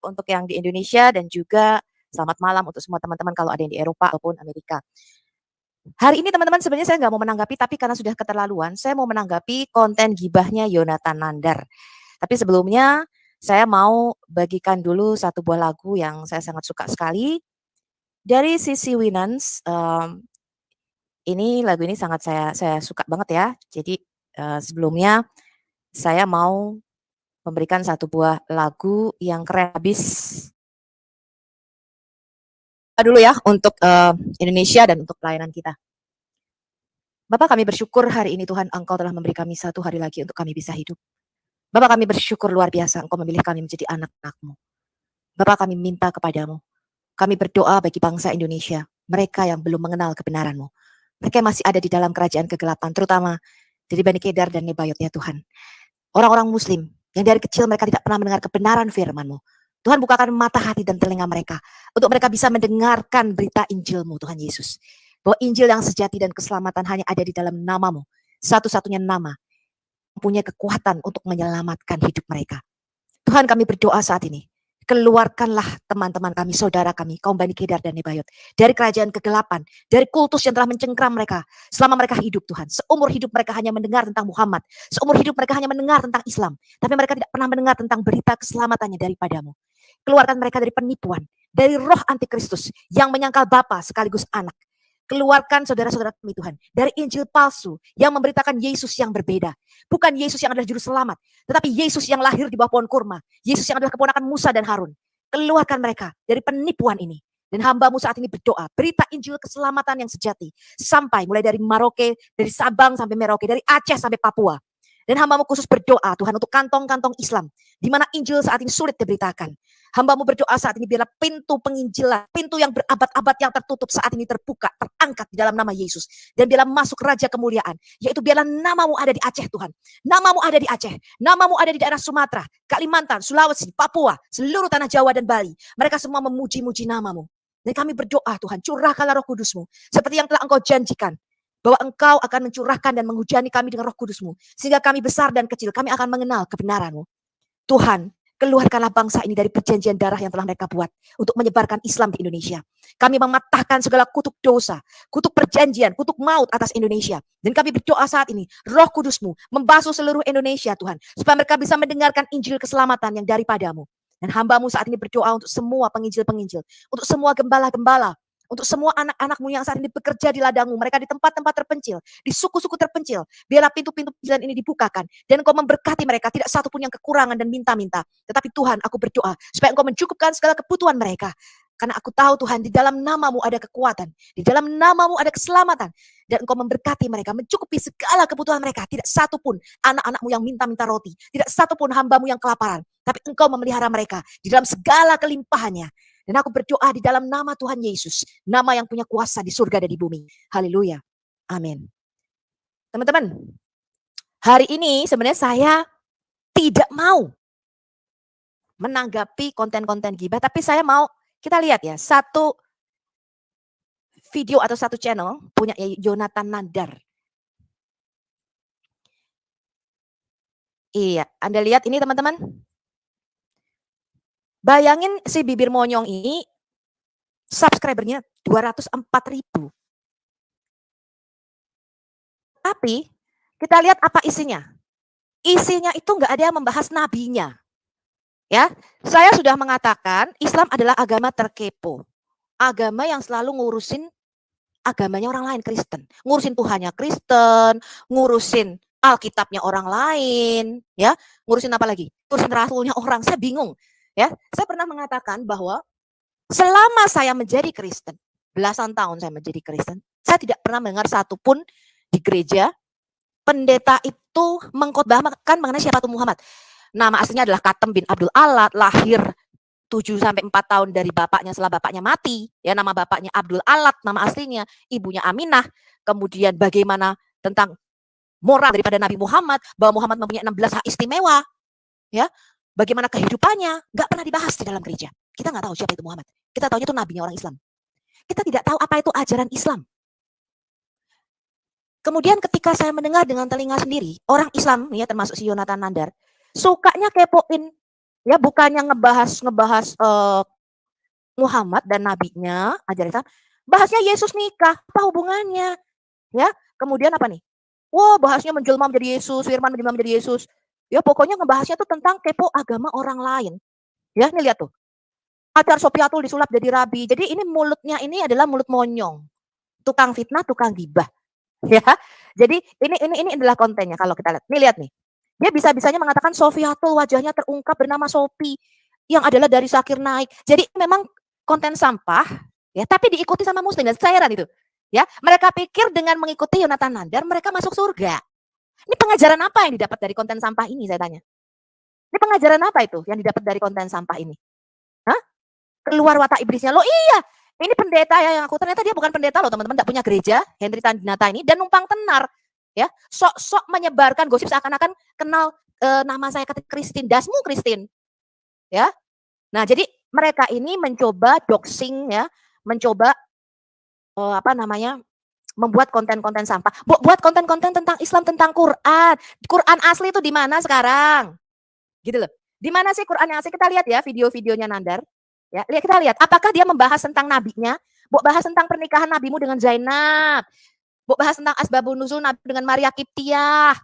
untuk yang di Indonesia dan juga selamat malam untuk semua teman-teman kalau ada yang di Eropa ataupun Amerika. Hari ini teman-teman sebenarnya saya nggak mau menanggapi, tapi karena sudah keterlaluan, saya mau menanggapi konten gibahnya Yonatan Nandar. Tapi sebelumnya saya mau bagikan dulu satu buah lagu yang saya sangat suka sekali dari Sissy Winans. Ini lagu ini sangat saya suka banget ya. Jadi sebelumnya saya mau memberikan satu buah lagu yang keren habis dulu ya untuk Indonesia dan untuk pelayanan kita. Bapak, kami bersyukur hari ini Tuhan Engkau telah memberi kami satu hari lagi untuk kami bisa hidup. Bapak, kami bersyukur luar biasa Engkau memilih kami menjadi anak-anak-Mu. Bapak, kami minta kepadamu, kami berdoa bagi bangsa Indonesia, mereka yang belum mengenal kebenaran-Mu. Mereka masih ada di dalam kerajaan kegelapan, terutama dari Bani Kedar dan Nebayot ya Tuhan. Orang-orang muslim yang dari kecil mereka tidak pernah mendengar kebenaran firman-Mu. Tuhan, bukakan mata hati dan telinga mereka untuk mereka bisa mendengarkan berita Injil-Mu Tuhan Yesus. Bahwa Injil yang sejati dan keselamatan hanya ada di dalam nama-Mu. Satu-satunya nama punya kekuatan untuk menyelamatkan hidup mereka. Tuhan, kami berdoa saat ini. Keluarkanlah teman-teman kami, saudara kami, kaum Bani Kedar dan Nebayot. Dari kerajaan kegelapan, dari kultus yang telah mencengkram mereka. Selama mereka hidup Tuhan, seumur hidup mereka hanya mendengar tentang Muhammad. Seumur hidup mereka hanya mendengar tentang Islam. Tapi mereka tidak pernah mendengar tentang berita keselamatannya daripadamu. Keluarkan mereka dari penipuan, dari roh antikristus yang menyangkal Bapa sekaligus anak. Keluarkan saudara-saudara kami Tuhan dari Injil palsu yang memberitakan Yesus yang berbeda. Bukan Yesus yang adalah juru selamat, tetapi Yesus yang lahir di bawah pohon kurma. Yesus yang adalah keponakan Musa dan Harun. Keluarkan mereka dari penipuan ini. Dan hamba-Mu saat ini berdoa, berita Injil keselamatan yang sejati. Sampai mulai dari Maroke, dari Sabang sampai Merauke, dari Aceh sampai Papua. Dan hamba-Mu khusus berdoa Tuhan untuk kantong-kantong Islam. Di mana Injil saat ini sulit diberitakan. Hamba-Mu berdoa saat ini biarlah pintu penginjilan, pintu yang berabad-abad yang tertutup saat ini terbuka, terangkat di dalam nama Yesus. Dan biarlah masuk Raja Kemuliaan, yaitu biarlah nama-Mu ada di Aceh Tuhan. Nama-Mu ada di Aceh, nama-Mu ada di daerah Sumatera, Kalimantan, Sulawesi, Papua, seluruh tanah Jawa dan Bali. Mereka semua memuji-muji nama-Mu. Dan kami berdoa Tuhan, curahkanlah Roh Kudus-Mu, seperti yang telah Engkau janjikan. Bahwa Engkau akan mencurahkan dan menghujani kami dengan Roh Kudus-Mu. Sehingga kami besar dan kecil, kami akan mengenal kebenaran-Mu. Tuhan, keluarkanlah bangsa ini dari perjanjian darah yang telah mereka buat untuk menyebarkan Islam di Indonesia. Kami mematahkan segala kutuk dosa, kutuk perjanjian, kutuk maut atas Indonesia. Dan kami berdoa saat ini, Roh Kudus-Mu membasuh seluruh Indonesia Tuhan. Supaya mereka bisa mendengarkan Injil keselamatan yang daripadamu. Dan hamba-Mu saat ini berdoa untuk semua penginjil-penginjil, untuk semua gembala-gembala, untuk semua anak-anak-Mu yang saat ini bekerja di ladang-Mu, mereka di tempat-tempat terpencil, di suku-suku terpencil, biarlah pintu-pintu jalan ini dibukakan, dan Engkau memberkati mereka, tidak satu pun yang kekurangan dan minta-minta. Tetapi Tuhan, aku berdoa, supaya Engkau mencukupkan segala kebutuhan mereka. Karena aku tahu Tuhan, di dalam nama-Mu ada kekuatan, di dalam nama-Mu ada keselamatan, dan Engkau memberkati mereka, mencukupi segala kebutuhan mereka. Tidak satu pun anak-anak-Mu yang minta-minta roti, tidak satu pun hamba-Mu yang kelaparan, tapi Engkau memelihara mereka di dalam segala kelimpahannya. Dan aku berdoa di dalam nama Tuhan Yesus, nama yang punya kuasa di surga dan di bumi. Haleluya. Amin. Teman-teman, hari ini sebenarnya saya tidak mau menanggapi konten-konten gibah, tapi saya mau kita lihat ya, satu video atau satu channel punya Yonatan Nandar. Iya, Anda lihat ini teman-teman. Bayangin si bibir monyong ini subscribernya 204.000. Tapi kita lihat apa isinya. Isinya itu nggak ada yang membahas nabinya. Ya, saya sudah mengatakan Islam adalah agama terkepo. Agama yang selalu ngurusin agamanya orang lain, Kristen. Ngurusin Tuhannya Kristen, ngurusin Alkitabnya orang lain, ya. Ngurusin apa lagi? Ngurusin rasulnya orang. Saya bingung, ya. Saya pernah mengatakan bahwa selama saya menjadi Kristen, belasan tahun saya menjadi Kristen, saya tidak pernah mendengar satupun di gereja pendeta itu mengkhotbahkan mengenai siapa itu Muhammad. Nama aslinya adalah Katem bin Abdul Alat, lahir 7 sampai 4 tahun dari bapaknya setelah bapaknya mati. Ya, nama bapaknya Abdul Alat, nama aslinya, ibunya Aminah. Kemudian bagaimana tentang moral daripada Nabi Muhammad, bahwa Muhammad mempunyai 16 hak istimewa. Ya, bagaimana kehidupannya, nggak pernah dibahas di dalam gereja. Kita nggak tahu siapa itu Muhammad. Kita tahunya itu nabinya orang Islam. Kita tidak tahu apa itu ajaran Islam. Kemudian ketika saya mendengar dengan telinga sendiri, orang Islam, ya termasuk si Yonatan Nandar, sukanya kepoin Ya bukannya ngebahas Muhammad dan nabinya, ajaran Islam, bahasnya Yesus nikah, apa hubungannya? Ya, kemudian apa nih? Wah, bahasnya menjelma menjadi Yesus, firman menjelma menjadi Yesus. Ya pokoknya ngebahasnya tuh tentang kepo agama orang lain. Ya, ini lihat tuh. Acar Sopiatul disulap jadi rabi. Jadi ini mulutnya ini adalah mulut monyong. Tukang fitnah, tukang gibah. Ya. Jadi ini adalah kontennya kalau kita lihat. Nih lihat nih. Dia bisa-bisanya mengatakan Sofiatul wajahnya terungkap bernama Sopi yang adalah dari Zakir Naik. Jadi memang konten sampah ya, tapi diikuti sama muslim dan saya heran itu. Ya, mereka pikir dengan mengikuti Yonatan Nandar mereka masuk surga. Ini pengajaran apa yang didapat dari konten sampah ini saya tanya? Ini pengajaran apa itu yang didapat dari konten sampah ini? Hah? Keluar watak iblisnya. Loh iya, ini pendeta yang aku ternyata dia bukan pendeta loh teman-teman, tidak punya gereja, Henry Tandinata ini, dan numpang tenar. Ya, sok-sok menyebarkan gosip seakan-akan kenal nama saya kata Christine, dasmu Christine. Ya. Nah, jadi mereka ini mencoba doxing ya, mencoba apa namanya? Membuat konten-konten sampah. Buat konten-konten tentang Islam, tentang Quran. Quran asli itu di mana sekarang? Gitu loh. Di mana sih Quran yang asli? Kita lihat ya video-videonya Nandar. Ya, kita lihat apakah dia membahas tentang nabinya, bahas tentang pernikahan nabimu dengan Zainab, bahas tentang asbabun nuzul nabi dengan Maria Kiptiah,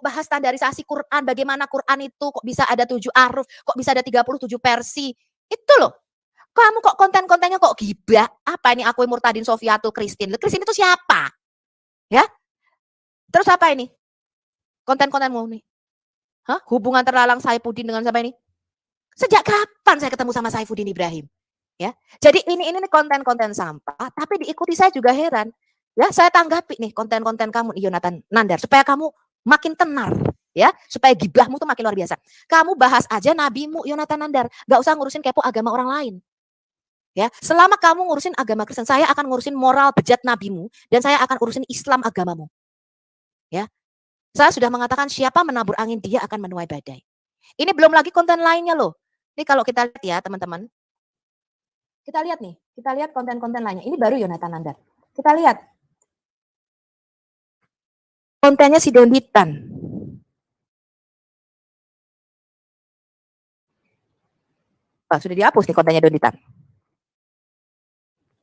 bahas standarisasi Quran, bagaimana Quran itu kok bisa ada 7 aruf, kok bisa ada 37 versi. Itu loh. Kamu kok konten-kontennya kok gibah? Apa ini aku Murtadin Sofiatul Christine? Christine itu siapa? Ya? Terus apa ini? Konten-kontenmu nih? Hah? Hubungan terlalang Saifuddin dengan siapa ini? Sejak kapan saya ketemu sama Saifuddin Ibrahim? Ya. Jadi ini konten-konten sampah, tapi diikuti saya juga heran. Ya, saya tanggapi nih konten-konten kamu Yonatan Nandar supaya kamu makin tenar ya, supaya gibahmu tuh makin luar biasa. Kamu bahas aja nabimu Yonatan Nandar, gak usah ngurusin kepo agama orang lain. Ya, selama kamu ngurusin agama Kristen, saya akan ngurusin moral bejat nabimu dan saya akan urusin Islam agamamu. Ya. Saya sudah mengatakan siapa menabur angin dia akan menuai badai. Ini belum lagi konten lainnya loh. Ini kalau kita lihat ya, teman-teman. Kita lihat nih, kita lihat konten-konten lainnya. Ini baru Yonatan Nandar. Kita lihat. Kontennya si Donditan. Oh, sudah dihapus nih kontennya Donditan.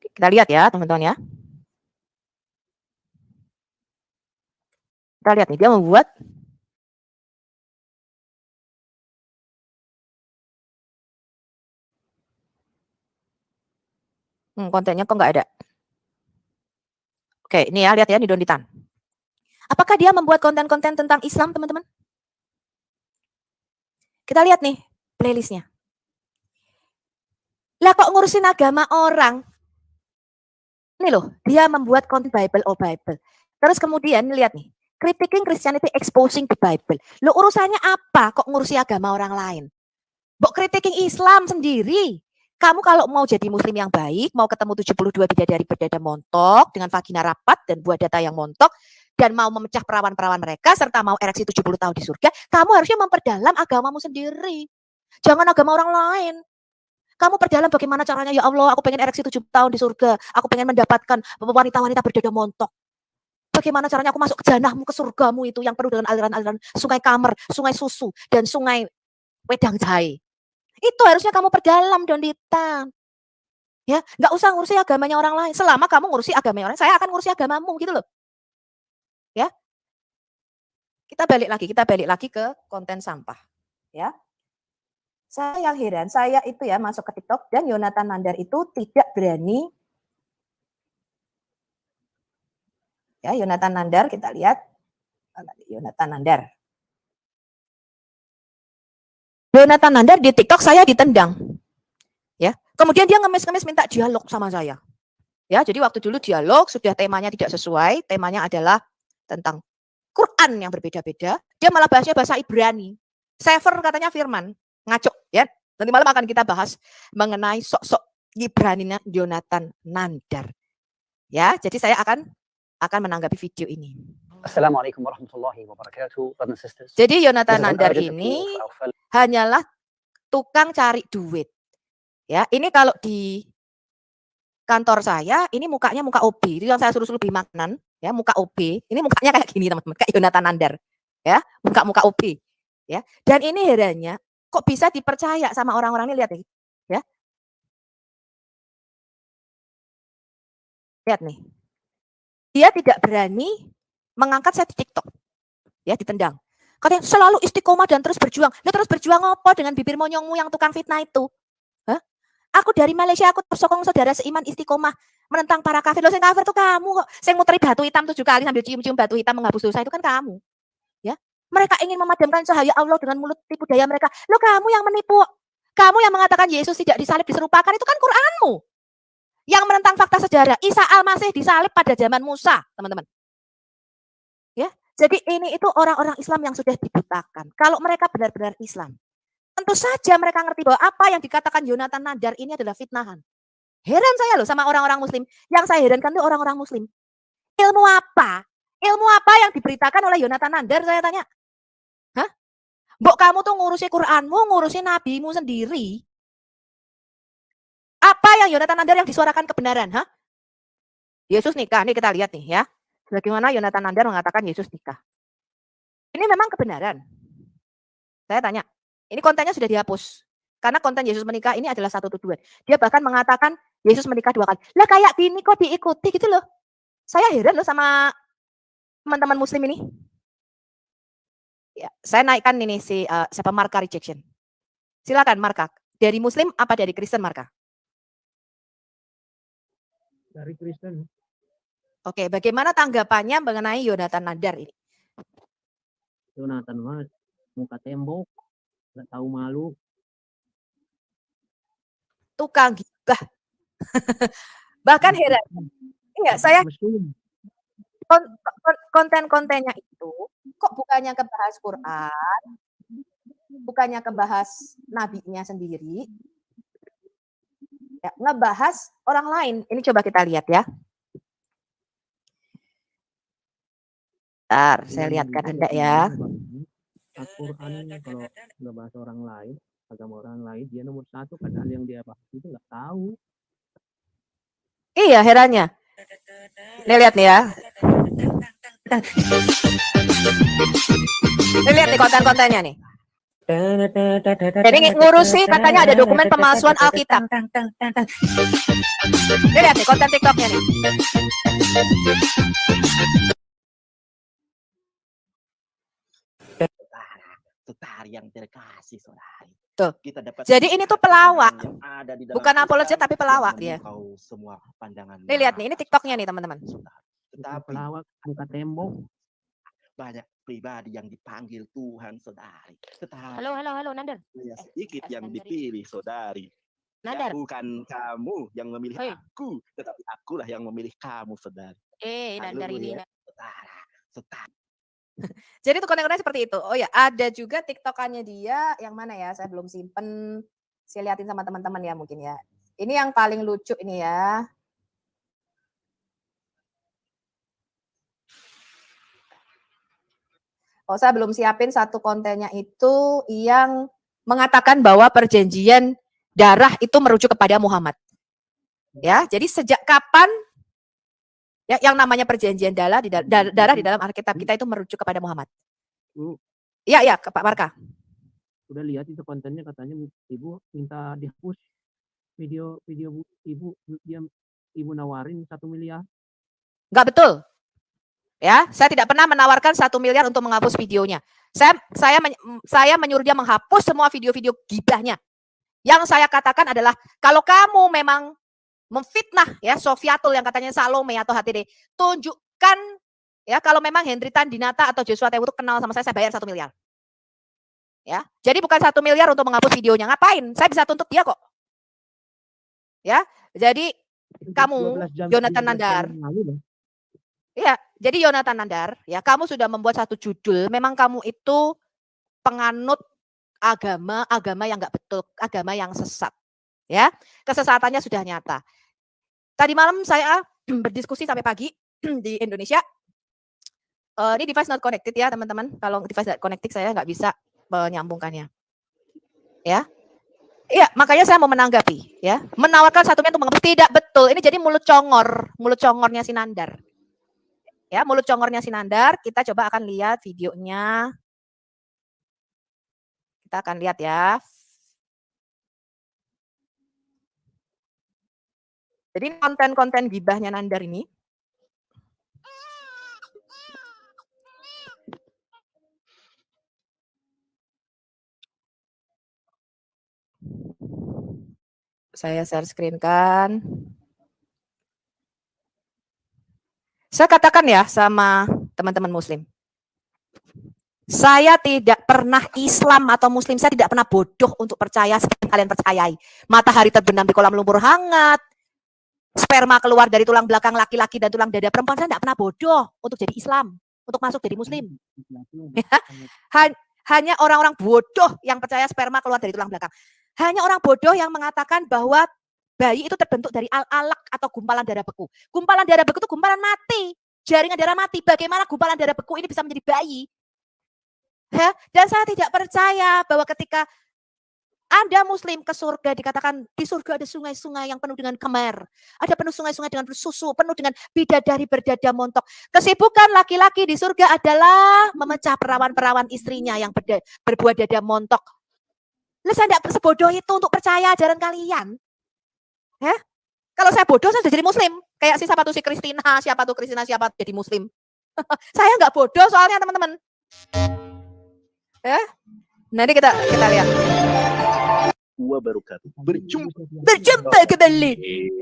Kita lihat ya, teman-teman ya. Kita lihat nih, dia membuat kontennya kok nggak ada. Oke, ini ya, lihat ya, nih Donditan. Apakah dia membuat konten-konten tentang Islam, teman-teman? Kita lihat nih playlistnya. Lah kok ngurusin agama orang? Ini loh, dia membuat konten Bible oh Bible. Terus kemudian lihat nih, critiquing Christianity, exposing the Bible. Lo urusannya apa kok ngurusi agama orang lain? Bok critiquing Islam sendiri. Kamu kalau mau jadi muslim yang baik, mau ketemu 72 bidadari berdada montok dengan vagina rapat dan buah data yang montok dan mau memecah perawan-perawan mereka serta mau ereksi 70 tahun di surga, kamu harusnya memperdalam agamamu sendiri. Jangan agama orang lain. Kamu perdalam bagaimana caranya, ya Allah, aku pengen ereksi 7 tahun di surga. Aku pengen mendapatkan wanita-wanita berdada montok. Bagaimana caranya aku masuk ke janahmu, ke surgamu itu yang penuh dengan aliran-aliran sungai Kamer, sungai susu, dan sungai wedang jahe. Itu harusnya kamu perdalam, Dondita. Ya, nggak usah ngurusi agamanya orang lain. Selama kamu ngurusi agamanya orang, saya akan ngurusi agamamu gitu loh. Ya. Kita balik lagi ke konten sampah. Ya. Saya yang heran, saya itu ya masuk ke TikTok dan Yonatan Nandar itu tidak berani. Ya, Yonatan Nandar kita lihat. Yonatan Nandar. Yonatan Nandar di TikTok saya ditendang. Ya. Kemudian dia ngemis-ngemis minta dialog sama saya. Ya, jadi waktu dulu dialog sudah temanya tidak sesuai, temanya adalah tentang Quran yang berbeda-beda. Dia malah bahasnya bahasa Ibrani. Sefer katanya firman. Ngaco ya. Nanti malam akan kita bahas mengenai sok-sok Ibraninya Yonatan Nandar. Ya, jadi saya akan menanggapi video ini. Assalamualaikum warahmatullahi wabarakatuh, brothers and sisters. Jadi Yonatan Nandar ini hanyalah tukang cari duit. Ya, ini kalau di kantor saya, ini mukanya muka OB. Itu yang saya suruh beli makanan, ya, muka OB. Ini mukanya kayak gini, teman-teman, kayak Yonatan Nandar. Ya, muka-muka OB. Ya. Dan ini herannya, kok bisa dipercaya sama orang-orang ini, lihat nih, ya. Lihat nih. Dia tidak berani mengangkat saya di TikTok, ya, ditendang. Katanya selalu istiqomah dan terus berjuang. Lah terus berjuang apa dengan bibir monyongmu yang tukang fitnah itu? Hah? Aku dari Malaysia, aku tersokong saudara seiman istiqomah menentang para kafir. Loh, sing kafir tuh kamu kok. Sing muteri batu hitam 7 kali sambil cium-cium batu hitam menghapus dosa itu kan kamu. Ya. Mereka ingin memadamkan cahaya Allah dengan mulut tipu daya mereka. Loh, kamu yang menipu. Kamu yang mengatakan Yesus tidak disalib diserupakan itu kan Quranmu. Yang menentang fakta sejarah. Isa Al-Masih disalib pada zaman Musa, teman-teman. Ya. Jadi ini itu orang-orang Islam yang sudah dibutakan. Kalau mereka benar-benar Islam, tentu saja mereka ngerti bahwa apa yang dikatakan Yonatan Nadar ini adalah fitnahan. Heran saya loh sama orang-orang muslim. Yang saya herankan itu orang-orang muslim. Ilmu apa? Ilmu apa yang diberitakan oleh Yonatan Nadar, saya tanya. Hah? Mbok kamu tuh ngurusi Quranmu, ngurusi nabimu sendiri. Apa yang Yonatan Nadar yang disuarakan kebenaran? Hah? Yesus nikah, ini kita lihat nih ya. Bagaimana Yonatan Nadar mengatakan Yesus nikah. Ini memang kebenaran. Saya tanya, ini kontennya sudah dihapus. Karena konten Yesus menikah ini adalah satu tuduhan. Dia bahkan mengatakan Yesus menikah 2 kali. Lah kayak gini kok diikuti gitu loh. Saya heran loh sama teman-teman muslim ini. Ya, saya naikkan ini siapa Marka rejection. Silakan Marka. Dari muslim apa dari Kristen Marka? Dari Kristen. Oke, bagaimana tanggapannya mengenai Yonatan Nadar ini? Yonatan mas, muka tembok, nggak tahu malu. Tukang gibah. Bahkan heran. Iya, saya konten-kontennya itu kok bukannya kebahas Quran, bukannya kebahas nabinya sendiri, ya, ngebahas orang lain. Ini coba kita lihat ya. Bentar, saya lihatkan Anda ya. Al-Quran kalau nggak bahas orang lain, agama orang lain, dia nomor 1, padahal yang dia bahas itu nggak tahu. Iya, herannya. Nih lihat nih ya. Nih lihat nih konten-kontennya nih. Jadi ngurusi katanya ada dokumen pemalsuan Alkitab. Nih lihat nih konten TikToknya nih. Saudari yang terkasih, saudari. Tuh. Kita dapat jadi ini tuh pelawak. Ada di dalam bukan apologet tapi pelawak dia. Semua pandangan. Nih lihat nih, ini TikToknya nih teman-teman. Tetapi pelawak muka tembok. Banyak pribadi yang dipanggil Tuhan, saudari. Tetapi Halo Nadar. sedikit yang dipilih, saudari. Nadar. Ya, bukan kamu yang memilih aku, tetapi akulah yang memilih kamu, saudari. Nadar ini. Saudara. Jadi tuh konten-konten seperti itu. Oh ya, ada juga TikTokannya dia yang mana ya? Saya belum simpen. Saya liatin sama teman-teman ya mungkin ya. Ini yang paling lucu ini ya. Oh, saya belum siapin satu kontennya itu yang mengatakan bahwa perjanjian darah itu merujuk kepada Muhammad. Ya, jadi sejak kapan ya yang namanya perjanjian darah di dalam Alkitab kita itu merujuk kepada Muhammad? Iya, Pak Marka. Udah lihat itu kontennya, katanya ibu minta dihapus video ibu, ibu nawarin 1 miliar. Enggak betul. Ya, saya tidak pernah menawarkan 1 miliar untuk menghapus videonya. Saya menyuruh dia menghapus semua video-video gibahnya. Yang saya katakan adalah kalau kamu memang memfitnah ya Sofiatul yang katanya Salome atau HTD, tunjukkan ya kalau memang Henry Tandinata atau Joshua Tewu kenal sama saya bayar 1 miliar. Ya, jadi bukan 1 miliar untuk menghapus videonya. Ngapain? Saya bisa tuntut dia kok. Ya, jadi kamu Yonatan Nadar. Iya, jadi Yonatan Nadar, ya kamu sudah membuat satu judul. Memang kamu itu penganut agama yang nggak betul, agama yang sesat. Ya, kesesatannya sudah nyata. Tadi malam saya berdiskusi sampai pagi di Indonesia. Ini device not connected ya teman-teman. Kalau device not connected saya nggak bisa menyambungkannya. Ya, iya makanya saya mau menanggapi. Ya, menawarkan 1 miliar untuk menghapus tidak betul. Ini jadi mulut congornya si Nandar. Ya, mulut congornya si Nandar. Kita coba akan lihat videonya. Kita akan lihat ya. Jadi konten-konten gibahnya Nandar ini. Saya share screen kan. Saya katakan ya sama teman-teman muslim. Saya tidak pernah Islam atau Muslim, saya tidak pernah bodoh untuk percaya seperti yang kalian percayai. Matahari terbenam di kolam lumpur hangat, sperma keluar dari tulang belakang laki-laki dan tulang dada perempuan, saya tidak pernah bodoh untuk jadi Islam, untuk masuk jadi Muslim. Hanya orang-orang bodoh yang percaya sperma keluar dari tulang belakang. Hanya orang bodoh yang mengatakan bahwa bayi itu terbentuk dari al-alaq atau gumpalan darah beku. Gumpalan darah beku itu gumpalan mati, jaringan darah mati. Bagaimana gumpalan darah beku ini bisa menjadi bayi? Dan saya tidak percaya bahwa ketika Anda Muslim ke surga, dikatakan di surga ada sungai-sungai yang penuh dengan kemar. Ada penuh sungai-sungai dengan susu, penuh dengan bidadari berdada montok. Kesibukan laki-laki di surga adalah memecah perawan-perawan istrinya yang berbuat dada montok. Lah saya tidak sebodoh itu untuk percaya ajaran kalian. Kalau saya bodoh, saya sudah jadi Muslim. Kayak siapa tuh si Kristina, siapa jadi Muslim. Saya nggak bodoh soalnya teman-teman. Nanti kita lihat. Wabarakatuh. Berjumpa kembali.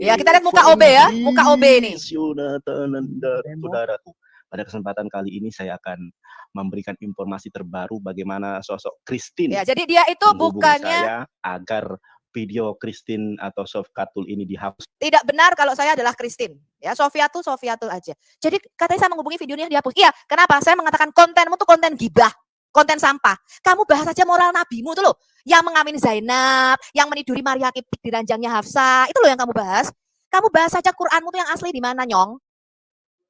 Ya, kita lihat muka OB ya, muka OB ini. Saudaraku. Pada kesempatan kali ini saya akan memberikan informasi terbaru bagaimana sosok Christine. Ya, jadi dia itu bukannya saya agar video Christine atau Sofkatul ini dihapus. Tidak benar kalau saya adalah Christine. Ya, Sofiatul aja. Jadi katanya saya menghubungi videonya dihapus. Iya, kenapa? Saya mengatakan kontenmu tuh konten gibah. Konten sampah. Kamu bahas aja moral nabimu tuh loh. Yang mengamini Zainab, yang meniduri Maria Kiptik di ranjangnya Hafsa. Itu loh yang kamu bahas. Kamu bahas saja Quranmu tuh yang asli di mana, Nyong?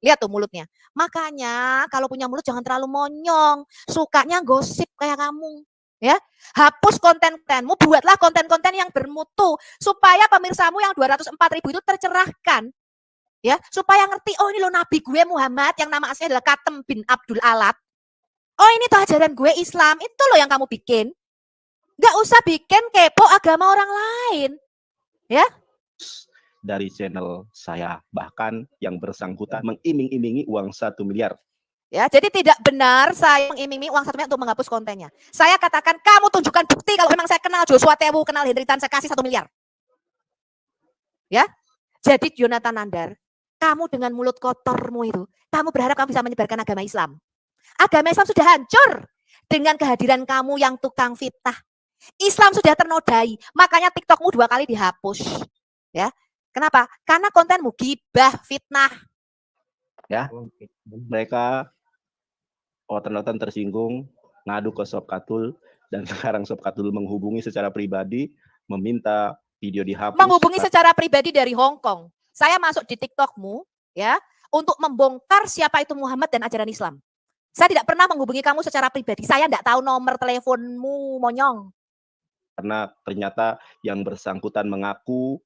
Lihat tuh mulutnya. Makanya kalau punya mulut jangan terlalu monyong. Sukanya gosip kayak kamu. Ya, hapus konten-kontenmu, buatlah konten-konten yang bermutu. Supaya pemirsamu yang 204.000 itu tercerahkan. Ya, supaya ngerti, oh ini loh Nabi gue Muhammad yang nama aslinya adalah Katem bin Abdul Alat. Oh ini tuh ajaran gue Islam, itu loh yang kamu bikin. Gak usah bikin kepo agama orang lain. Ya. Dari channel saya, bahkan yang bersangkutan mengiming-imingi uang 1 miliar. Ya, jadi tidak benar saya mengiming-imingi uang 1 miliar untuk menghapus kontennya. Saya katakan kamu tunjukkan bukti kalau memang saya kenal Joshua Tewu, kenal Henry Tan, saya kasih 1 miliar. Ya. Jadi Jonathan Nandar, kamu dengan mulut kotormu itu, kamu berharap kamu bisa menyebarkan agama Islam. Agama Islam sudah hancur dengan kehadiran kamu yang tukang fitnah. Islam sudah ternodai, makanya TikTokmu 2 kali dihapus. Ya, kenapa? Karena kontenmu gibah, fitnah. Ya, mereka otan-otan tersinggung, ngadu ke Sofkatul, dan sekarang Sofkatul menghubungi secara pribadi, meminta video dihapus. Menghubungi secara pribadi dari Hong Kong. Saya masuk di TikTokmu, ya, untuk membongkar siapa itu Muhammad dan ajaran Islam. Saya tidak pernah menghubungi kamu secara pribadi. Saya tidak tahu nomor teleponmu, monyong. Karena ternyata yang bersangkutan mengaku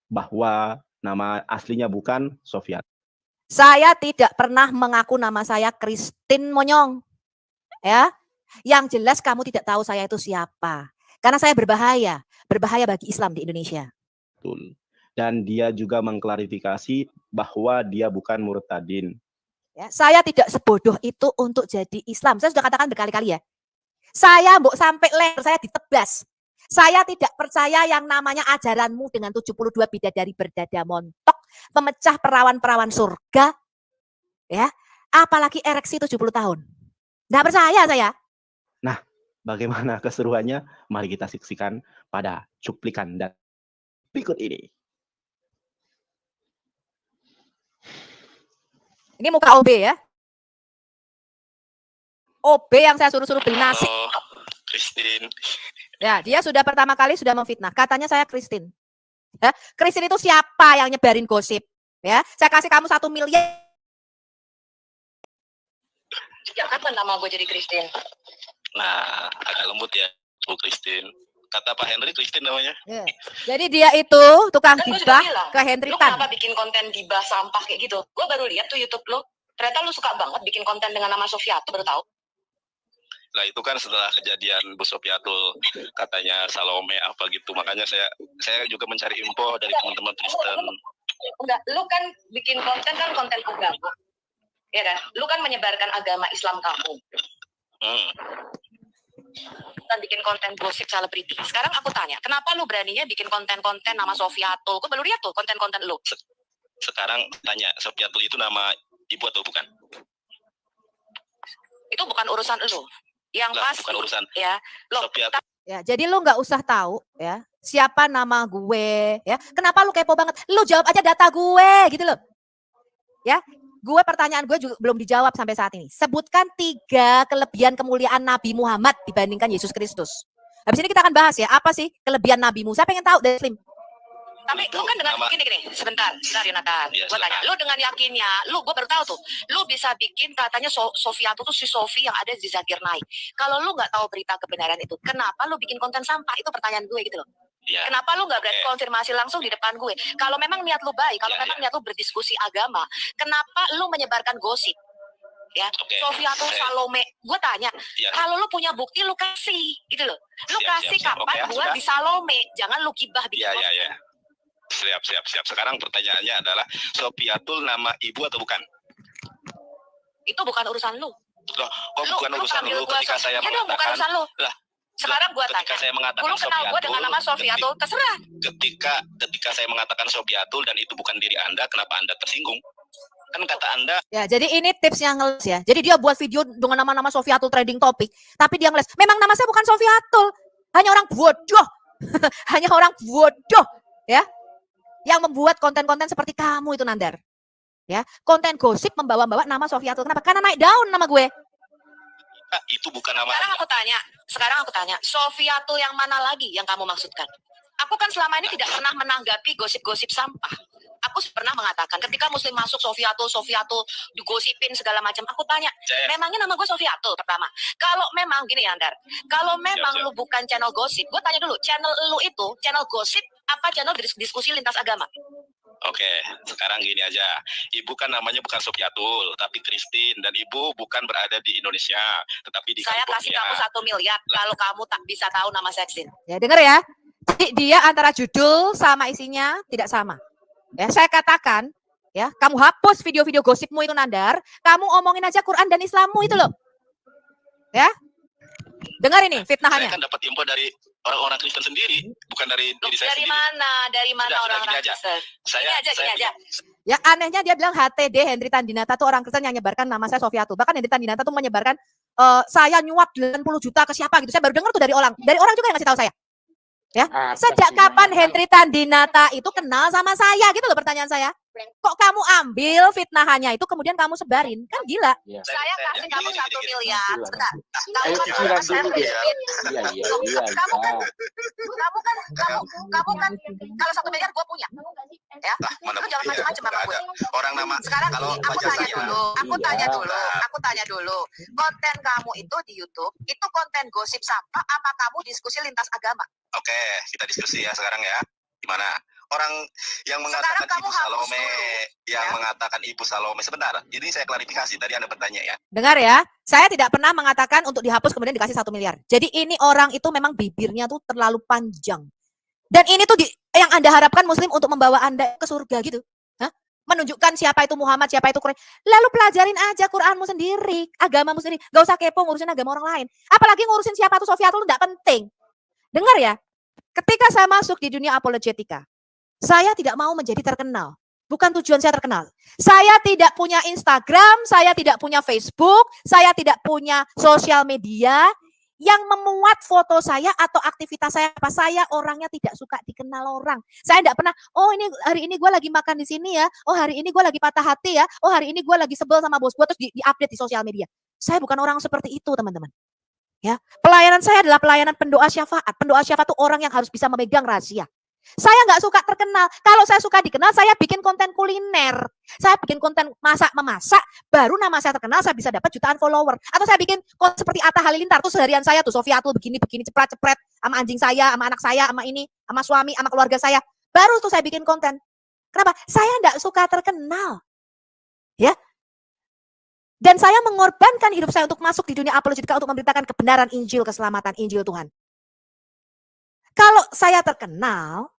bahwa nama aslinya bukan Sofian. Saya tidak pernah mengaku nama saya Christine, monyong. Ya, yang jelas kamu tidak tahu saya itu siapa. Karena saya berbahaya bagi Islam di Indonesia. Betul. Dan dia juga mengklarifikasi bahwa dia bukan murtadin. Ya, saya tidak sebodoh itu untuk jadi Islam. Saya sudah katakan berkali-kali ya. Saya mbok sampai leher saya ditebas. Saya tidak percaya yang namanya ajaranmu dengan 72 bidadari berdada montok, pemecah perawan-perawan surga. Ya, apalagi ereksi 70 tahun. Nggak percaya saya. Nah, bagaimana keseruannya? Mari kita saksikan pada cuplikan dan berikut ini. Ini muka OB ya. OB yang saya suruh-suruh beli nasi. Christine. Ya, dia sudah pertama kali sudah memfitnah. Katanya saya Christine. Ya, Christine itu siapa yang nyebarin gosip? Ya, saya kasih kamu 1 miliar. Sejak kapan nama gue jadi Christine? Nah, agak lembut ya, Bu Christine. Kata Pak Henry, Christine namanya. Ya. Jadi dia itu tukang Kan gue gibah sudah bilang, ke Henry lu Tan. kenapa bikin konten gibah sampah kayak gitu? Gue baru lihat tuh YouTube lu. Ternyata lu suka banget bikin konten dengan nama Sofia tuh, baru tahu. Nah itu kan setelah kejadian Bu Sofiatul katanya Salome apa gitu, makanya saya juga mencari info dari teman-teman Kristen. Enggak, lu kan bikin konten agama. Ya kan? Lu kan menyebarkan agama Islam kamu. Kan bikin konten gosip selebriti. Sekarang aku tanya, kenapa lu beraninya bikin konten-konten nama Sofiatul? Gue baru lihat tuh konten-konten lu. Sekarang tanya, Sofiatul itu nama ibu atau bukan? Itu bukan urusan lu. Yang Lah, pasti bukan urusan ya. Loh, Sofiatul. Ya, jadi lu nggak usah tahu ya siapa nama gue ya. Kenapa lu kepo banget? Lu jawab aja data gue gitu loh. Ya, gue pertanyaan gue juga belum dijawab sampai saat ini. Sebutkan 3 kelebihan kemuliaan Nabi Muhammad dibandingkan Yesus Kristus. Habis ini kita akan bahas ya, apa sih kelebihan Nabimu? Saya pengen tahu dari Slim. tapi lu kan dengan gini, sebentar Yonatan. Iya, Gue tanya, lu dengan yakinnya, gue baru tahu tuh, lu bisa bikin katanya Sofiatul tuh si Sofi yang ada di Zakir Naik. Kalau lu nggak tahu berita kebenaran itu, kenapa lu bikin konten sampah? Itu pertanyaan gue gitu loh. Ya. Kenapa lu nggak berani konfirmasi langsung di depan gue? Kalau memang niat lu baik, kalau memang niat lu berdiskusi agama, kenapa lu menyebarkan gosip? Ya, Sofiatul Salome, gue tanya, kalau lu punya bukti lu kasih, gitu loh. Lu kasih kapan buat di Salome, jangan lu gibah bikin konten. Iya. Siap. Sekarang pertanyaannya adalah Sofiatul nama ibu atau bukan? Itu bukan urusan lu. Loh, bukan urusan lu ketika saya bukan mengatakan. urusan lu. Lah, sekarang gua tanya. Ketika saya mengatakan lu kenal gua dengan nama Sofiatul, terserah. Ketika saya mengatakan Sofiatul dan itu bukan diri Anda, kenapa Anda tersinggung? Kan kata Anda. Ya, jadi ini tipsnya ngeles ya. Jadi dia buat video dengan nama-nama Sofiatul trending topik, tapi dia ngeles. Memang nama saya bukan Sofiatul. Hanya orang bodoh. Hanya orang bodoh, ya. Yang membuat konten-konten seperti kamu itu, Nandar. Ya, konten gosip membawa-bawa nama Sofiatul. Kenapa? Karena naik daun nama gue. Itu bukan nama. Sekarang aku tanya, Sofiatul yang mana lagi yang kamu maksudkan? Aku kan selama ini tidak pernah menanggapi gosip-gosip sampah. Aku pernah mengatakan ketika Muslim masuk Sofiatul digosipin segala macam. Aku tanya, memangnya nama gue Sofiatul pertama? Kalau memang gini ya, Andar, kalau memang lu bukan channel gosip, gue tanya dulu, channel lu itu channel gosip apa channel diskusi lintas agama? Oke, sekarang gini aja. Ibu kan namanya bukan Sofiatul, tapi Christine, dan ibu bukan berada di Indonesia, tetapi di Saya California. kasih kamu 1 miliar kalau kamu tak bisa tahu nama Seksin. Ya, denger ya. Jadi dia antara judul sama isinya tidak sama. Ya, saya katakan, ya, kamu hapus video-video gosipmu itu, Nandar. Kamu omongin aja Quran dan Islammu itu loh. Ya. Dengar ini fitnahannya. Saya kan dapat info dari orang-orang Kristen sendiri, bukan dari diri saya sendiri. Dari mana orang-orang Kristen? Gini aja. Ya, anehnya dia bilang HTD Henry Tandinata tuh orang Kristen yang menyebarkan nama saya Sofiatul. Bahkan Henry Tandinata tuh menyebarkan saya nyuap 80 juta ke siapa gitu. Saya baru dengar tuh dari orang juga yang ngasih tahu saya. Ya, sejak kapan Henry Tandinata itu kenal sama saya gitu loh pertanyaan saya. Kok kamu ambil fitnahannya itu kemudian kamu sebarin? Kan gila. Saya kasih kamu 1 miliar. Sebentar. Kamu kan kalau 1 miliar gue punya. Ya. Lu jangan macam-macam sama gue. Orang nama. Sekarang aku tanya dulu. Konten kamu itu di YouTube, itu konten gosip sampah apa kamu diskusi lintas agama? Oke, kita diskusi ya sekarang ya. Gimana? Orang yang mengatakan Ibu Salome, mengatakan Ibu Salome, sebentar. Ini saya klarifikasi, tadi Anda bertanya ya. Dengar ya, saya tidak pernah mengatakan untuk dihapus kemudian dikasih 1 miliar. Jadi ini orang itu memang bibirnya tuh terlalu panjang. Dan ini tuh yang Anda harapkan Muslim untuk membawa Anda ke surga gitu. Hah? Menunjukkan siapa itu Muhammad, siapa itu Quraisy. Lalu pelajarin aja Quranmu sendiri, agamamu sendiri. Gak usah kepo ngurusin agama orang lain. Apalagi ngurusin siapa tuh Sofiatul itu tidak penting. Dengar ya, ketika saya masuk di dunia apologetika, saya tidak mau menjadi terkenal. Bukan tujuan saya terkenal. Saya tidak punya Instagram, saya tidak punya Facebook, saya tidak punya sosial media yang memuat foto saya atau aktivitas saya. Saya orangnya tidak suka dikenal orang. Saya tidak pernah, oh ini hari ini gue lagi makan di sini ya, oh hari ini gue lagi patah hati ya, oh hari ini gue lagi sebel sama bos gue, terus di-update di sosial media. Saya bukan orang seperti itu, teman-teman. Ya, pelayanan saya adalah pelayanan pendoa syafaat. Pendoa syafaat itu orang yang harus bisa memegang rahasia. Saya nggak suka terkenal. Kalau saya suka dikenal, saya bikin konten kuliner. Saya bikin konten masak-memasak, baru nama saya terkenal, saya bisa dapat jutaan follower. Atau saya bikin konten seperti Atta Halilintar, tuh seharian saya tuh, Sofiatul begini, cepret-cepret, sama anjing saya, sama anak saya, sama ini, sama suami, sama keluarga saya. Baru tuh saya bikin konten. Kenapa? Saya nggak suka terkenal. Ya. Dan saya mengorbankan hidup saya untuk masuk di dunia apologetika untuk memberitakan kebenaran Injil, keselamatan Injil Tuhan. Kalau saya terkenal,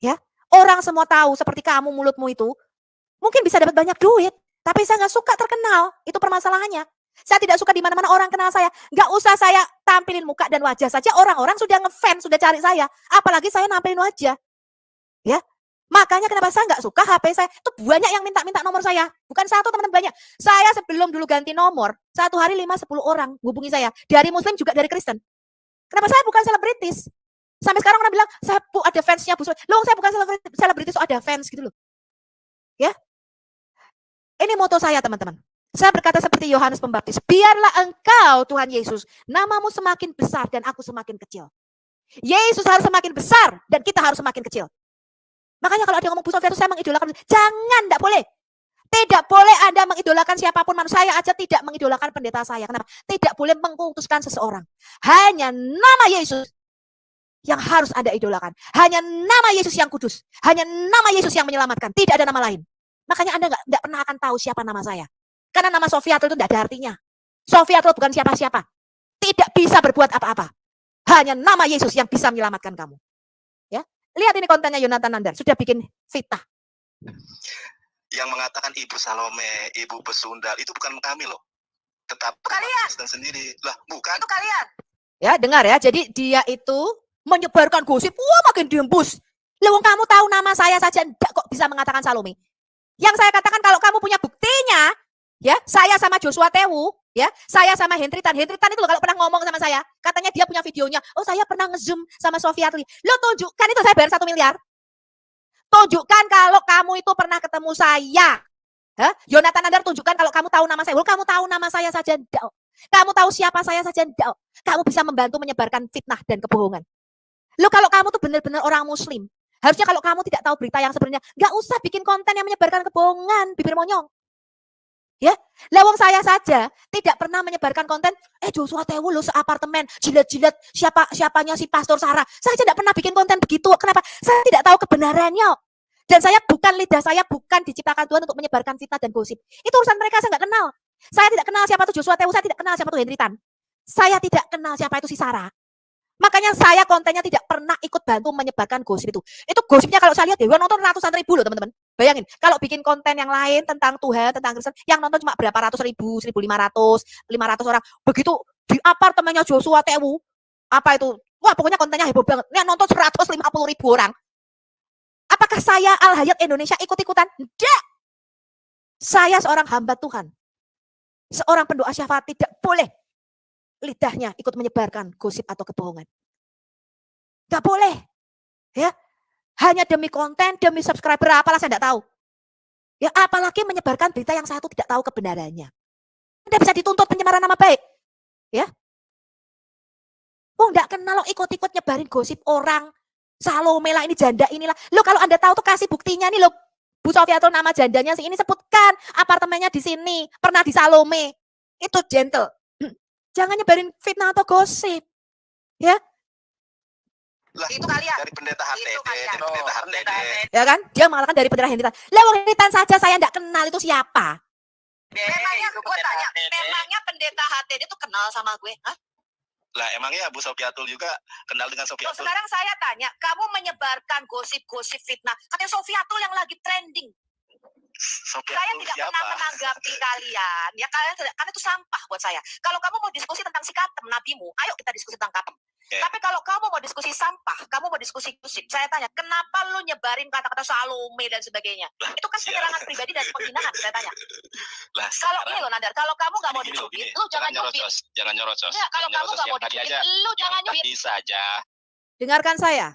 ya, orang semua tahu seperti kamu mulutmu itu, mungkin bisa dapat banyak duit, tapi saya nggak suka terkenal, itu permasalahannya. Saya tidak suka di mana-mana orang kenal saya. Nggak usah saya tampilin muka dan wajah saja, orang-orang sudah ngefans, sudah cari saya. Apalagi saya nampilin wajah. Ya, makanya kenapa saya nggak suka HP saya, itu banyak yang minta-minta nomor saya. Bukan satu teman-teman, banyak. Saya sebelum dulu ganti nomor, satu hari 5-10 orang hubungi saya. Dari Muslim juga dari Kristen. Kenapa saya bukan selebritis? Sampai sekarang orang bilang, saya ada fansnya Bu Sofi. Loh, saya bukan selebritis, ada fans gitu loh. Ya, ini moto saya teman-teman. Saya berkata seperti Yohanes Pembaptis, biarlah engkau Tuhan Yesus, namamu semakin besar dan aku semakin kecil. Yesus harus semakin besar dan kita harus semakin kecil. Makanya kalau ada yang ngomong Bu Sofi itu saya mengidolakan, jangan, tidak boleh. Tidak boleh Anda mengidolakan siapapun manusia. Saya aja tidak mengidolakan pendeta saya. Kenapa? Tidak boleh mengkultuskan seseorang. Hanya nama Yesus yang harus Anda idolakan. Hanya nama Yesus yang kudus. Hanya nama Yesus yang menyelamatkan. Tidak ada nama lain. Makanya Anda nggak pernah akan tahu siapa nama saya. Karena nama Sofiatul itu tidak ada artinya. Sofiatul bukan siapa-siapa. Tidak bisa berbuat apa-apa. Hanya nama Yesus yang bisa menyelamatkan kamu. Ya, lihat ini kontennya Yonatan Nandar. Sudah bikin fitnah. Yang mengatakan Ibu Salome, Ibu Pesundal, itu bukan kami loh. Tetap Kalian. Kristen sendiri. Lah, bukan. Itu kalian. Ya, dengar ya. Jadi dia itu menyebarkan gosip. Wah, makin diembus. Lewong kamu tahu nama saya saja enggak kok bisa mengatakan Salome. Yang saya katakan kalau kamu punya buktinya, ya, saya sama Joshua Tewu, ya, saya sama Henry Tan itu loh kalau pernah ngomong sama saya, katanya dia punya videonya. Oh, saya pernah nge-zoom sama Sofiatli. Lo tunjukkan itu, saya bayar 1 miliar. Tunjukkan kalau kamu itu pernah ketemu saya. Yonatan Nandar, tunjukkan kalau kamu tahu nama saya. Kamu tahu nama saya saja enggak. Kamu tahu siapa saya saja enggak. Kamu bisa membantu menyebarkan fitnah dan kebohongan. Lo kalau kamu tuh benar-benar orang Muslim, harusnya kalau kamu tidak tahu berita yang sebenarnya, nggak usah bikin konten yang menyebarkan kebohongan, bibir monyong. Ya, lewong saya saja tidak pernah menyebarkan konten. Joshua Tewu lo seapartemen, jilat-jilat siapanya si Pastor Sarah. Saya tidak pernah bikin konten begitu. Kenapa? Saya tidak tahu kebenarannya. Dan saya bukan, lidah saya bukan diciptakan Tuhan untuk menyebarkan fitnah dan gosip. Itu urusan mereka, saya nggak kenal. Saya tidak kenal siapa itu Joshua Tewu, saya tidak kenal siapa itu Henry Tan. Saya tidak kenal siapa itu si Sarah. Makanya saya kontennya tidak pernah ikut bantu menyebarkan gosip itu. Itu gosipnya kalau saya lihat ya, nonton ratusan ribu loh teman-teman. Bayangin, kalau bikin konten yang lain tentang Tuhan, tentang Kristen, yang nonton cuma berapa ratus ribu, 1.500, 500 orang. Begitu di apartemennya Joshua Tewu, apa itu? Wah, pokoknya kontennya heboh banget. Yang nonton 150 ribu orang. Apakah saya Al-Hayat Indonesia ikut-ikutan? Tidak. Saya seorang hamba Tuhan. Seorang pendoa syafaat, tidak boleh lidahnya ikut menyebarkan gosip atau kebohongan. Gak boleh. Ya. Hanya demi konten, demi subscriber, apalah saya tidak tahu. Ya, apalagi menyebarkan berita yang saya itu tidak tahu kebenarannya. Anda bisa dituntut pencemaran nama baik. Ya. Oh, enggak kenal lo ikut-ikut nyebarin gosip orang. Salome lah, ini janda inilah. Lo kalau Anda tahu tuh kasih buktinya nih lo. Bu Sofiatul nama jandanya si ini, sebutkan apartemennya di sini, pernah di Salome. Itu gentle. Jangan nyebarin fitnah atau gosip. Ya. Lah, Itu kalian. dari pendeta HTD, Itu kalian. dari pendeta HTD. Ya kan? Dia mengatakan dari pendeta Henry Tan. Lewong Henry Tan saja saya enggak kenal itu siapa. Memangnya gue tanya, memangnya pendeta HTD itu kenal sama gue? Hah? Lah, emangnya Bu Sofiatul juga kenal dengan Loh, Sofiatul? sekarang saya tanya, kamu menyebarkan gosip-gosip fitnah. Katanya Sofiatul yang lagi trending. Saya Sofiatul tidak siapa? pernah menanggapi kalian. Ya kalian tidak, karena itu sampah buat saya. Kalau kamu mau diskusi tentang si Katem, nabimu, ayo kita diskusi tentang Katem. Oke. Tapi kalau kamu mau diskusi sampah, kamu mau diskusi gosip, saya tanya, kenapa lu nyebarin kata-kata Salome dan sebagainya? Itu kan penyerangan pribadi dan penghinaan, saya tanya. Lah, Kalau sekarang ini loh Nandar, kalau kamu nggak mau gini loh, diskusi, gini. lu jangan nyubit. nyerocos, jangan nyerocos. Ya, kalau Jangan kamu nyerocos. nggak mau Yang tadi diskusi, aja, lu jangan yang nyubit. tadi saja. Dengarkan saya.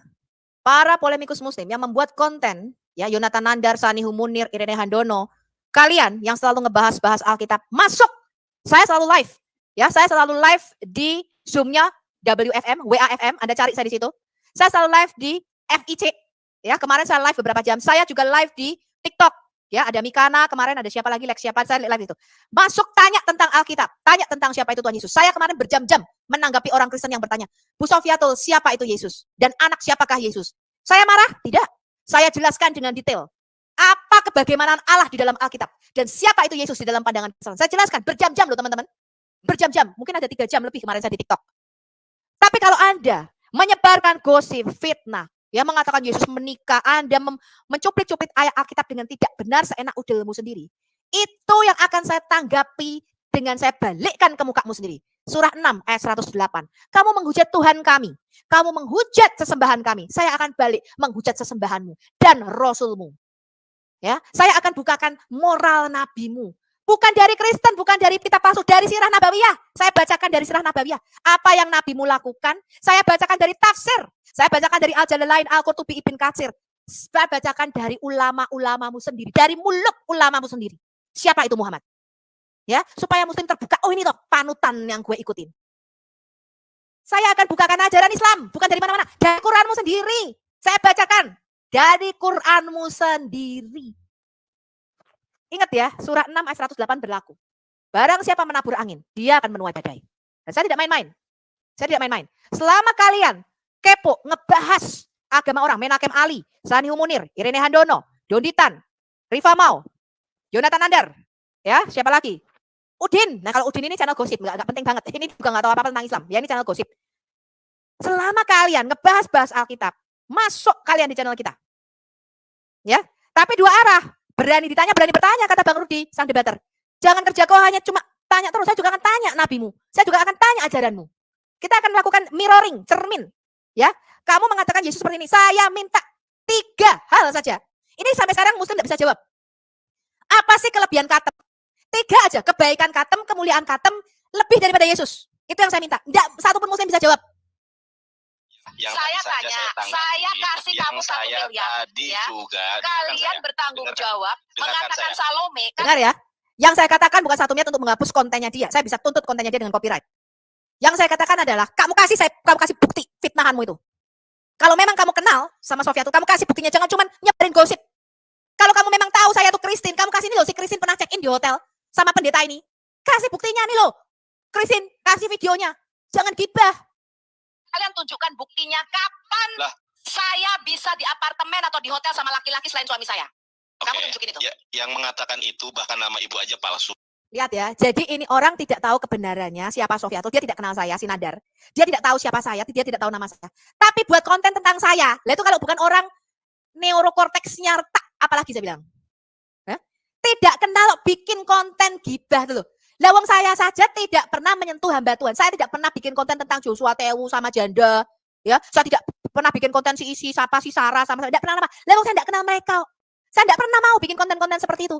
Para polemikus muslim yang membuat konten, ya, Yonatan Nandar, Sanihu Munir, Irene Handono, kalian yang selalu ngebahas-bahas Alkitab, masuk. Saya selalu live. Ya, saya selalu live di Zoom-nya WFM, WAFM, Anda cari saya di situ. Saya selalu live di FIC. Ya, kemarin saya live beberapa jam. Saya juga live di TikTok. Ya, ada Mikana, kemarin ada siapa lagi, Lex siapa, saya live itu. Masuk tanya tentang Alkitab, tanya tentang siapa itu Tuhan Yesus. Saya kemarin berjam-jam menanggapi orang Kristen yang bertanya, Bu Sofiatul, siapa itu Yesus? Dan anak siapakah Yesus? Saya marah? Tidak. Saya jelaskan dengan detail. Apa bagaimana Allah di dalam Alkitab dan siapa itu Yesus di dalam pandangan Kristen. Saya jelaskan berjam-jam loh teman-teman. Berjam-jam, mungkin ada 3 jam lebih kemarin saya di TikTok. Tapi kalau Anda menyebarkan gosip, fitnah, yang mengatakan Yesus menikah, Anda mencuplik-cuplik ayat Alkitab dengan tidak benar seenak udelmu sendiri. Itu yang akan saya tanggapi dengan saya balikkan ke mukamu sendiri. Surah 6 ayat 108. Kamu menghujat Tuhan kami. Kamu menghujat sesembahan kami. Saya akan balik menghujat sesembahanmu dan rasulmu. Ya, saya akan bukakan moral nabimu. Bukan dari Kristen, bukan dari kitab palsu, dari sirah nabawiyah. Saya bacakan dari sirah nabawiyah. Apa yang nabimu lakukan, saya bacakan dari tafsir. Saya bacakan dari Al-Jalalain, Al-Qurtubi, Ibn Katsir. Saya bacakan dari ulama-ulamamu sendiri, dari mulut ulamamu sendiri. Siapa itu Muhammad? Ya, supaya muslim terbuka. Oh, ini toh panutan yang gue ikutin. Saya akan bukakan ajaran Islam, bukan dari mana-mana, dari Quranmu sendiri. Saya bacakan dari Quranmu sendiri. Ingat ya, surah 6 ayat 108 berlaku. Barang siapa menabur angin, dia akan menuai badai. Dan saya tidak main-main. Saya tidak main-main. Selama kalian kepo ngebahas agama orang, Menakem Ali, Sanihu Munir, Irene Handono, Donditan, Rifa Mau, Jonathan Andar, ya, siapa lagi? Udin. Nah, kalau Udin ini channel gosip, nggak penting banget. Ini juga nggak tahu apa-apa tentang Islam. Ya, ini channel gosip. Selama kalian ngebahas-bahas Alkitab, masuk kalian di channel kita. Ya, tapi 2 arah. Berani ditanya, berani bertanya, kata Bang Rudi, sang debater. Jangan kerja kau hanya cuma tanya terus, saya juga akan tanya nabimu. Saya juga akan tanya ajaranmu. Kita akan melakukan mirroring, cermin. Ya, kamu mengatakan Yesus seperti ini, saya minta 3 hal saja. Ini sampai sekarang muslim tidak bisa jawab. Apa sih kelebihan Katem? 3 aja, kebaikan Katem, kemuliaan Katem, lebih daripada Yesus. Itu yang saya minta. Tidak satupun muslim bisa jawab. Yang Saya tadi saja tanya, tanggapi, saya kasih yang kamu 1 saya miliar. tadi Ya. juga, Kalian bertanggung dengarkan. jawab Dengarkan mengatakan saya. Salome. Kan Dengar ya. Yang saya katakan bukan 1 miliar untuk menghapus kontennya dia. Saya bisa tuntut kontennya dia dengan copyright. Yang saya katakan adalah kamu kasih bukti fitnahanmu itu. Kalau memang kamu kenal sama Sofia itu, kamu kasih buktinya, jangan cuma nyebarin gosip. Kalau kamu memang tahu saya itu Kristin, kamu kasih ini loh, si Kristin pernah check in di hotel sama pendeta ini. Kasih buktinya nih loh. Kristin, kasih videonya. Jangan gibah. kalian tunjukkan buktinya kapan Lah. saya bisa di apartemen atau di hotel sama laki-laki selain suami saya. Kamu Oke, tunjukin itu. ya, yang mengatakan itu bahkan nama ibu aja palsu. Lihat ya, jadi ini orang tidak tahu kebenarannya siapa Sofiatul, dia tidak kenal saya, si Nadar. Dia tidak tahu siapa saya, dia tidak tahu nama saya. Tapi buat konten tentang saya, lah itu kalau bukan orang neurokorteksnya retak, apalagi saya bilang. Tidak kenal bikin konten gibah tuh. Lah wong saya saja tidak pernah menyentuh hamba Tuhan. Saya tidak pernah bikin konten tentang Joshua Tewu sama janda. Ya, saya tidak pernah bikin konten si Isi, siapa si Sarah sama saya tidak pernah apa. Lah wong saya tidak kenal mereka. Saya tidak pernah mau bikin konten-konten seperti itu.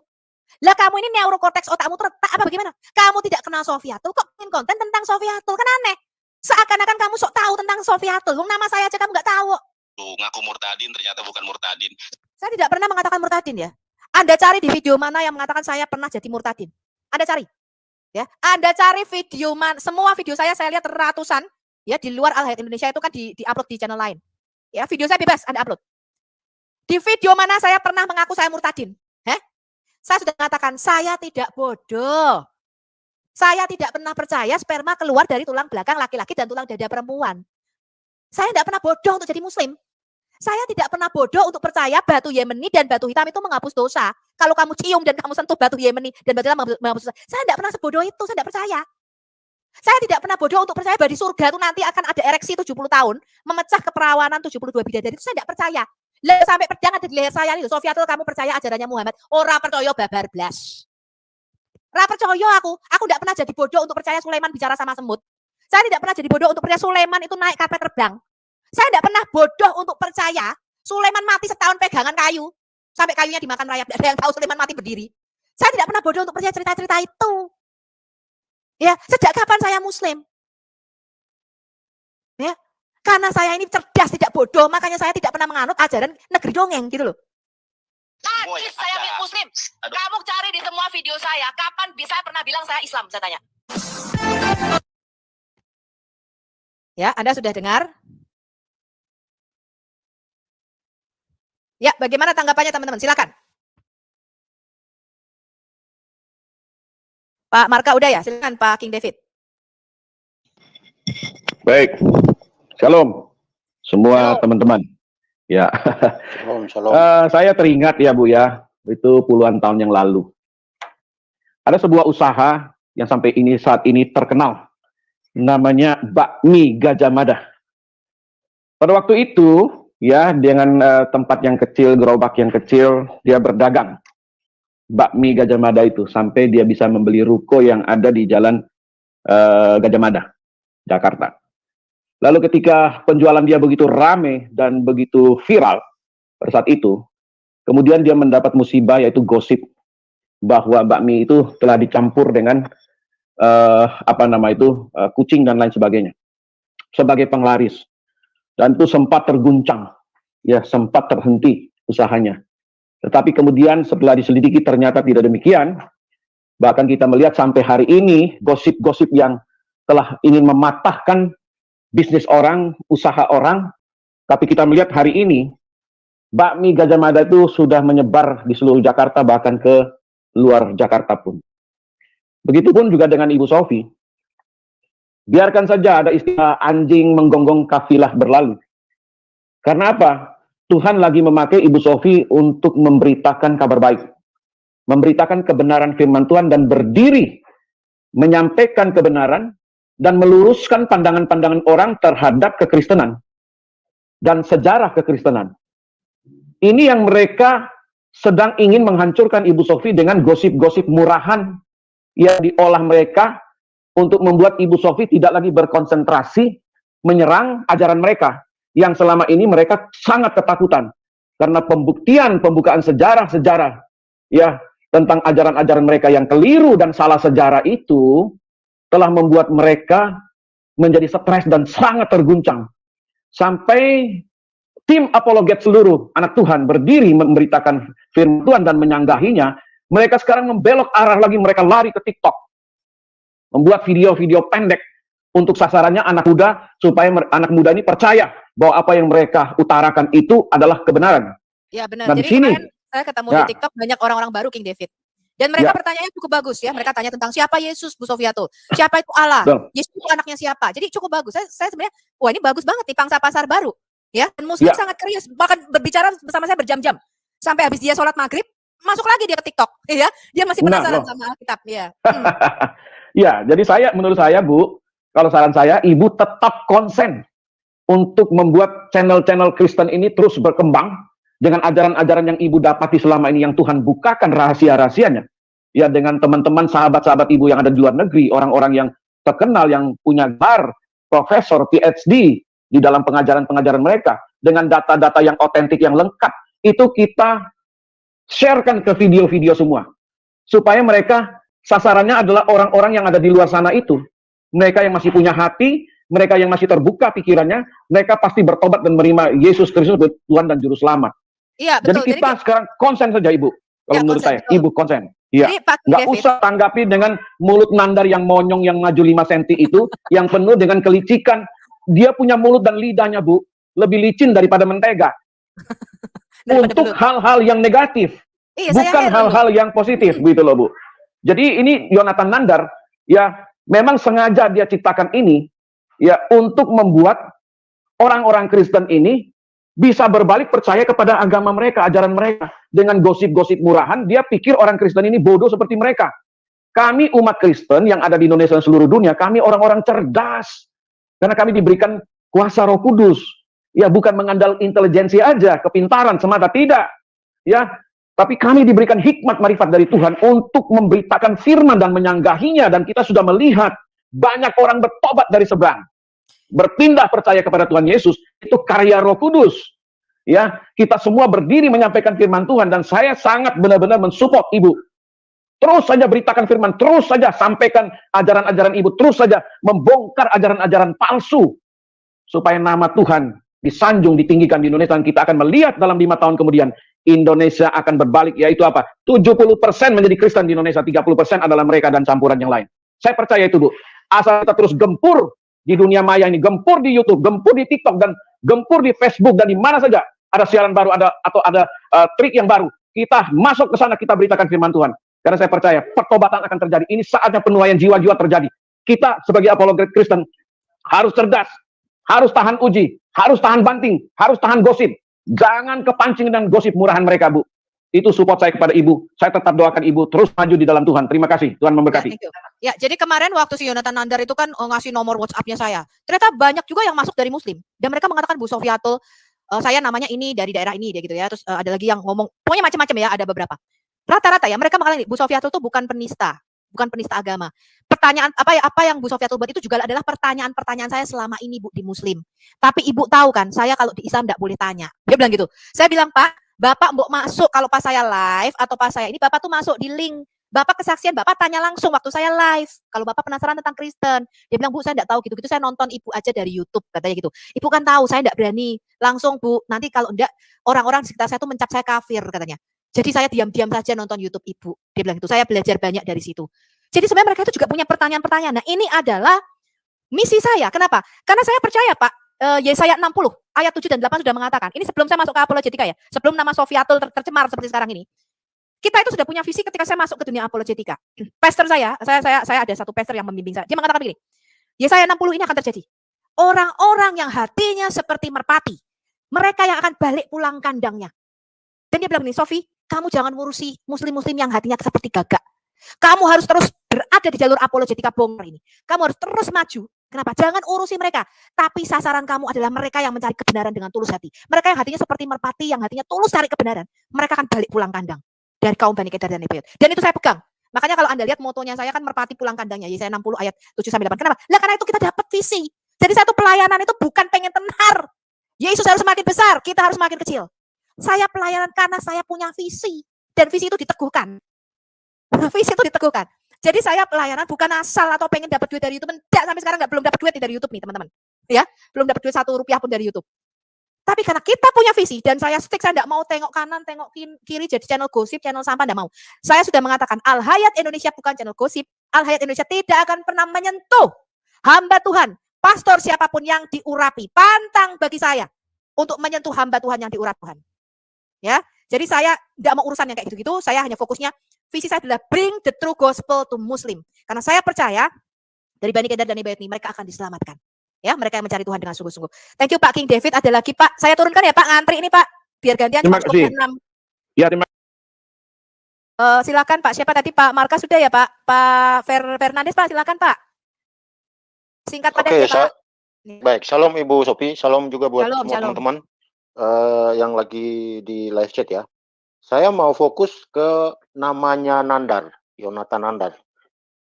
Lah kamu ini neurokorteks otakmu tuh retak apa bagaimana? Kamu tidak kenal Sofiatul kok bikin konten tentang Sofiatul, kan aneh. Seakan-akan kamu sok tahu tentang Sofiatul. Wong nama saya aja kamu nggak tahu. Tuh, ngaku murtadin ternyata bukan murtadin. Saya tidak pernah mengatakan murtadin ya. Anda cari di video mana yang mengatakan saya pernah jadi murtadin. Anda cari. Ya, Anda cari video mana, semua video saya lihat ratusan ya di luar Al Hayat Indonesia itu kan di-upload di channel lain. Ya, video saya bebas Anda upload. Di video mana saya pernah mengaku saya murtadin? Saya sudah mengatakan saya tidak bodoh. Saya tidak pernah percaya sperma keluar dari tulang belakang laki-laki dan tulang dada perempuan. Saya tidak pernah bodoh untuk jadi muslim. Saya tidak pernah bodoh untuk percaya batu Yemeni dan batu hitam itu menghapus dosa. Kalau kamu cium dan kamu sentuh batu Yemeni dan batu hitam menghapus dosa. Saya tidak pernah sebodoh itu, saya tidak percaya. Saya tidak pernah bodoh untuk percaya bahwa di surga itu nanti akan ada ereksi 70 tahun, memecah keperawanan 72 bidadari, itu saya tidak percaya. Lah sampai pedang ada di leher saya nih, Sofiatul kamu percaya ajarannya Muhammad? Ora percaya babar blas. Ora percaya aku tidak pernah jadi bodoh untuk percaya Sulaiman bicara sama semut. Saya tidak pernah jadi bodoh untuk percaya Sulaiman itu naik karpet terbang. Saya tidak pernah bodoh untuk percaya Sulaiman mati setahun pegangan kayu. Sampai kayunya dimakan rayap. Tidak ada yang tahu Sulaiman mati berdiri. Saya tidak pernah bodoh untuk percaya cerita-cerita itu. Ya, sejak kapan saya muslim? Ya, karena saya ini cerdas, tidak bodoh. Makanya saya tidak pernah menganut ajaran negeri dongeng gitu loh. Najis saya muslim. Aduh. Kamu cari di semua video saya. Kapan bisa pernah bilang saya Islam? Saya tanya. Ya, Anda sudah dengar? Ya, bagaimana tanggapannya teman-teman? Silakan. Pak Marka udah ya? Silakan Pak King David. Baik, shalom semua teman-teman. Ya, Shalom, shalom. saya teringat ya Bu ya, itu puluhan tahun yang lalu. Ada sebuah usaha yang sampai saat ini terkenal, namanya bakmi Gajah Mada. Pada waktu itu, ya, dengan tempat yang kecil, gerobak yang kecil, dia berdagang bakmi Gajah Mada itu sampai dia bisa membeli ruko yang ada di Jalan Gajah Mada, Jakarta. Lalu ketika penjualan dia begitu rame dan begitu viral pada saat itu, kemudian dia mendapat musibah, yaitu gosip bahwa bakmi itu telah dicampur dengan kucing dan lain sebagainya sebagai penglaris, dan itu sempat terguncang, ya, sempat terhenti usahanya. Tetapi kemudian setelah diselidiki ternyata tidak demikian. Bahkan kita melihat sampai hari ini gosip-gosip yang telah ingin mematahkan bisnis orang, usaha orang. Tapi kita melihat hari ini bakmi Gajah Mada itu sudah menyebar di seluruh Jakarta, bahkan ke luar Jakarta pun. Begitupun juga dengan Ibu Sofi. Biarkan saja ada istilah anjing menggonggong kafilah berlalu. Karena apa? Tuhan lagi memakai Ibu Sofi untuk memberitakan kabar baik, memberitakan kebenaran firman Tuhan, dan berdiri menyampaikan kebenaran dan meluruskan pandangan-pandangan orang terhadap kekristenan dan sejarah kekristenan. Ini yang mereka sedang ingin menghancurkan Ibu Sofi dengan gosip-gosip murahan yang diolah mereka untuk membuat Ibu Sofi tidak lagi berkonsentrasi menyerang ajaran mereka yang selama ini mereka sangat ketakutan karena pembukaan sejarah-sejarah, ya, tentang ajaran-ajaran mereka yang keliru dan salah sejarah itu telah membuat mereka menjadi stres dan sangat terguncang. Sampai tim apologet seluruh anak Tuhan berdiri memberitakan firman Tuhan dan menyanggahinya, mereka sekarang membelok arah lagi, mereka lari ke TikTok, membuat video-video pendek untuk sasarannya anak muda, supaya anak muda ini percaya bahwa apa yang mereka utarakan itu adalah kebenaran. Ya, benar. Nah, Jadi di sini, kemarin saya ketemu di TikTok banyak orang-orang baru, King David. Dan mereka pertanyaannya cukup bagus, ya. Mereka tanya tentang siapa Yesus, Bu Sofiatul. Siapa itu Allah? Yesus itu anaknya siapa? Jadi cukup bagus. Saya sebenarnya, wah, ini bagus banget nih, pangsa pasar baru. Ya, dan Muslim sangat krius, bahkan berbicara bersama saya berjam-jam. Sampai habis dia sholat maghrib, masuk lagi dia ke TikTok. Ya, dia masih penasaran sama Alkitab. Ya. Ya, jadi menurut saya, Bu, kalau saran saya, Ibu tetap konsen untuk membuat channel-channel Kristen ini terus berkembang dengan ajaran-ajaran yang Ibu dapati selama ini, yang Tuhan bukakan rahasia-rahasianya. Ya, dengan teman-teman, sahabat-sahabat Ibu yang ada di luar negeri, orang-orang yang terkenal, yang punya gelar profesor, PhD di dalam pengajaran-pengajaran mereka, dengan data-data yang otentik, yang lengkap, itu kita sharekan ke video-video semua. Supaya mereka, sasarannya adalah orang-orang yang ada di luar sana itu. Mereka yang masih punya hati, mereka yang masih terbuka pikirannya, mereka pasti bertobat dan menerima Yesus Kristus sebagai Tuhan dan Juru Selamat. Iya, betul. Jadi kita sekarang konsen saja, Ibu. Kalau menurut saya, betul. Ibu konsen. Iya. Nggak usah tanggapi dengan mulut nandar yang monyong, yang maju 5 cm itu, yang penuh dengan kelicikan. Dia punya mulut dan lidahnya, Bu, lebih licin daripada mentega. Untuk hal-hal yang negatif. Iya, bukan hal-hal yang positif, gitu loh, Bu. Jadi ini Yonatan Nandar, ya, memang sengaja dia ciptakan ini, ya, untuk membuat orang-orang Kristen ini bisa berbalik percaya kepada agama mereka, ajaran mereka. Dengan gosip-gosip murahan, dia pikir orang Kristen ini bodoh seperti mereka. Kami umat Kristen yang ada di Indonesia dan seluruh dunia, kami orang-orang cerdas. Karena kami diberikan kuasa Roh Kudus. Ya, bukan mengandal intelijensi aja, kepintaran semata, tidak. Ya, tapi kami diberikan hikmat marifat dari Tuhan untuk memberitakan firman dan menyanggahinya, dan kita sudah melihat banyak orang bertobat dari seberang, berpindah percaya kepada Tuhan Yesus. Itu karya Roh Kudus. Ya, kita semua berdiri menyampaikan firman Tuhan, dan saya sangat benar-benar mensupport Ibu. Terus saja beritakan firman, terus saja sampaikan ajaran-ajaran Ibu, terus saja membongkar ajaran-ajaran palsu, supaya nama Tuhan disanjung, ditinggikan di Indonesia. Dan kita akan melihat dalam 5 tahun kemudian, Indonesia akan berbalik, yaitu apa? 70% menjadi Kristen di Indonesia, 30% adalah mereka dan campuran yang lain. Saya percaya itu, Bu. Asal kita terus gempur di dunia maya ini, gempur di YouTube, gempur di TikTok, dan gempur di Facebook, dan di mana saja ada siaran baru, atau ada trik yang baru, kita masuk ke sana, kita beritakan firman Tuhan. Karena saya percaya pertobatan akan terjadi. Ini saatnya penuaian jiwa-jiwa terjadi. Kita sebagai apologet Kristen harus cerdas, harus tahan uji, harus tahan banting, harus tahan gosip. Jangan kepancing dengan gosip murahan mereka, Bu. Itu support saya kepada Ibu. Saya tetap doakan Ibu terus maju di dalam Tuhan. Terima kasih. Tuhan Ya, memberkati. thank you. Ya, jadi kemarin waktu si Yonatan Nandar itu kan ngasih nomor WhatsApp-nya saya. Ternyata banyak juga yang masuk dari Muslim. Dan mereka mengatakan, Bu Sofiatul, saya namanya ini dari daerah ini, dia gitu ya. Terus ada lagi yang ngomong, pokoknya macam-macam ya, ada beberapa. Rata-rata ya, mereka mengatakan, Bu Sofiatul itu bukan penista agama. Pertanyaan apa yang Bu Sofiatul buat itu juga adalah pertanyaan-pertanyaan saya selama ini, Bu, di Muslim. Tapi Ibu tahu kan, saya kalau di Islam enggak boleh tanya. Dia bilang gitu. Saya bilang, Pak, Bapak mbok masuk kalau pas saya live atau pas saya ini, Bapak tuh masuk di link. Bapak kesaksian, Bapak tanya langsung waktu saya live. Kalau Bapak penasaran tentang Kristen. Dia bilang, Bu, saya enggak tahu gitu-gitu, saya nonton Ibu aja dari YouTube, katanya gitu. Ibu kan tahu, saya enggak berani langsung, Bu. Nanti kalau enggak, orang-orang di sekitar saya tuh mencap saya kafir, katanya. Jadi saya diam-diam saja nonton YouTube Ibu. Dia bilang gitu, saya belajar banyak dari situ. Jadi sebenarnya mereka itu juga punya pertanyaan-pertanyaan. Nah, ini adalah misi saya. Kenapa? Karena saya percaya, Pak, Yesaya 60 ayat 7 dan 8 sudah mengatakan. Ini sebelum saya masuk ke apologetika ya. Sebelum nama Sofiatul tercemar seperti sekarang ini. Kita itu sudah punya visi ketika saya masuk ke dunia apologetika. Pastor saya ada satu pastor yang membimbing saya. Dia mengatakan begini. Yesaya 60 ini akan terjadi. Orang-orang yang hatinya seperti merpati. Mereka yang akan balik pulang kandangnya. Dan dia bilang begini, Sofi, kamu jangan ngurusi muslim-muslim yang hatinya seperti gagak. Kamu harus terus berada di jalur apologetika bongkar ini. Kamu harus terus maju. Kenapa? Jangan urusi mereka. Tapi sasaran kamu adalah mereka yang mencari kebenaran dengan tulus hati. Mereka yang hatinya seperti merpati, yang hatinya tulus cari kebenaran. Mereka akan balik pulang kandang. Dari kaum Bani Kedar dan Nebayot. Dan itu saya pegang. Makanya kalau Anda lihat motonya saya kan merpati pulang kandangnya. Yesaya 60 ayat 7-8. Kenapa? Lah karena itu kita dapat visi. Jadi satu pelayanan itu bukan pengen tenar. Yesus harus semakin besar, kita harus semakin kecil. Saya pelayanan karena saya punya visi. Dan visi itu diteguhkan. Visi itu diteguhkan. Jadi saya pelayanan bukan asal atau pengen dapat duit dari YouTube. Tidak, sampai sekarang belum dapat duit dari YouTube nih teman-teman. Ya, belum dapat duit 1 rupiah pun dari YouTube. Tapi karena kita punya visi dan saya stick, saya tidak mau tengok kanan, tengok kiri jadi channel gosip, channel sampah, tidak mau. Saya sudah mengatakan Al Hayat Indonesia bukan channel gosip. Al Hayat Indonesia tidak akan pernah menyentuh hamba Tuhan, pastor siapapun yang diurapi. Pantang bagi saya untuk menyentuh hamba Tuhan yang diurapi Tuhan. Ya, jadi saya tidak mau urusan yang kayak gitu-gitu. Saya hanya fokusnya, visi saya adalah bring the true gospel to Muslim. Karena saya percaya dari Bani Kedar dan Nebayot ini mereka akan diselamatkan. Ya, mereka yang mencari Tuhan dengan sungguh-sungguh. Thank you Pak King David. Ada lagi Pak. Saya turunkan ya Pak, ngantri ini Pak. Biar gantian Terima cukup kasih. 6. Ya, terima Silakan Pak. Siapa tadi Pak Marka sudah ya Pak? Pak Fernandes Pak, silakan Pak. Singkat padat ya Pak. Baik, shalom Ibu Sofi, shalom juga buat Shalom, semua shalom. teman-teman yang lagi di live chat ya. Saya mau fokus ke namanya Nandar, Yonatan Nandar.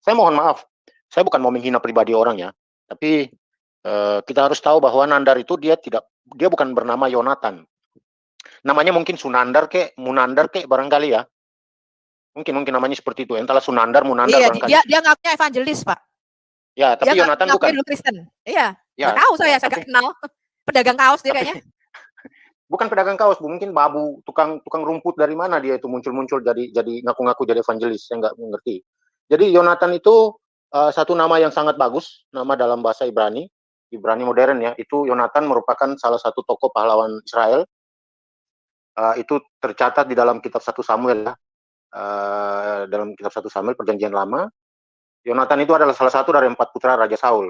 Saya mohon maaf, saya bukan mau menghina pribadi orang ya, tapi kita harus tahu bahwa Nandar itu dia bukan bernama Yonatan. Namanya mungkin Sunandar kek, Munandar kek barangkali ya. Mungkin namanya seperti itu. Entahlah Sunandar, Munandar Iya, barangkali. dia ngakunya evangelis Pak. Ya, tapi Dia Yonatan bukan. dulu Kristen. Iya. Ya, Nggak tahu saya nggak kenal. Pedagang kaos dia kayaknya. Bukan pedagang kaos, Bu. Mungkin babu, tukang rumput dari mana dia itu muncul jadi ngaku-ngaku jadi evangelis. Saya nggak mengerti. Jadi Yonatan itu satu nama yang sangat bagus, nama dalam bahasa Ibrani modern ya. Itu Yonatan merupakan salah satu tokoh pahlawan Israel. Itu tercatat di dalam kitab 1 Samuel ya. Dalam kitab 1 Samuel Perjanjian Lama. Yonatan itu adalah salah satu dari 4 putra Raja Saul.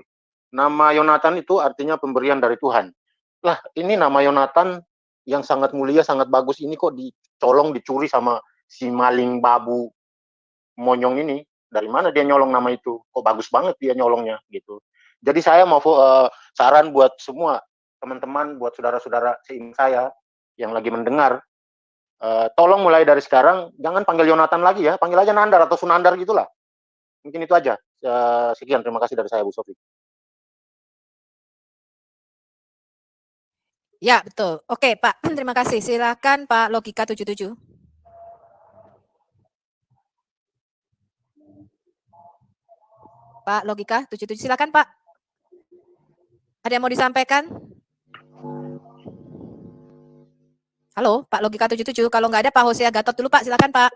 Nama Yonatan itu artinya pemberian dari Tuhan. Lah, ini nama Yonatan yang sangat mulia, sangat bagus ini kok dicolong, dicuri sama si maling babu monyong ini. Dari mana dia nyolong nama itu? Kok bagus banget dia nyolongnya gitu. Jadi saya mau saran buat semua teman-teman, buat saudara-saudara seiman saya yang lagi mendengar, tolong mulai dari sekarang jangan panggil Yonatan lagi ya, panggil aja Nandar atau Sunandar gitulah. Mungkin itu aja. Sekian, terima kasih dari saya Bu Sofi. Ya, betul. Oke, Pak. Terima kasih. Silakan Pak Logika 77. Pak Logika 77, silakan Pak. Ada yang mau disampaikan? Halo, Pak Logika 77. Kalau nggak ada Pak Hosea Gatot dulu Pak, silakan Pak.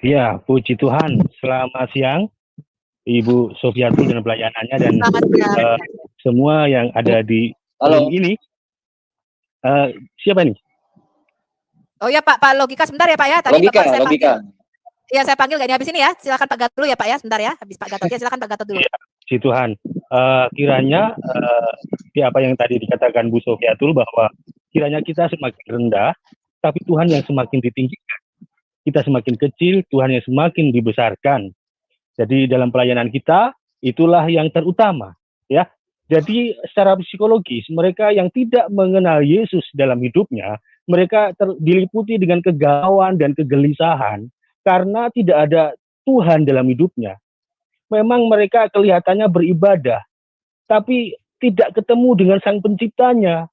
Ya, puji Tuhan. Selamat siang, Ibu Sofiatul dan pelayanannya dan semua yang ada di room ini. Siapa ini? Oh ya Pak Logika sebentar ya Pak ya. Tadi Bapak saya panggil. Iya, saya panggil nggak habis ini ya. Silakan Pak Gatot dulu ya Pak ya. Sebentar ya. Habis Pak Gatot ya, silakan Pak Gatot dulu. Ya, puji Tuhan. Kiranya apa yang tadi dikatakan Bu Sofiatul bahwa kiranya kita semakin rendah tapi Tuhan yang semakin ditinggikan. Kita semakin kecil, Tuhan yang semakin dibesarkan. Jadi dalam pelayanan kita, itulah yang terutama. Ya. Jadi secara psikologis, mereka yang tidak mengenal Yesus dalam hidupnya, mereka diliputi dengan kegalauan dan kegelisahan karena tidak ada Tuhan dalam hidupnya. Memang mereka kelihatannya beribadah, tapi tidak ketemu dengan Sang Penciptanya.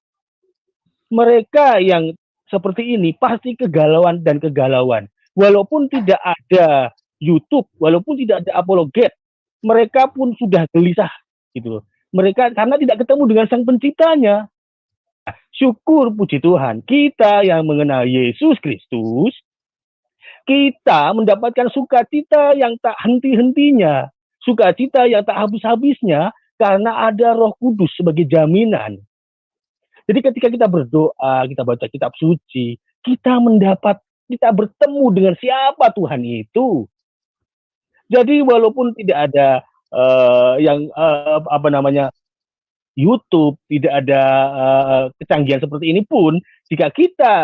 Mereka yang seperti ini pasti kegalauan dan kegalauan. Walaupun tidak ada YouTube, walaupun tidak ada apologet, mereka pun sudah gelisah gitu. Mereka karena tidak ketemu dengan Sang Penciptanya. Syukur puji Tuhan, kita yang mengenal Yesus Kristus, kita mendapatkan sukacita yang tak henti-hentinya, sukacita yang tak habis-habisnya, karena ada Roh Kudus sebagai jaminan. Jadi ketika kita berdoa, kita baca kitab suci, kita bertemu dengan siapa Tuhan itu. Jadi walaupun tidak ada YouTube, tidak ada kecanggihan seperti ini pun, jika kita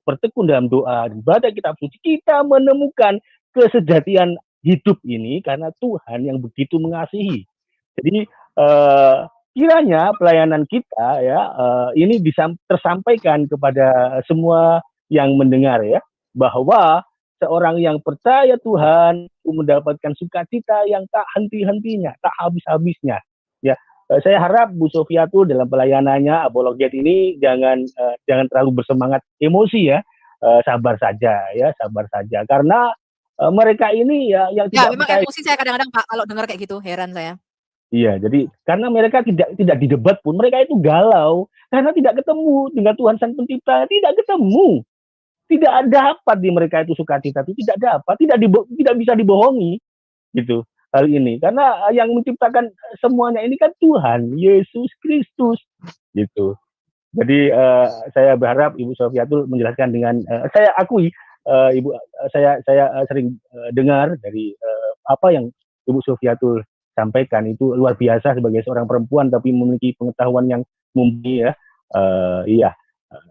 bertekun dalam doa dan baca kitab suci, kita menemukan kesejatian hidup ini karena Tuhan yang begitu mengasihi. Jadi kiranya pelayanan kita ini bisa tersampaikan kepada semua yang mendengar ya, bahwa seorang yang percaya Tuhan mendapatkan sukacita yang tak henti-hentinya, tak habis-habisnya. Ya, saya harap Bu Sofiatul dalam pelayanannya apologet ini jangan terlalu bersemangat emosi ya, sabar saja karena mereka ini yang tidak memang percaya. Emosi saya kadang-kadang Pak kalau dengar kayak gitu, heran saya. Iya, jadi karena mereka tidak didebat pun, mereka itu galau karena tidak ketemu dengan Tuhan Sang Pencipta, tidak ketemu. Tidak dapat di mereka itu sukacita itu tidak dapat, tidak bisa dibohongi gitu hal ini, karena yang menciptakan semuanya ini kan Tuhan Yesus Kristus gitu. Jadi saya berharap Ibu Sofiatul menjelaskan dengan saya akui Ibu saya sering dengar dari apa yang Ibu Sofiatul sampaikan itu luar biasa sebagai seorang perempuan tapi memiliki pengetahuan yang mumpuni ya. Iya.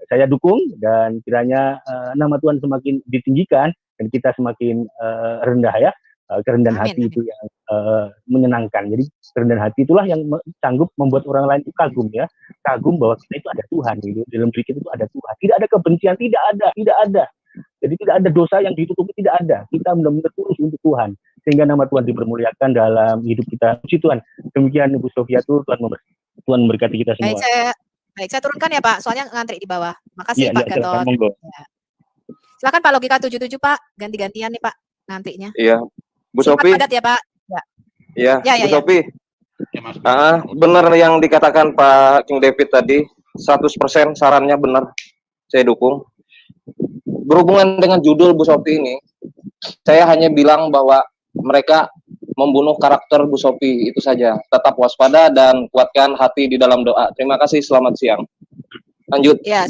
Saya dukung dan kiranya nama Tuhan semakin ditinggikan dan kita semakin rendah ya. Kerendahan hati itu yang menyenangkan. Jadi kerendahan hati itulah yang sanggup membuat orang lain itu kagum ya. Kagum bahwa kita itu ada Tuhan gitu. Dalam diri kita itu ada Tuhan. Tidak ada kebencian, tidak ada. Jadi tidak ada dosa yang ditutupi, tidak ada. Kita benar-benar tulus untuk Tuhan. Sehingga nama Tuhan dipermuliakan dalam hidup kita. Puji Tuhan. Demikian Ibu Sofiatul, Tuhan memberkati kita semua. Baik, saya turunkan ya Pak, soalnya ngantri di bawah. Makasih Pak Gatot. Ya. Silakan Pak Logika 77 Pak, ganti-gantian nih Pak ngantrinya. Iya, Bu Sofi. Padat ya Pak. Iya, Bu Sofi. Benar yang dikatakan Pak King David tadi, 100% sarannya benar. Saya dukung. Berhubungan dengan judul Bu Sofi ini, saya hanya bilang bahwa mereka membunuh karakter Bu Sofi, itu saja. Tetap waspada dan kuatkan hati di dalam doa. Terima kasih, selamat siang. Lanjut. Iya.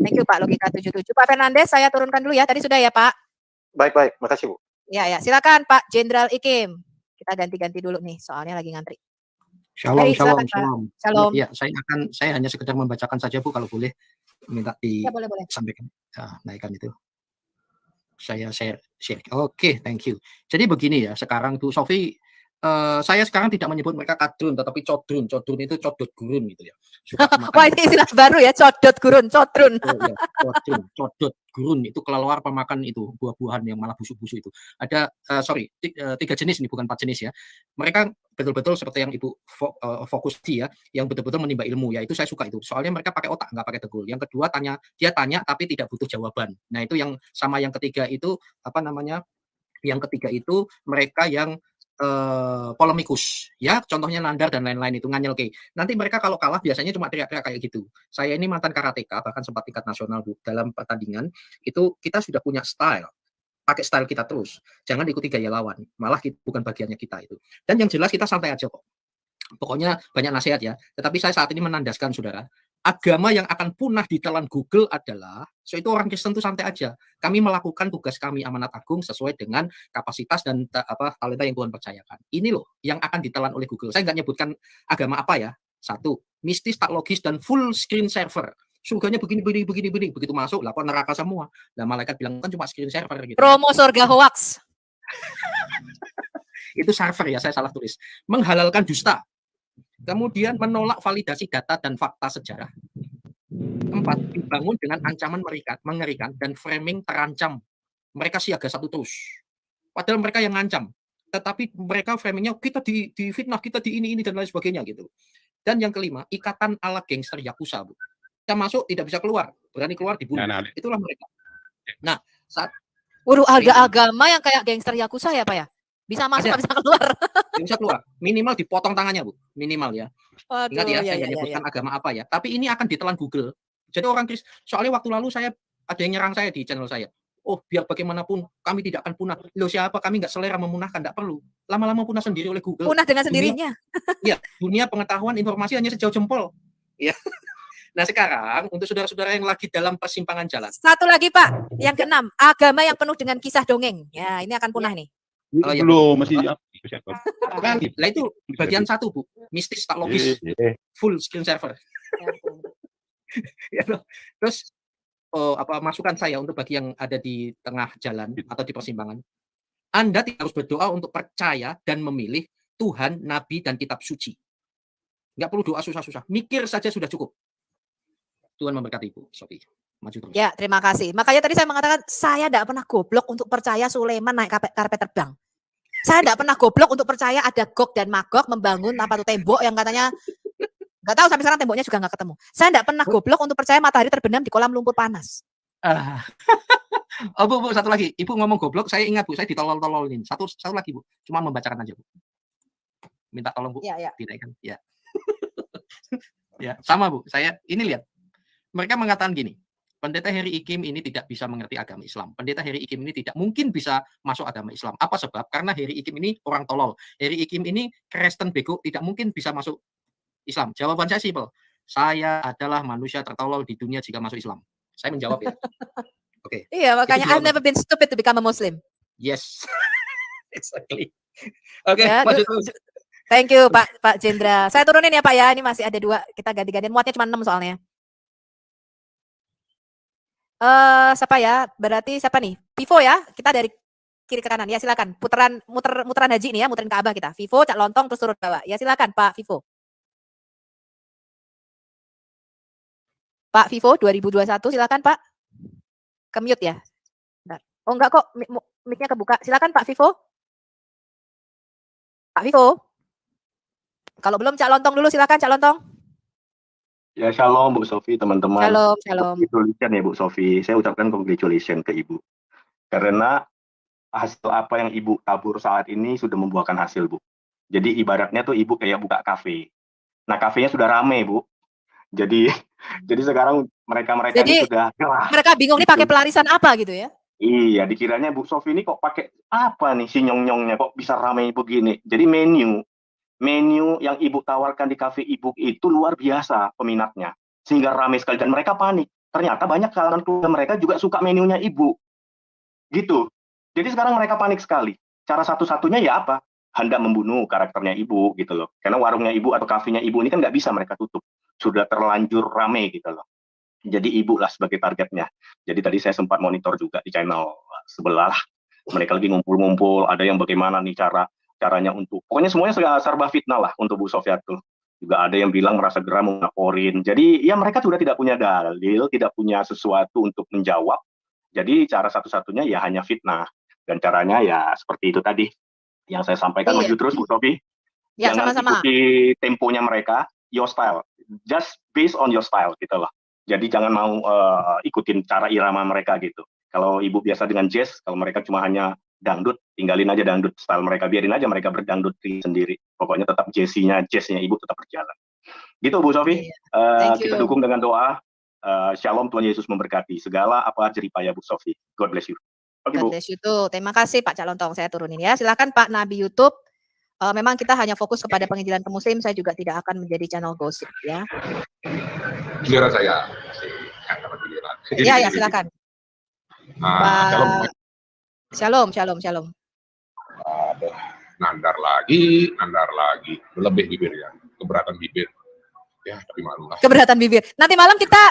Thank you Pak Logika 77. Pak Fernandes saya turunkan dulu ya. Tadi sudah ya Pak? Baik, makasih Bu. Ya, silakan Pak Jenderal Ikim. Kita ganti-ganti dulu nih, soalnya lagi ngantri. Shalom. Ya, saya hanya sekedar membacakan saja Bu, kalau boleh minta disampaikan. Naikkan itu. Saya share. Oke, thank you. Jadi begini ya, sekarang tuh Sofi, saya sekarang tidak menyebut mereka kadrun, tetapi codrun. Codrun itu codot gurun gitu ya. Wah, ini istilah baru ya, codot gurun, codrun. Oh, ya, codot gurun itu kelelawar pemakan itu buah-buahan yang malah busuk-busuk itu. Ada 3 jenis ini, bukan 4 jenis ya. Mereka betul-betul seperti yang Ibu fokus ya, yang betul-betul menimba ilmu ya. Itu saya suka itu. Soalnya mereka pakai otak, nggak pakai tegul. Yang kedua dia tanya tapi tidak butuh jawaban. Nah, itu yang sama. Yang ketiga itu Yang ketiga itu mereka yang polemikus ya, contohnya Nandar dan lain-lain itu nganyel ke. Nanti mereka kalau kalah biasanya cuma teriak-teriak kayak gitu. Saya ini mantan karateka, bahkan sempat tingkat nasional Bu. Dalam pertandingan itu kita sudah punya style, pakai style kita terus, jangan ikuti gaya lawan, malah bukan bagiannya kita itu. Dan yang jelas kita santai aja kok. Pokoknya banyak nasihat ya, tetapi saya saat ini menandaskan saudara, agama yang akan punah di telan Google adalah, itu orang Kristen itu santai aja. Kami melakukan tugas kami amanat agung sesuai dengan kapasitas dan talenta yang Tuhan percayakan. Ini loh yang akan ditelan oleh Google. Saya nggak nyebutkan agama apa ya. 1, mistis, tak logis, dan full screen server. surganya begini. Begitu masuk, lah kok neraka semua. Lah malaikat bilang kan cuma screen server gitu. Promo surga hoax. Itu server ya, saya salah tulis. Menghalalkan dusta. Kemudian menolak validasi data dan fakta sejarah. 4, dibangun dengan ancaman mengerikan dan framing terancam. Mereka siaga 1 terus. Padahal mereka yang ngancam. Tetapi mereka framingnya kita di fitnah, kita di ini dan lain sebagainya gitu. Dan yang kelima, ikatan ala gangster Yakuza, Bu. Kita masuk tidak bisa keluar, berani keluar dibunuh. Itulah mereka. Nah, saat Waduh, ada agama yang kayak gangster Yakuza ya, Pak ya? Bisa masuk, nggak bisa keluar. Bisa keluar. Minimal dipotong tangannya, Bu. Minimal ya. Waduh, Ingat ya, ya, saya nggak nyebutkan agama apa ya. Tapi ini akan ditelan Google. Jadi orang Kristen, soalnya waktu lalu ada yang nyerang saya di channel saya. Oh, biar bagaimanapun kami tidak akan punah. Loh, siapa kami nggak selera memunahkan, nggak perlu. Lama-lama punah sendiri oleh Google. Punah dengan sendirinya. Iya, dunia pengetahuan informasi hanya sejauh jempol. Ya. Nah, sekarang untuk saudara-saudara yang lagi dalam persimpangan jalan. Satu lagi, Pak. Yang ke-6, agama yang penuh dengan kisah dongeng. Ya, ini akan punah nih. Oh, ya. Belum, masih Lah itu bagian 1, Bu. Mistis tak logis. Full screen server. Ya, terus masukan saya untuk bagi yang ada di tengah jalan atau di persimpangan. Anda tidak harus berdoa untuk percaya dan memilih Tuhan, Nabi, dan kitab suci. Nggak perlu doa susah-susah. Mikir saja sudah cukup. Tuhan memberkati Ibu Sophie. Maju terus. Ya, terima kasih. Makanya tadi saya mengatakan, saya tidak pernah goblok untuk percaya Sulaiman naik karpet terbang. Saya tidak pernah goblok untuk percaya ada Gog dan Magog membangun apa tuh tembok yang katanya nggak tahu sampai sekarang temboknya juga nggak ketemu. Saya tidak pernah goblok untuk percaya matahari terbenam di kolam lumpur panas. Oh, Bu, satu lagi. Ibu ngomong goblok, saya ingat, Bu, saya ditolol-tololin. Satu lagi, Bu. Cuma membacakan aja, Bu. Minta tolong, Bu. Ya. Tidak kan? Ya. Ya, sama, Bu. Saya ini lihat. Mereka mengatakan gini. Pendeta Heri Ikim ini tidak bisa mengerti agama Islam. Pendeta Heri Ikim ini tidak mungkin bisa masuk agama Islam. Apa sebab? Karena Heri Ikim ini orang tolol. Heri Ikim ini Kristen bego, tidak mungkin bisa masuk Islam. Jawaban saya simpel. Saya adalah manusia tertolol di dunia jika masuk Islam. Saya menjawab ya. Oke. Iya, makanya I've never been stupid to become a Muslim. Yes. Exactly. Oke, maju terus. Thank you, Pak Jendra. Saya turunin ya, Pak ya. Ini masih ada 2. Kita ganti-gantian. Muatnya cuma 6 soalnya. Siapa ya? Berarti siapa nih? Vivo ya. Kita dari kiri ke kanan. Ya, silakan. Muteran haji nih ya, muterin Ka'bah kita. Vivo, Cak Lontong terus turun bawah. Ya, silakan Pak Vivo. Pak Vivo 2021, silakan Pak. Ke-mute ya. Bentar. Oh enggak kok, mic-nya kebuka. Silakan Pak Vivo. Pak Vivo. Kalau belum Cak Lontong dulu, silakan Cak Lontong. Ya, shalom Bu Sophie, teman-teman. Shalom. Congratulations ya Bu Sophie. Saya ucapkan congratulations ke Ibu. Karena hasil apa yang Ibu tabur saat ini sudah membuahkan hasil, Bu. Jadi ibaratnya tuh Ibu kayak buka kafe. Nah, kafenya sudah rame, Bu. Jadi sekarang mereka ini sudah gerah. Mereka bingung nih pakai pelarisan apa gitu ya? Iya, dikiranya Bu Sophie ini kok pakai apa nih si nyong-nyongnya kok bisa ramai begini. Jadi menu yang Ibu tawarkan di kafe Ibu itu luar biasa peminatnya. Sehingga ramai sekali dan mereka panik. Ternyata banyak kalangan keluarga mereka juga suka menunya Ibu. Gitu. Jadi sekarang mereka panik sekali. Cara satu-satunya ya apa? Hendak membunuh karakternya Ibu gitu loh. Karena warungnya Ibu atau kafenya Ibu ini kan nggak bisa mereka tutup. Sudah terlanjur ramai gitu loh. Jadi Ibu lah sebagai targetnya. Jadi tadi saya sempat monitor juga di channel sebelah lah. Mereka lagi ngumpul-ngumpul, ada yang bagaimana nih caranya untuk, pokoknya semuanya serba fitnah lah untuk Bu Sofia tuh. Juga ada yang bilang merasa geram mau ngelaporin. Jadi ya mereka sudah tidak punya dalil, tidak punya sesuatu untuk menjawab. Jadi cara satu-satunya ya hanya fitnah. Dan caranya ya seperti itu tadi. Yang saya sampaikan maju terus Bu Sophie. Ya, jangan sama-sama. ikuti temponya mereka, your style. Just based on your style gitu loh. Jadi jangan mau ikutin cara irama mereka gitu. Kalau Ibu biasa dengan jazz, kalau mereka cuma hanya dangdut, tinggalin aja dangdut style mereka, biarin aja mereka berdangdut sendiri. Pokoknya tetap jazznya Ibu tetap berjalan. Gitu Bu Sophie. Kita dukung dengan doa. Shalom, Tuhan Yesus memberkati segala apa jeripaya Bu Sophie. God bless you. Oke, Bu. God bless you tuh. Terima kasih Pak Cak Lontong. Saya turunin ya. Silakan Pak Nabi YouTube. Memang kita hanya fokus kepada penginjilan ke Muslim. Saya juga tidak akan menjadi channel gosip ya. Giliran saya. Ya, silakan. Shalom. Aduh, nandar lagi, lebih bibirnya, keberatan bibir. Ya, tapi malu lah. Keberatan bibir. Nanti malam kita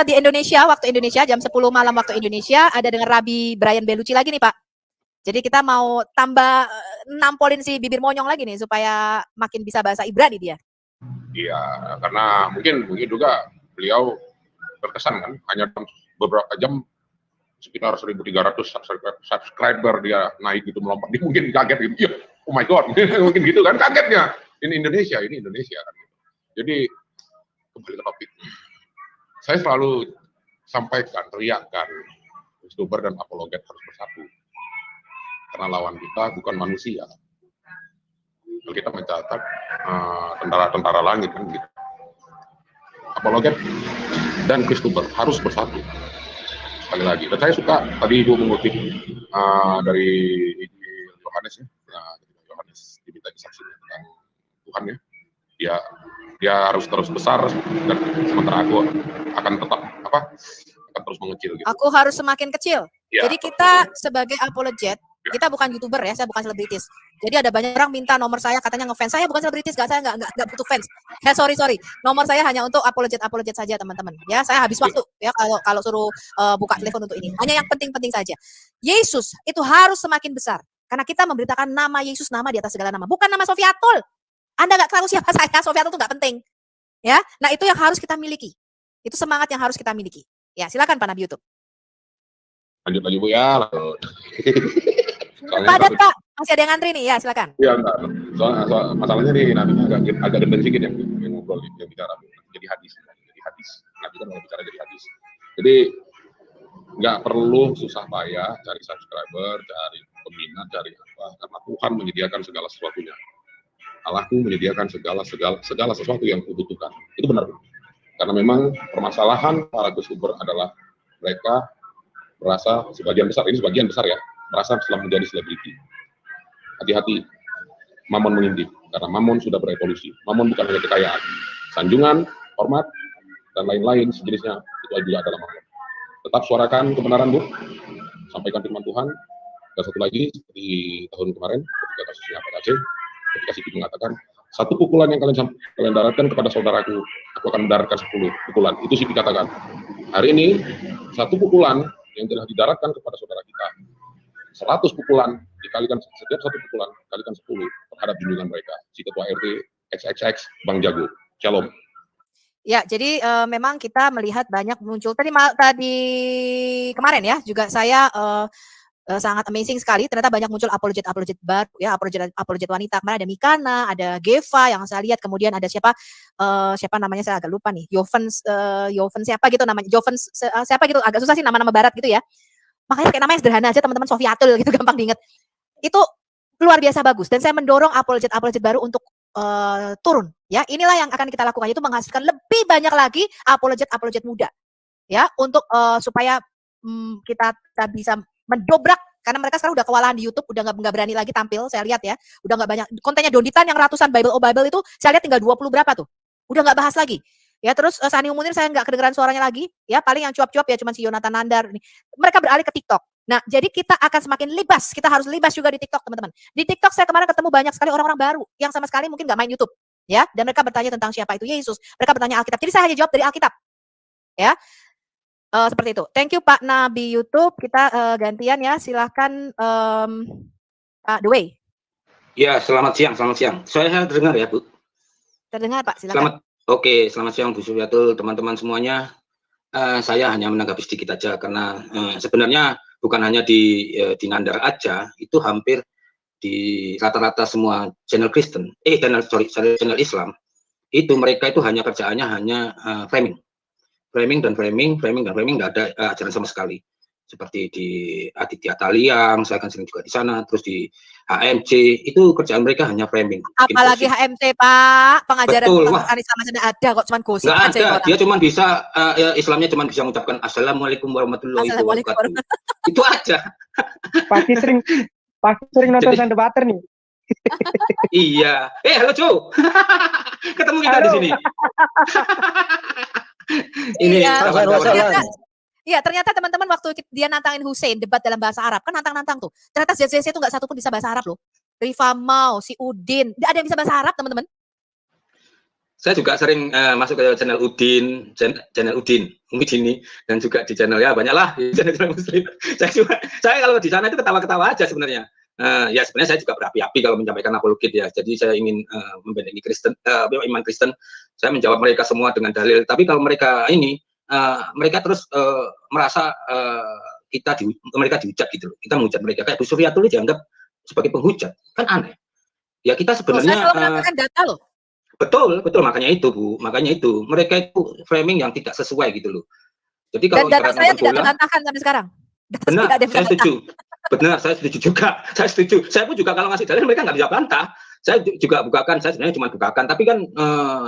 di Indonesia, waktu Indonesia, jam 10 malam waktu Indonesia, ada dengan Rabi Brian Bellucci lagi nih Pak. Jadi kita mau tambah nampolin si bibir monyong lagi nih, supaya makin bisa bahasa Ibrani dia. Iya, karena mungkin juga beliau berkesan kan, hanya dalam beberapa jam sekitar 1.300 subscriber dia naik gitu, melompat. Dia mungkin kaget gitu, iya, oh my god, mungkin gitu kan kagetnya. Ini Indonesia kan. Jadi kembali ke topik, saya selalu sampaikan, teriakkan, youtuber dan apologet harus bersatu, karena lawan kita bukan manusia. Kalau kita mencatat tentara-tentara langit kan gitu. Apologet dan Christopher harus bersatu. Sekali lagi, dan saya suka tadi Ibu mengutip dari Yohanes ya, Yohanes diminta kesaksian tentang Tuhan ya. Dia harus terus besar dan sementara aku akan tetap akan terus mengecil gitu. Aku harus semakin kecil. Ya. Jadi kita sebagai apologet, kita bukan YouTuber ya, saya bukan selebritis. Jadi ada banyak orang minta nomor saya, katanya ngefans. Saya bukan selebritis, saya nggak butuh fans. Sorry. Nomor saya hanya untuk apologet saja teman-teman. Ya, saya habis waktu ya kalau suruh buka telepon untuk ini. Hanya yang penting-penting saja. Yesus itu harus semakin besar. Karena kita memberitakan nama Yesus, nama di atas segala nama. Bukan nama Sofiatul. Anda nggak tahu siapa saya, Sofiatul itu nggak penting. Ya, nah itu yang harus kita miliki. Itu semangat yang harus kita miliki. Ya, silakan Pak Nabi YouTube. Lanjut lagi Bu ya. Padat Pak, masih ada yang ngantri nih, ya silakan. Iya, soal masalahnya nih nantinya agak demen sedikit yang ngobrol, yang bicara jadi hadis. Nanti kan mau bicara jadi hadis. Jadi nggak perlu susah payah cari subscriber, cari peminat, cari apa, karena Tuhan menyediakan segala sesuatunya. Allahku menyediakan segala sesuatu yang kubutuhkan. Itu benar. Karena memang permasalahan para youtuber adalah mereka merasa sebagian besar ya, merasa setelah menjadi selebriti. Hati-hati, Mamon mengintip, karena Mamon sudah berevolusi. Mamon bukan hanya kekayaan, sanjungan, hormat, dan lain-lain sejenisnya, itu juga adalah Mamon. Tetap suarakan kebenaran, Bu. Sampaikan firman Tuhan. Dan satu lagi, seperti tahun kemarin, ketika kasusnya Pak Aceh, ketika Siti mengatakan, satu pukulan yang kalian daratkan kepada saudaraku, aku akan mendaratkan 10 pukulan. Itu Siti katakan. Hari ini, satu pukulan yang telah didaratkan kepada saudara kita, 100 pukulan dikalikan, setiap satu pukulan dikalikan 10 terhadap junjungan mereka, si ketua RT XXX Bang Jago. Shalom. Ya, jadi memang kita melihat banyak muncul tadi kemarin ya, juga saya sangat amazing sekali, ternyata banyak muncul apologet baru ya, apologet wanita. Kemarin ada Mikana, ada Geva yang saya lihat, kemudian ada siapa namanya saya agak lupa nih, Joven siapa gitu namanya, siapa gitu, agak susah sih nama-nama barat gitu ya. Makanya pakai nama yang sederhana aja teman-teman, Sofiatul gitu, gampang diingat. Itu luar biasa bagus, dan saya mendorong apologet baru untuk turun ya. Inilah yang akan kita lakukan, itu menghasilkan lebih banyak lagi apologet muda ya, untuk supaya kita bisa mendobrak, karena mereka sekarang udah kewalahan di YouTube, udah nggak berani lagi tampil. Saya lihat ya, udah nggak banyak kontennya. Donditan yang ratusan Bible itu saya lihat tinggal 20 berapa tuh, udah nggak bahas lagi ya. Terus Sani Munir saya nggak kedengeran suaranya lagi ya, paling yang cuap-cuap ya cuma si Yonatan Nandar nih. Mereka beralih ke TikTok. Nah, jadi kita akan semakin libas, kita harus libas juga di TikTok teman-teman. Di TikTok saya kemarin ketemu banyak sekali orang-orang baru yang sama sekali mungkin nggak main YouTube ya, dan mereka bertanya tentang siapa itu Yesus, mereka bertanya Alkitab, jadi saya hanya jawab dari Alkitab ya. Seperti itu. Thank you Pak Nabi YouTube. Kita gantian ya. Silahkan Pak The Way. Ya, selamat siang. Saya terdengar ya, Bu? Terdengar Pak, silakan. Selamat siang Bu Suryatul, teman-teman semuanya. Saya hanya menanggapi sedikit aja, karena sebenarnya bukan hanya di Nandar aja, itu hampir di rata-rata semua channel Kristen, channel Islam, itu mereka itu hanya kerjaannya framing, nggak ada ajaran sama sekali. Seperti di Aditya Taliang, saya kan sering juga di sana, terus di HMC, itu kerjaan mereka hanya framing. Apalagi HMC Pak, pengajaran Anissa Mas ada kok, cuman gosip aja. Nggak ada, dia cuma bisa, Islamnya cuma bisa mengucapkan Assalamualaikum warahmatullahi wabarakatuh. Itu aja. Pasti sering nonton Sandebater nih. Iya. Halo Joe. Ketemu kita di sini. Ini ternyata teman-teman waktu dia nantangin Hussein debat dalam bahasa Arab, kan nantang itu. Ternyata ZZC itu nggak satu pun bisa bahasa Arab loh. Rifa Mau, si Udin, nggak ada yang bisa bahasa Arab teman-teman. Saya juga sering masuk ke channel Udin mungkin ini, dan juga di channel ya banyaklah channel Muslim. Saya kalau di sana itu ketawa-ketawa aja sebenarnya. Ya sebenarnya saya juga berapi-api kalau menyampaikan apologet ya. Jadi saya ingin membentengi Kristen, iman Kristen. Saya menjawab mereka semua dengan dalil. Tapi kalau mereka ini mereka terus merasa mereka dihujat gitu loh. Kita menghujat mereka kayak Bu Sufiatul dianggap sebagai penghujat, kan aneh. Ya kita sebenarnya saya selalu menambahkan data loh. Betul, makanya itu Bu, mereka itu framing yang tidak sesuai gitu loh. Jadi kalau dan data saya tidak terbantahkan sampai sekarang. Benar, saya setuju. Benar, saya setuju juga. Saya setuju. Saya pun juga kalau ngasih dalil mereka nggak bisa bantah. Saya juga bukakan, saya sebenarnya cuma bukakan, tapi kan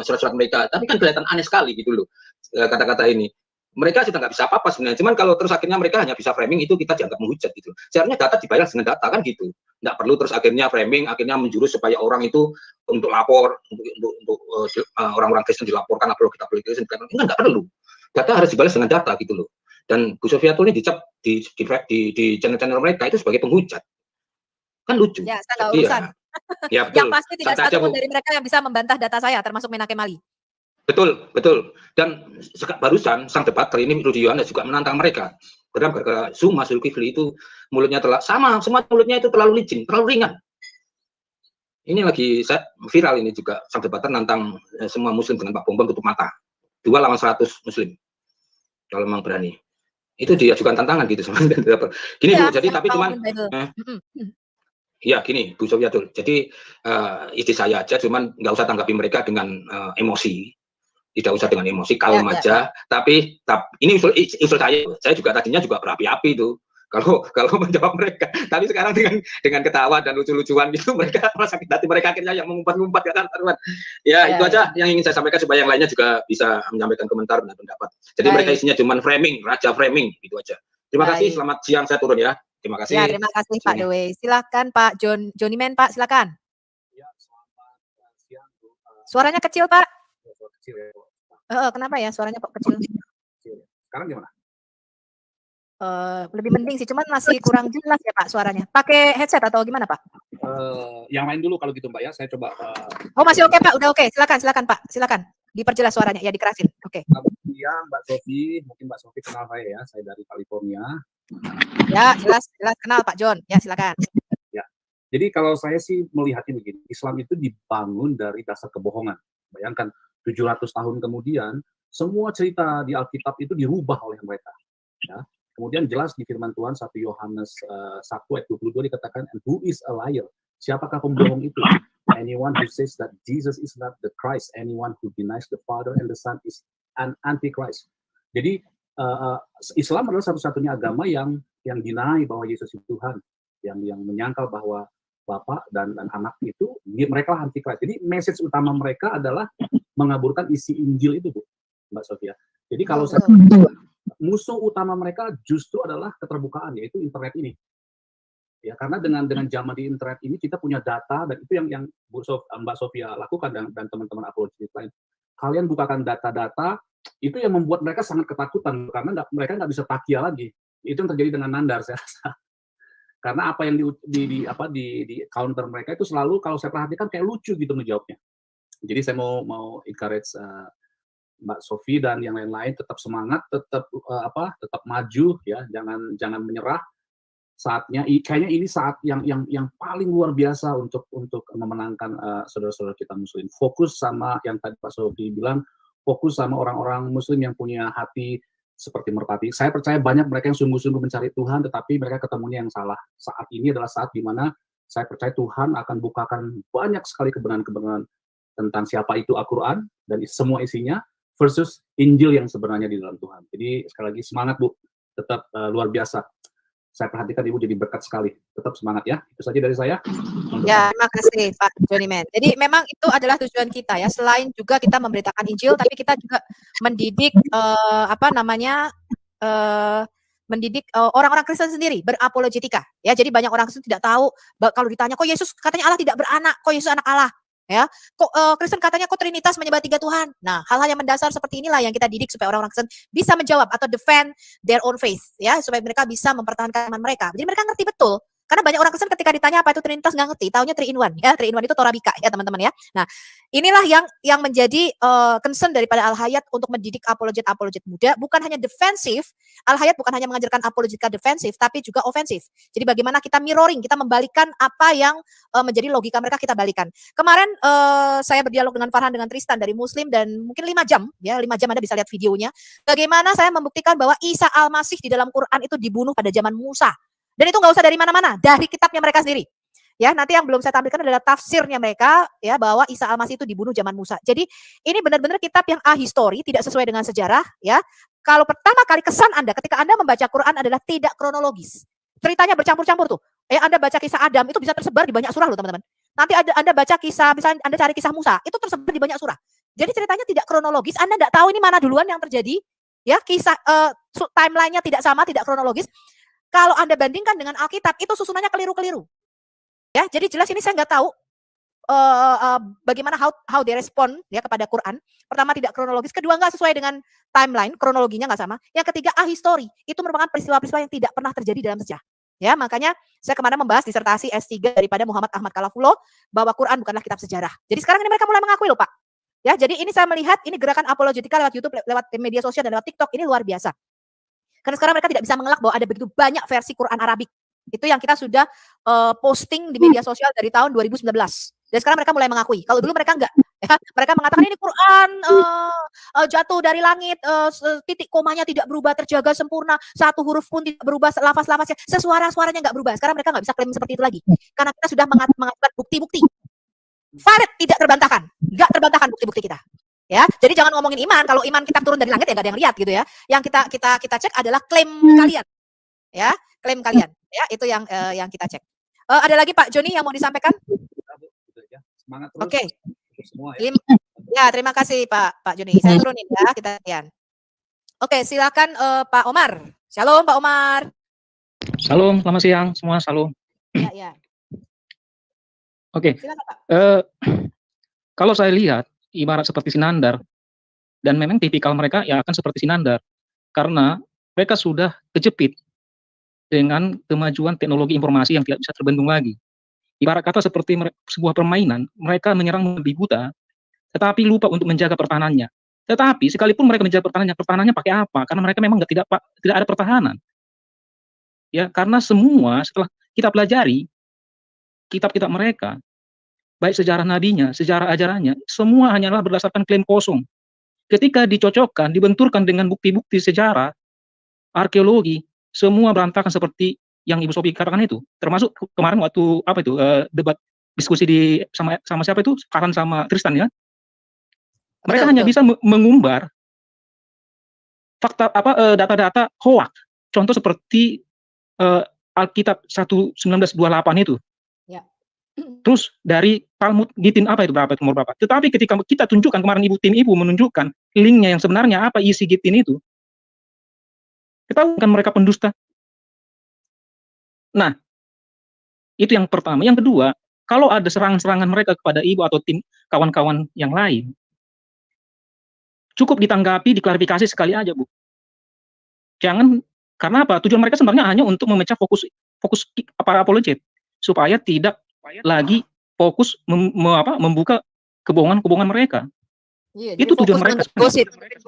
surat-surat mereka, tapi kan kelihatan aneh sekali gitu loh kata-kata ini. Mereka sudah nggak bisa apa-apa sebenarnya. Cuman kalau terus akhirnya mereka hanya bisa framing, itu kita dianggap menghujat gitu. Seharusnya data dibayar dengan data kan gitu. Nggak perlu terus akhirnya framing, akhirnya menjurus supaya orang itu untuk lapor, untuk orang-orang Kristen dilaporkan apologi Kristen. Nggak perlu. Data harus dibalas dengan data gitu loh. Dan Bu Sufiatul ini dicap di channel-channel mereka itu sebagai penghujat. Kan lucu. Ya, saya nggak urusan. Ya, betul. Yang pasti tidak satu pun dari mereka yang bisa membantah data saya, termasuk Menake Mali. Betul. Dan barusan sang debater ini Rudi Yohanes juga menantang mereka. Karena gara-gara Zuma Zulkifli itu mulutnya semua mulutnya itu terlalu licin, terlalu ringan. Ini lagi viral ini juga sang debater nantang semua Muslim dengan Pak Bombong tutup mata. 2 lawan 100 Muslim. Kalau memang berani. Itu diajukan tantangan gitu sama gini ya, Bu, jadi tapi cuman ya gini Bu Sufiatul. Jadi ide saya aja, cuman nggak usah tanggapi mereka dengan emosi. Tidak usah dengan emosi, kalem aja. Tapi ini usul saya juga tadinya juga berapi-api itu. Kalau menjawab mereka, tapi sekarang dengan ketawa dan lucu-lucuan gitu mereka merasa sakit hati, mereka akhirnya yang mengumpat-ngumpat kan taruhan. Ya itu aja yang ingin saya sampaikan supaya yang lainnya juga bisa menyampaikan komentar dan pendapat. Jadi mereka isinya cuma framing, raja framing gitu aja. Terima kasih, selamat siang, saya turun ya. Terima kasih. Ya, terima kasih Pak Dewe. Silakan Pak Johnny Man, Pak, silakan. Ya, selamat siang Bu. Suaranya kecil Pak. Kecil ya. Kenapa ya suaranya kok kecil? Sekarang gimana? Lebih mending sih, cuman masih kurang jelas ya Pak suaranya. Pakai headset atau gimana Pak? Yang lain dulu kalau gitu Mbak ya, saya coba. Oh masih oke Pak, udah oke. Silakan Pak, silakan. Diperjelas suaranya, ya dikerasin. Oke. Iya Mbak Sofi, mungkin Mbak Sofi kenal saya ya, saya dari California. Ya jelas kenal Pak John. Ya silakan. Ya, jadi kalau saya sih melihatnya begini, Islam itu dibangun dari dasar kebohongan. Bayangkan 700 tahun kemudian, semua cerita di Alkitab itu dirubah oleh mereka. Ya. Kemudian jelas di firman Tuhan 1 Yohanes 1 ayat 22 dikatakan, and who is a liar? Siapakah pembohong itu? Anyone who says that Jesus is not the Christ, anyone who denies the Father and the Son is an antichrist. Jadi Islam adalah satu-satunya agama yang deny bahwa Yesus itu Tuhan, yang menyangkal bahwa Bapa dan anak itu mereka antichrist. Jadi message utama mereka adalah mengaburkan isi Injil itu, Bu, Mbak Sofia. Jadi kalau saya musuh utama mereka justru adalah keterbukaan, yaitu internet ini. Ya, karena dengan zaman di internet ini kita punya data, dan itu yang Mbak Sofia lakukan dan teman-teman apologetik lain. Kalian bukakan data-data, itu yang membuat mereka sangat ketakutan karena mereka nggak bisa takia lagi. Itu yang terjadi dengan Nandar, saya rasa. Karena apa yang di counter mereka itu selalu kalau saya perhatikan kayak lucu gitu menjawabnya. Jadi saya mau encourage Mbak Sofi dan yang lain-lain tetap semangat, tetap maju ya, jangan menyerah. Saatnya kayaknya ini saat yang paling luar biasa untuk memenangkan saudara-saudara kita Muslim. Fokus sama yang tadi Pak Sofi bilang, fokus sama orang-orang Muslim yang punya hati seperti merpati. Saya percaya banyak mereka yang sungguh-sungguh mencari Tuhan, tetapi mereka ketemunya yang salah. Saat ini adalah saat di mana saya percaya Tuhan akan bukakan banyak sekali kebenaran-kebenaran tentang siapa itu Al-Quran dan semua isinya versus Injil yang sebenarnya di dalam Tuhan. Jadi sekali lagi semangat Bu, tetap luar biasa. Saya perhatikan Ibu jadi berkat sekali. Tetap semangat ya. Itu saja dari saya. Ya, terima kasih Pak Johnny Man. Jadi memang itu adalah tujuan kita ya. Selain juga kita memberitakan Injil, tapi kita juga mendidik mendidik orang-orang Kristen sendiri berapologetika. Ya, jadi banyak orang Kristen tidak tahu kalau ditanya kok Yesus katanya Allah tidak beranak, kok Yesus anak Allah. Ya, kok Kristen katanya kok Trinitas menyembah 3 Tuhan. Nah, hal-hal yang mendasar seperti inilah yang kita didik supaya orang-orang Kristen bisa menjawab atau defend their own faith, ya, supaya mereka bisa mempertahankan iman mereka. Jadi mereka ngerti betul Karena banyak orang Kristen ketika ditanya apa itu Trinitas nggak ngerti, taunya 3 in 1 ya. 3 in 1 itu Torabika ya teman-teman ya. Nah, inilah yang menjadi concern daripada Al-Hayat untuk mendidik apologet muda, bukan hanya defensif. Al-Hayat bukan hanya mengajarkan apologetika defensif, tapi juga ofensif. Jadi bagaimana kita mirroring, kita membalikan apa yang menjadi logika mereka, kita balikan. Kemarin saya berdialog dengan Farhan dengan Tristan dari Muslim, dan mungkin 5 jam ya, 5 jam Anda bisa lihat videonya. Bagaimana saya membuktikan bahwa Isa Al-Masih di dalam Quran itu dibunuh pada zaman Musa. Dan itu nggak usah dari mana-mana, dari kitabnya mereka sendiri. Ya, nanti yang belum saya tampilkan adalah tafsirnya mereka ya, bahwa Isa Al-Masih itu dibunuh zaman Musa. Jadi ini benar-benar kitab yang ahistori, tidak sesuai dengan sejarah ya. Kalau pertama kali kesan Anda ketika Anda membaca Quran adalah tidak kronologis. Ceritanya bercampur-campur tuh. Anda baca kisah Adam itu bisa tersebar di banyak surah loh teman-teman. Nanti Anda baca kisah, misalnya Anda cari kisah Musa, itu tersebar di banyak surah. Jadi ceritanya tidak kronologis, Anda nggak tahu ini mana duluan yang terjadi. Ya, kisah timeline-nya tidak sama, tidak kronologis. Kalau Anda bandingkan dengan Alkitab, itu susunannya keliru-keliru. Ya, jadi jelas ini saya nggak tahu bagaimana how they respond ya kepada Quran. Pertama tidak kronologis, kedua nggak sesuai dengan timeline, kronologinya nggak sama. Yang ketiga ahistori, itu merupakan peristiwa-peristiwa yang tidak pernah terjadi dalam sejarah. Ya, makanya saya kemarin membahas disertasi S3 daripada Muhammad Ahmad Kalafulo bahwa Quran bukanlah kitab sejarah. Jadi sekarang ini mereka mulai mengakui loh Pak. Ya, jadi ini saya melihat ini gerakan apologetika lewat YouTube, lewat media sosial dan lewat TikTok ini luar biasa. Karena sekarang mereka tidak bisa mengelak bahwa ada begitu banyak versi Quran Arabik. Itu yang kita sudah posting di media sosial dari tahun 2019. Dan sekarang mereka mulai mengakui. Kalau dulu mereka enggak. Ya, mereka mengatakan ini Quran jatuh dari langit, titik komanya tidak berubah, terjaga sempurna, satu huruf pun tidak berubah, lafaz-lafaznya, suaranya enggak berubah. Sekarang mereka enggak bisa klaim seperti itu lagi. Karena kita sudah mengajukan bukti-bukti. Valid, tidak terbantahkan. Enggak terbantahkan bukti-bukti kita. Ya, jadi jangan ngomongin iman. Kalau iman kitab turun dari langit ya nggak ada yang lihat gitu ya. Yang kita cek adalah klaim kalian. Ya, klaim kalian. Ya, itu yang kita cek. Ada lagi Pak Joni yang mau disampaikan? Semangat terus. Oke. Semua ya. Ya, terima kasih Pak Joni. Saya turunin ya, kita lihat. Oke, silakan Pak Omar. Shalom Pak Omar. Shalom, selamat siang semua. Shalom. Ya. Oke. Silakan Pak. Kalau saya lihat ibarat seperti Sinandar, dan memang tipikal mereka ya akan seperti Sinandar, karena mereka sudah kejepit dengan kemajuan teknologi informasi yang tidak bisa terbendung lagi. Ibarat kata seperti sebuah permainan, mereka menyerang lebih buta, tetapi lupa untuk menjaga pertahanannya. Tetapi sekalipun mereka menjaga pertahanannya pakai apa? Karena mereka memang tidak ada pertahanan. Ya, karena semua setelah kita pelajari kitab-kitab mereka, baik sejarah nabinya, sejarah ajarannya, semua hanyalah berdasarkan klaim kosong. Ketika dicocokkan, dibenturkan dengan bukti-bukti sejarah, arkeologi, semua berantakan seperti yang Ibu Sophie katakan itu. Termasuk kemarin waktu debat diskusi sama siapa itu? Farhan sama Tristan ya. Mereka hanya bisa mengumbar fakta data-data hoax. Contoh seperti Alkitab 1928 itu. Terus dari Talmud Gitin umur berapa. Tetapi ketika kita tunjukkan kemarin Ibu menunjukkan linknya yang sebenarnya apa isi Gitin itu, ketahuan mereka pendusta. Nah, itu yang pertama. Yang kedua, kalau ada serangan-serangan mereka kepada Ibu atau tim kawan-kawan yang lain, cukup ditanggapi, diklarifikasi sekali aja Bu. Jangan, karena apa? Tujuan mereka sebenarnya hanya untuk memecah fokus para apologet supaya tidak lagi fokus membuka kebohongan-kebohongan mereka. Iya, itu tujuan mereka.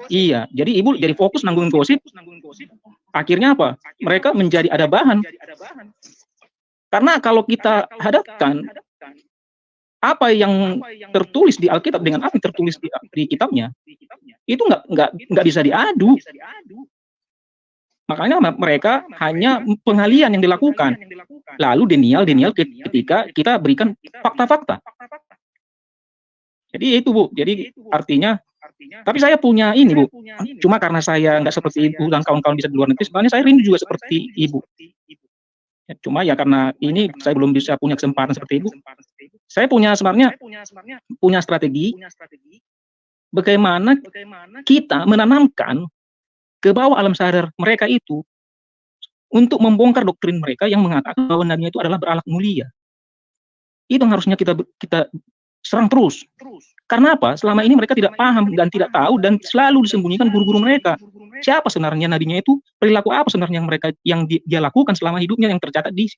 Iya, jadi Ibu jadi fokus nanggung gosip. Akhirnya apa? Mereka menjadi ada bahan. Karena kalau kita hadapkan apa yang tertulis di Alkitab dengan apa yang tertulis di kitabnya, itu nggak bisa diadu. Makanya mereka hanya penghalian yang dilakukan. Lalu denial ketika kita berikan fakta-fakta. Jadi itu Bu. Jadi artinya, tapi saya punya ini Bu. Cuma karena saya nggak seperti Ibu dan kawan-kawan bisa di luar negeri, sebenarnya saya rindu juga seperti Ibu. Ya, cuma ya karena ini saya belum bisa punya kesempatan seperti Ibu. Saya sebenarnya punya strategi bagaimana kita menanamkan ke bawah alam sadar mereka itu untuk membongkar doktrin mereka yang mengatakan bahwa nabi itu adalah berakhlak mulia. Itu yang harusnya kita serang terus. Karena apa? Selama ini mereka tidak paham dan tidak tahu dan selalu disembunyikan guru-guru mereka. Siapa sebenarnya nabinya itu? Perilaku apa sebenarnya yang dia lakukan selama hidupnya yang tercatat di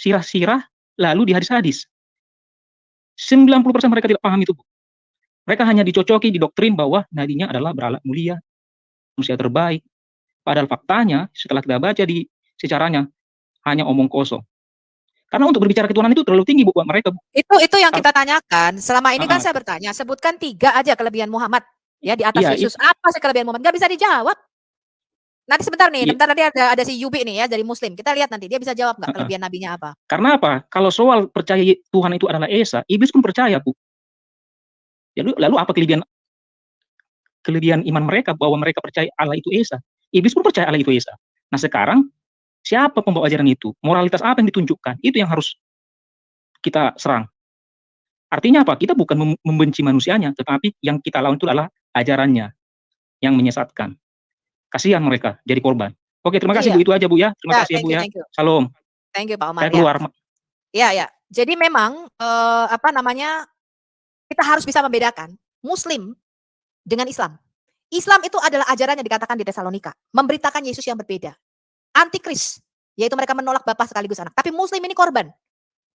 sirah-sirah, lalu di hadis-hadis. 90% mereka tidak paham itu, Bu. Mereka hanya dicocoki, didoktrin bahwa nabinya adalah berakhlak mulia, manusia terbaik. Padahal faktanya, setelah kita baca di sejarahnya, hanya omong kosong. Karena untuk berbicara ketuhanan itu terlalu tinggi, Bu, buat mereka, Bu. Itu yang kita tanyakan. Selama ini kan Ah. saya bertanya, sebutkan 3 aja kelebihan Muhammad. Ya, di atas Iya, Yesus. Apa sih kelebihan Muhammad? Nggak bisa dijawab. Nanti sebentar nih, Iya. bentar nanti ada si Yubi nih ya, dari Muslim. Kita lihat nanti, dia bisa jawab nggak kelebihan nabinya apa. Karena apa? Kalau soal percaya Tuhan itu adalah Esa, iblis pun percaya, Bu. Lalu apa kelebihan iman mereka bahwa mereka percaya Allah itu Esa? Iblis pun percaya Allah itu Esa. Nah sekarang, siapa pembawa ajaran itu? Moralitas apa yang ditunjukkan? Itu yang harus kita serang. Artinya apa? Kita bukan membenci manusianya, tetapi yang kita lawan itu adalah ajarannya yang menyesatkan. Kasihan mereka jadi korban. Oke, terima kasih, Iya. Bu. Itu aja, Bu, ya. Terima kasih ya, thank Bu, you, ya. thank you. Salam. Thank you, Pak Omar. Saya keluar. Ya. Jadi memang kita harus bisa membedakan Muslim dengan Islam. Islam itu adalah ajaran yang dikatakan di Tesalonika, memberitakan Yesus yang berbeda. Antikris, yaitu mereka menolak Bapa sekaligus Anak. Tapi Muslim ini korban.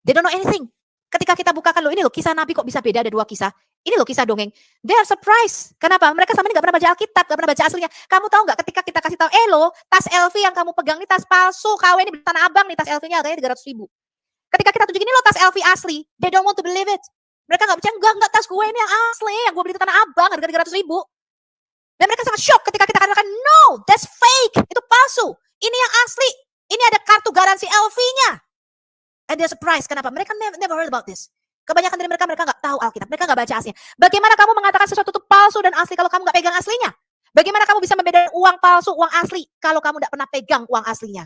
They don't know anything. Ketika kita bukakan, loh ini loh kisah Nabi kok bisa beda, ada 2 kisah. Ini loh kisah dongeng. They are surprised. Kenapa? Mereka sama ini gak pernah baca Alkitab, gak pernah baca aslinya. Kamu tahu nggak ketika kita kasih tahu, lo tas LV yang kamu pegang ini tas palsu, KW ini di Tanah Abang nih, tas LV-nya harganya 300.000. Ketika kita tunjukin, ini lo tas LV asli, they don't want to believe it. Mereka nggak percaya, enggak tas gue ini yang asli, yang gue beli di Tanah Abang harga 300.000. Dan mereka sangat shock ketika kita katakan, no, that's fake, itu palsu. Ini yang asli, ini ada kartu garansi LV-nya. And they're surprised, kenapa? Mereka never heard about this. Kebanyakan dari mereka nggak tahu Alkitab, mereka nggak baca aslinya. Bagaimana kamu mengatakan sesuatu itu palsu dan asli kalau kamu nggak pegang aslinya? Bagaimana kamu bisa membedakan uang palsu, uang asli kalau kamu nggak pernah pegang uang aslinya?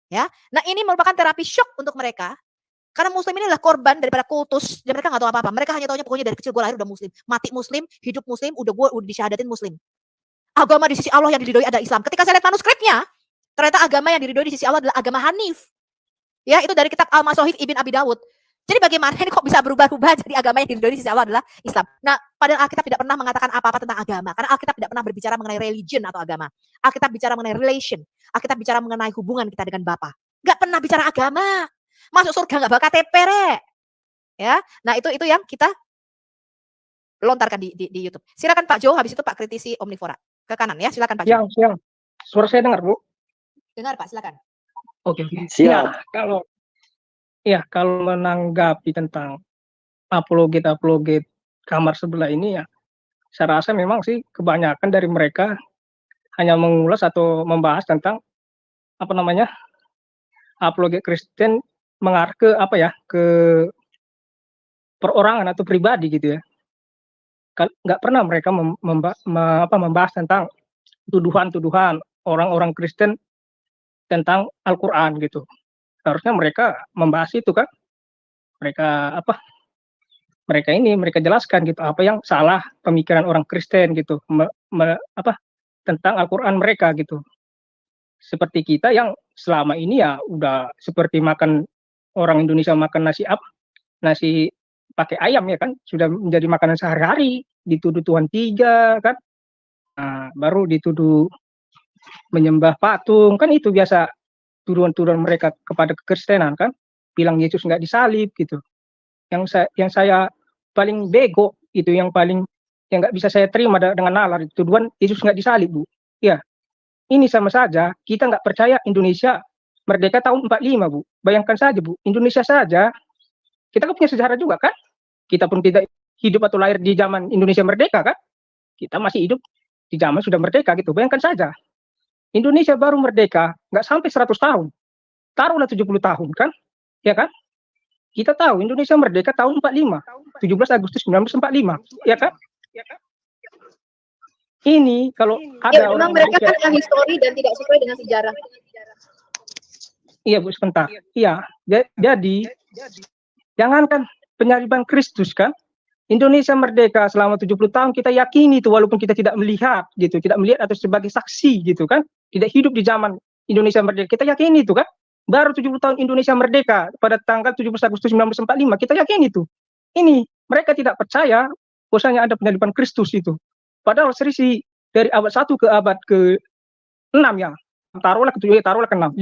Ya, nah ini merupakan terapi shock untuk mereka. Karena Muslim ini adalah korban daripada kultus, dan mereka nggak tahu apa-apa. Mereka hanya tahunya pokoknya dari kecil gue lahir udah Muslim, mati Muslim, hidup Muslim, udah disyahadatin Muslim. Agama di sisi Allah yang diridhoi ada Islam. Ketika saya lihat manuskripnya, ternyata agama yang diridhoi di sisi Allah adalah agama Hanif. Ya, itu dari kitab Al-Masohif Ibn Abi Dawud. Jadi bagaimana ini kok bisa berubah-ubah jadi agama yang diridhoi di sisi Allah adalah Islam. Nah, padahal Alkitab tidak pernah mengatakan apa-apa tentang agama. Karena Alkitab tidak pernah berbicara mengenai religion atau agama. Alkitab bicara mengenai relation. Alkitab bicara mengenai hubungan kita dengan Bapa. Gak pernah bicara agama. Masuk surga gak bawa KTP, Rek. Ya, nah itu yang kita lontarkan di YouTube. Silakan Pak Jo, habis itu Pak kritisi Omnivora. Ke kanan ya, silakan Pak Jo. Siang. Suara saya dengar, Bu? Dengar Pak, silakan. Oke. Siap. Kalau menanggapi tentang apologet kamar sebelah ini ya, saya rasa memang sih kebanyakan dari mereka hanya mengulas atau membahas tentang apologet Kristen mengarah ke perorangan atau pribadi gitu ya. Nggak pernah mereka membahas tentang tuduhan-tuduhan orang-orang Kristen tentang Al-Quran gitu. Harusnya mereka membahas itu kan. Mereka jelaskan gitu apa yang salah pemikiran orang Kristen gitu tentang Al-Quran mereka gitu. Seperti kita yang selama ini ya udah seperti makan orang Indonesia makan nasi pakai ayam ya kan, sudah menjadi makanan sehari-hari, dituduh Tuhan 3 kan. Nah, baru dituduh menyembah patung kan, itu biasa tuduhan-tuduhan mereka kepada kekristenan kan, bilang Yesus nggak disalib gitu. Yang saya paling bego itu, yang nggak bisa saya terima dengan nalar tuduhan Yesus nggak disalib, Bu. Ya, ini sama saja kita nggak percaya Indonesia merdeka tahun 45, Bu. Bayangkan saja, Bu, Indonesia saja kita kan punya sejarah juga kan. Kita pun tidak hidup atau lahir di zaman Indonesia merdeka kan. Kita masih hidup di zaman sudah merdeka gitu. Bayangkan saja. Indonesia baru merdeka nggak sampai 100 tahun. Taruhlah 70 tahun kan. Ya kan? Kita tahu Indonesia merdeka tahun 45. 17 Agustus 1945. Ya kan? Ini kalau ada memang mereka kan histori dan tidak sesuai dengan sejarah. Iya, Bu, sebentar. Iya, jadi jangankan penyaliban Kristus kan, Indonesia merdeka selama 70 tahun kita yakini itu, walaupun kita tidak melihat gitu, tidak melihat atau sebagai saksi gitu kan, tidak hidup di zaman Indonesia merdeka, kita yakini itu kan. Baru 70 tahun Indonesia merdeka pada tanggal 17 Agustus 1945, kita yakini itu. Ini mereka tidak percaya bahwasanya ada penyaliban Kristus itu. Padahal selisih dari abad 1 ke abad ke-6 ya. taruhlah ke 6. 500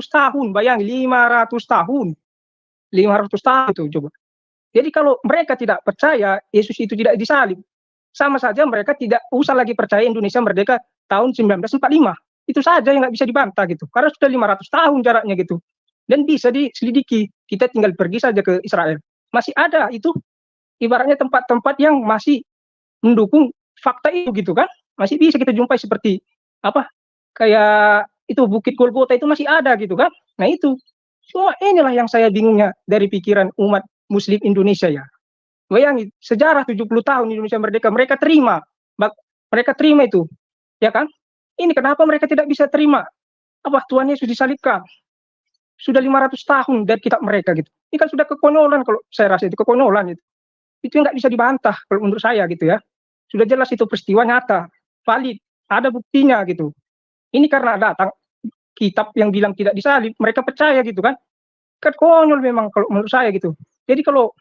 tahun, bayangin 500 tahun. 500 tahun itu coba. Jadi kalau mereka tidak percaya Yesus itu tidak disalib, sama saja mereka tidak usah lagi percaya Indonesia merdeka tahun 1945. Itu saja yang nggak bisa dibantah gitu. Karena sudah 500 tahun jaraknya gitu. Dan bisa diselidiki. Kita tinggal pergi saja ke Israel. Masih ada itu ibaratnya tempat-tempat yang masih mendukung fakta itu gitu kan. Masih bisa kita jumpai seperti kayak itu Bukit Golgota itu masih ada gitu kan. Nah itu. Cuma inilah yang saya bingungnya dari pikiran umat Muslim Indonesia ya. Bayangin, sejarah 70 tahun Indonesia merdeka, mereka terima itu, ya kan? Ini kenapa mereka tidak bisa terima? Tuhan Yesus disalibkan. Sudah 500 tahun dari kitab mereka gitu. Ini kan sudah kekonyolan kalau saya rasa itu kekonyolan itu. Itu nggak bisa dibantah kalau menurut saya gitu ya. Sudah jelas itu peristiwa nyata, valid, ada buktinya gitu. Ini karena datang kitab yang bilang tidak disalib, mereka percaya gitu kan. Kan konyol memang kalau menurut saya gitu. Jadi kalau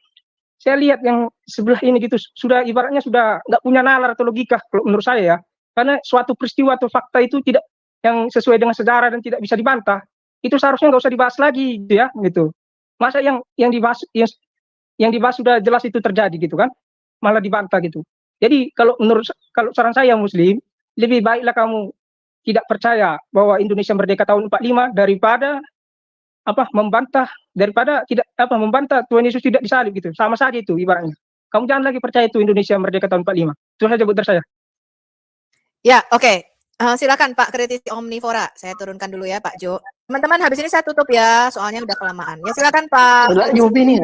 saya lihat yang sebelah ini gitu, sudah ibaratnya sudah nggak punya nalar atau logika kalau menurut saya ya. Karena suatu peristiwa atau fakta itu tidak yang sesuai dengan sejarah dan tidak bisa dibantah, itu seharusnya nggak usah dibahas lagi gitu ya gitu. Masa yang dibahas sudah jelas itu terjadi gitu kan, malah dibantah gitu. Jadi kalau saran saya Muslim, lebih baiklah kamu tidak percaya bahwa Indonesia merdeka tahun 45 daripada membantah Tuhan Yesus tidak disalib gitu. Sama saja itu ibaratnya. Kamu jangan lagi percaya itu Indonesia merdeka tahun 45. Itu saja buat saya. Ya, oke. Silakan Pak kritisi Omnivora. Saya turunkan dulu ya Pak Jo. Teman-teman habis ini saya tutup ya, soalnya udah kelamaan. Ya silakan Pak. Yubi nih.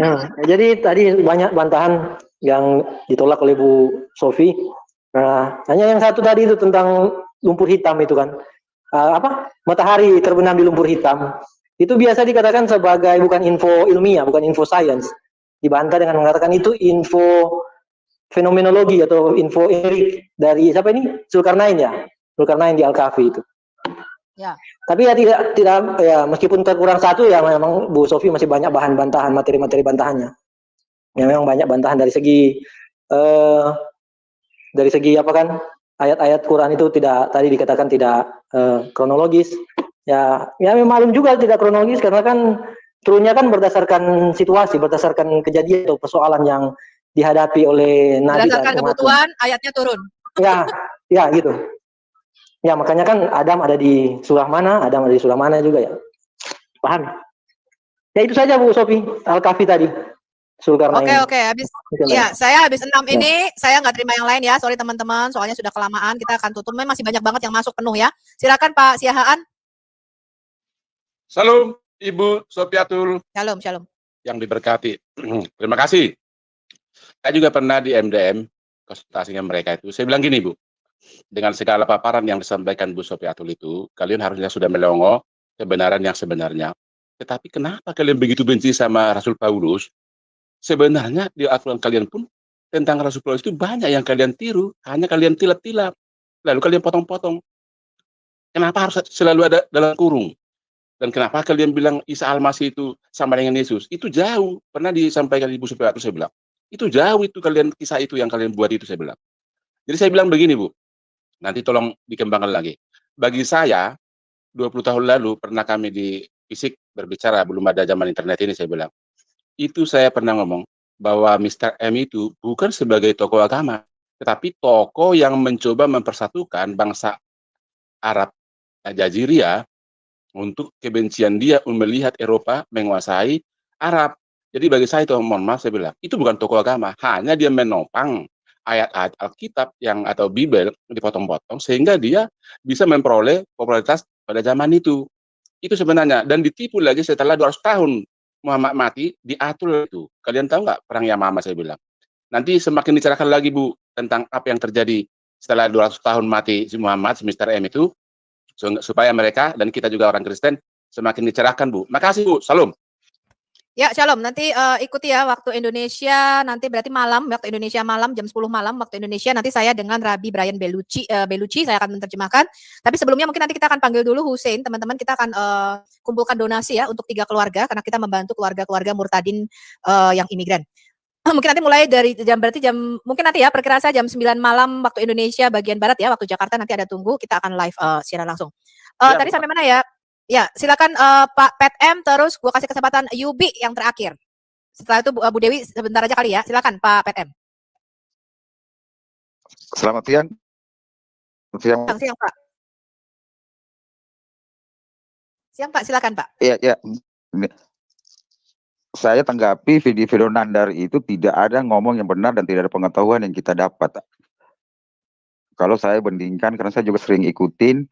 Jadi tadi banyak bantahan yang ditolak oleh Bu Sofi. Nah, hanya yang satu tadi itu tentang lumpur hitam itu kan. Matahari terbenam di lumpur hitam. Itu biasa dikatakan sebagai bukan info ilmiah, bukan info sains. Dibantah dengan mengatakan itu info fenomenologi atau info empirik dari siapa ini? Zulkarnain ya. Zulkarnain di Al-Kahfi itu. Ya. Tapi ya tidak ya meskipun terkurang satu ya memang Bu Sofi masih banyak bahan bantahan, materi-materi bantahannya. Ya memang banyak bantahan dari segi ayat-ayat Quran itu tadi dikatakan tidak kronologis. Ya memang malum juga tidak kronologis karena kan turunnya kan berdasarkan situasi, berdasarkan kejadian atau persoalan yang dihadapi oleh Nabi. Berdasarkan kebutuhan, ayatnya turun. Ya gitu. Ya makanya kan Adam ada di surah mana juga ya. Paham? Ya itu saja Bu Sofi, Al-Kahfi tadi. Oke, habis ya saya habis 6 ini saya nggak terima yang lain ya. Sorry teman-teman, soalnya sudah kelamaan, kita akan tutup. Memang masih banyak banget yang masuk penuh ya. Silakan Pak Siahaan. Salam Ibu Sofiatul. Shalom. Yang diberkati. Terima kasih. Saya juga pernah di MDM, konsultasinya mereka itu. Saya bilang gini Bu, dengan segala paparan yang disampaikan Bu Sofiatul itu, kalian harusnya sudah melongo kebenaran yang sebenarnya. Tetapi kenapa kalian begitu benci sama Rasul Paulus? Sebenarnya di aturan kalian pun tentang Rasul Paulus itu banyak yang kalian tiru, hanya kalian tilap-tilap, lalu kalian potong-potong. Kenapa harus selalu ada dalam kurung? Dan kenapa kalian bilang Isa Al-Masih itu sama dengan Yesus? Itu jauh. Pernah disampaikan Ibu Sofiatul, saya bilang. Itu jauh itu kalian, kisah itu yang kalian buat itu, saya bilang. Jadi saya bilang begini Bu, nanti tolong dikembangkan lagi. Bagi saya, 20 tahun lalu pernah kami di fisik berbicara, belum ada zaman internet ini, saya bilang. Itu saya pernah ngomong bahwa Mr. M itu bukan sebagai tokoh agama, tetapi tokoh yang mencoba mempersatukan bangsa Arab Jaziriyah untuk kebencian dia melihat Eropa menguasai Arab. Jadi bagi saya itu, mohon maaf saya bilang, itu bukan tokoh agama, hanya dia menopang ayat-ayat Alkitab yang atau Bible dipotong-potong sehingga dia bisa memperoleh popularitas pada zaman itu. Itu sebenarnya, dan ditipu lagi setelah 200 tahun Muhammad mati, diatur itu. Kalian tahu nggak perang Yamama, saya bilang. Nanti semakin dicerahkan lagi Bu tentang apa yang terjadi setelah 200 tahun mati si Muhammad, si Mr. M itu, supaya mereka dan kita juga orang Kristen semakin dicerahkan Bu. Makasih Bu, salam. Ya, shalom. Nanti ikuti ya waktu Indonesia, nanti berarti malam, waktu Indonesia malam, jam 10 malam waktu Indonesia, nanti saya dengan Rabbi Brian Bellucci, saya akan menerjemahkan. Tapi sebelumnya mungkin nanti kita akan panggil dulu Hussein, teman-teman, kita akan kumpulkan donasi ya untuk 3 keluarga, karena kita membantu keluarga-keluarga murtadin yang imigran. Mungkin nanti mulai dari mungkin nanti ya perkiraan saya jam 9 malam waktu Indonesia bagian barat ya, waktu Jakarta nanti ada tunggu, kita akan live siaran langsung. Tadi sampai mana ya? Ya, silakan Pak Pet M, terus gua kasih kesempatan Yubi yang terakhir. Setelah itu Bu Dewi sebentar aja kali ya. Silakan Pak Pet M. Selamat siang. Siang. Siang Pak. Siang Pak, silakan Pak. Iya, ya. Saya tanggapi video Nandar itu tidak ada ngomong yang benar dan tidak ada pengetahuan yang kita dapat. Kalau saya bandingkan, karena saya juga sering ikutin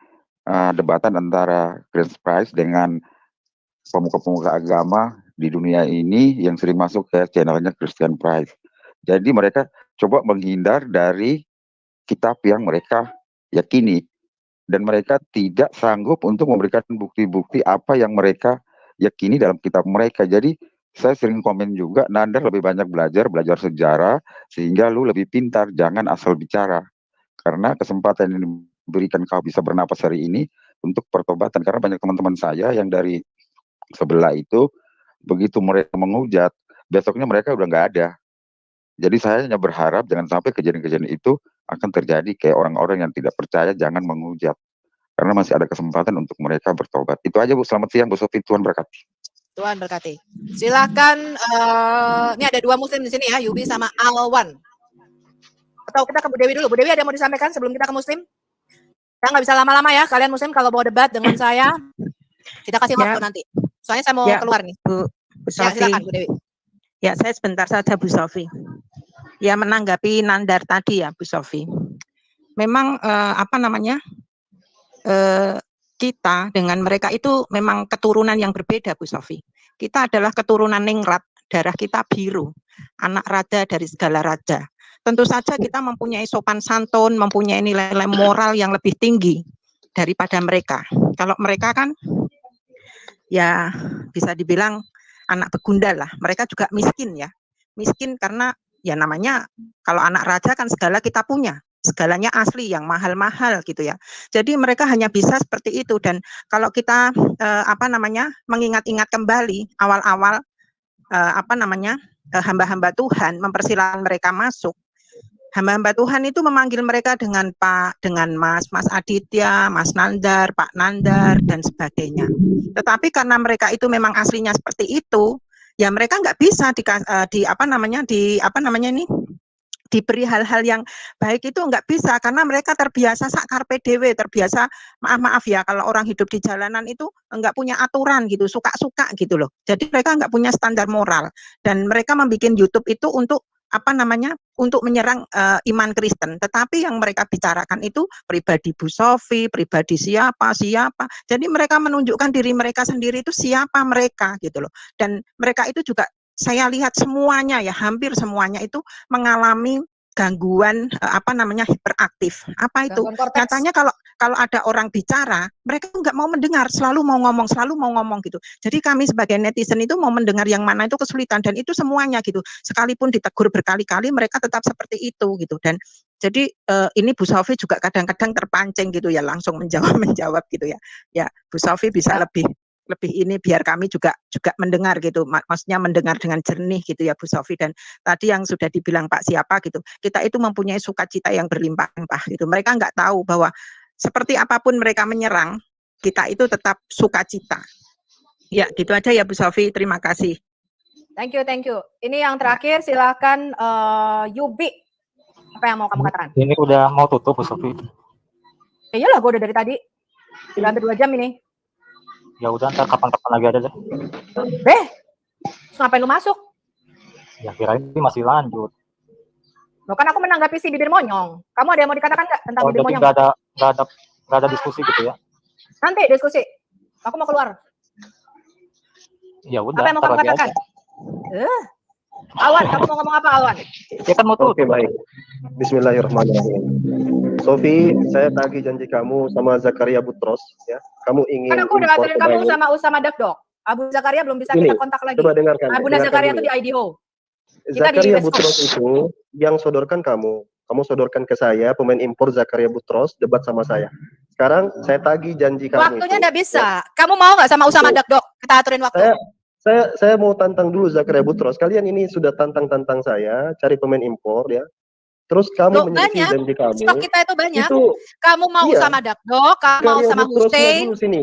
debatan antara Grand Price dengan pemuka-pemuka agama di dunia ini yang sering masuk ke channelnya Christian Price. Jadi mereka coba menghindar dari kitab yang mereka yakini. Dan mereka tidak sanggup untuk memberikan bukti-bukti apa yang mereka yakini dalam kitab mereka. Jadi saya sering komen juga, Nandar lebih banyak belajar sejarah, sehingga lu lebih pintar, jangan asal bicara. Karena kesempatan yang diberikan kau bisa bernapas hari ini untuk pertobatan. Karena banyak teman-teman saya yang dari sebelah itu, begitu mereka menghujat, besoknya mereka udah nggak ada. Jadi saya hanya berharap jangan sampai kejadian-kejadian itu akan terjadi kayak orang-orang yang tidak percaya, jangan menghujat. Karena masih ada kesempatan untuk mereka bertobat. Itu aja Bu, selamat siang Bu Sofi, Tuhan berkati. Tuhan berkati. Silakan, ini ada 2 muslim di sini ya, Yubi sama Alwan. Atau kita ke Bu Dewi dulu. Bu Dewi ada yang mau disampaikan sebelum kita ke muslim? Kita nggak bisa lama-lama ya, kalian muslim kalau mau debat dengan saya, kita kasih waktu nanti. Soalnya saya mau keluar nih. Bu Ya, Sofi. silakan Bu Dewi. Ya, saya sebentar saja Bu Sofi. Ya, menanggapi Nandar tadi ya Bu Sofi. Memang kita dengan mereka itu memang keturunan yang berbeda Bu Sofi. Kita adalah keturunan ningrat, darah kita biru, anak raja dari segala raja. Tentu saja kita mempunyai sopan santun, mempunyai nilai-nilai moral yang lebih tinggi daripada mereka. Kalau mereka kan ya bisa dibilang anak begundal lah. Mereka juga miskin ya. Miskin karena ya namanya kalau anak raja kan segala kita punya. Segalanya asli yang mahal-mahal gitu ya. Jadi mereka hanya bisa seperti itu. Dan kalau kita mengingat-ingat kembali awal-awal hamba-hamba Tuhan mempersilahkan mereka masuk. Hamba-hamba Tuhan itu memanggil mereka dengan Pak, dengan Mas Aditya, Mas Nandar, Pak Nandar dan sebagainya. Tetapi karena mereka itu memang aslinya seperti itu, ya mereka nggak bisa diberi hal-hal yang baik itu nggak bisa karena mereka terbiasa sak carpe diewe, terbiasa maaf ya kalau orang hidup di jalanan itu nggak punya aturan gitu, suka-suka gitu loh. Jadi mereka nggak punya standar moral dan mereka membuat YouTube itu untuk untuk menyerang iman Kristen. Tetapi yang mereka bicarakan itu pribadi Bu Sofi, pribadi siapa. Jadi mereka menunjukkan diri mereka sendiri itu siapa mereka gitu loh. Dan mereka itu juga saya lihat semuanya ya, hampir semuanya itu mengalami gangguan hiperaktif. Apa itu? Nyatanya kalau ada orang bicara, mereka nggak mau mendengar, selalu mau ngomong gitu. Jadi kami sebagai netizen itu mau mendengar yang mana itu kesulitan dan itu semuanya gitu. Sekalipun ditegur berkali-kali, mereka tetap seperti itu gitu. Dan jadi ini Bu Sofi juga kadang-kadang terpancing gitu ya, langsung menjawab gitu ya. Ya Bu Sofi bisa lebih ini biar kami juga mendengar gitu, maksudnya mendengar dengan jernih gitu ya Bu Sofi. Dan tadi yang sudah dibilang Pak siapa gitu, kita itu mempunyai sukacita yang berlimpah-limpah gitu. Mereka nggak tahu bahwa seperti apapun mereka menyerang, kita itu tetap sukacita. Ya gitu aja ya Bu Sofi, terima kasih. Thank you. Ini yang terakhir, silakan Yubi. Apa yang mau kamu katakan? Ini udah mau tutup Bu Sofi. Ya iyalah, gue udah dari tadi. Udah hampir 2 jam ini. Ya udah, ntar kapan-kapan lagi ada deh. Terus ngapain lu masuk? Ya kirain masih lanjut. Loh kan aku menanggapi si bibir monyong. Kamu ada yang mau dikatakan nggak tentang bibir monyong? Nggak ada diskusi gitu ya? Nanti diskusi. Aku mau keluar. Ya udah. Apa yang mau kamu katakan? Alwan, kamu mau ngomong apa Alwan? Ya kan mau tutup. Oke, baik. Bismillahirrahmanirrahim. Sofi, saya tagih janji kamu sama Zakaria Butros ya. Kamu ingin Kan aku udah ngaturin kamu sama Usama Dakdok. Abu Zakaria belum bisa kita kontak lagi. Coba dengarkan. Abu Zakaria itu di IDO. Zakaria Butros itu yang sodorkan kamu sodorkan ke saya, pemain impor Zakaria Butros debat sama saya. Sekarang saya tagih janji kamu. Waktunya udah bisa. Kamu mau nggak sama Usama Dakdok? Kita aturin waktu. Saya mau tantang dulu Zakaria Butros. Kalian ini sudah tantang saya, cari pemain impor ya. Terus kamu Loh, menyelisih banyak. janji kamu. Stok kita itu banyak. Itu Kamu mau iya. sama Dakdok, kamu mau Zakaria sama Butrosnya Hussein. dulu sini.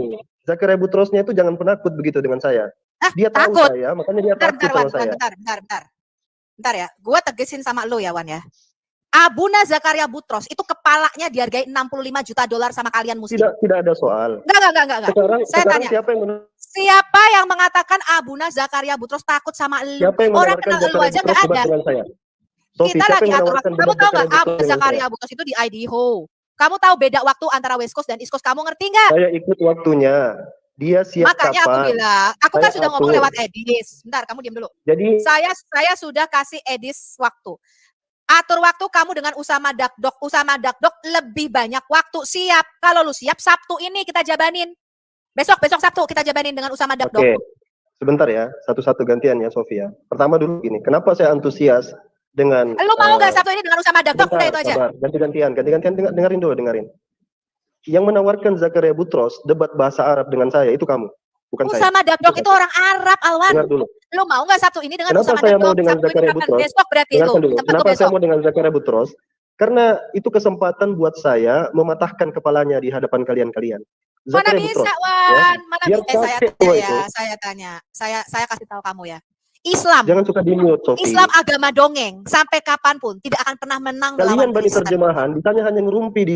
Zakaria Butrosnya itu jangan penakut begitu dengan saya. Dia tahu Takut. saya, makanya dia Bentar, takut bentar, Wan. sama saya. Bentar ya. Gua tegesin sama lo ya, Wan ya. Abuna Zakaria Butros itu kepalanya dihargai 65 juta dolar sama kalian muslim. Tidak ada soal. Enggak. Saya Sekarang tanya. siapa yang mengatakan Abuna Zakaria Butros takut sama lu? Siapa yang Orang menawarkan kenal lu Zakaria aja Butros nggak debat ada. dengan saya? Sofi, Kita siapa lagi yang atur menawarkan waktu. Kamu debat tahu nggak Zakaria Butros Abuna dengan Zakaria saya? Butros itu di IDHO? Kamu tahu beda waktu antara West Coast dan East Coast? Kamu ngerti nggak? Saya ikut waktunya. Dia siap Makanya aku kapan? bilang, aku kan Saya sudah ngomong atur. lewat Edis. Bentar, kamu diam dulu. Jadi Saya sudah kasih Edis waktu. Atur waktu kamu dengan Usama Dakdok. Usama Dakdok lebih banyak waktu. Siap. Kalau lu siap, Sabtu ini kita jabanin. Besok Sabtu kita jabanin dengan Usama Dakdok. Oke, sebentar ya, satu-satu gantian ya Sofia. Pertama dulu gini, kenapa saya antusias dengan Lu mau nggak Sabtu ini dengan Usama Dakdok? Udah itu aja. sabar, ganti-gantian, dengerin dulu, dengerin. Yang menawarkan Zakaria Butros debat bahasa Arab dengan saya itu kamu, bukan saya. Usama Dakdok itu orang Arab, Alwan. Dengar dulu. Lu mau nggak Sabtu ini dengan Kenapa Usama saya mau Dakdok? dengan Sabtu ini Zakaria kapan? Butros? Besok berarti lu. Dengarkan dulu. Tempat lu Kenapa saya besok. mau dengan Zakaria Butros? Karena itu kesempatan buat saya mematahkan kepalanya di hadapan kalian-kalian. Mana Zakaria bisa, Butros, Wan? Mana biar bisa? Saya kakek tanya tua ya, itu. saya tanya. Saya kasih tahu kamu ya. Islam. Jangan suka di-mute, Sofi. Islam agama dongeng sampai kapanpun tidak akan pernah menang Kalian melawan bani Kristen. terjemahan, ditanya hanya ngerumpi di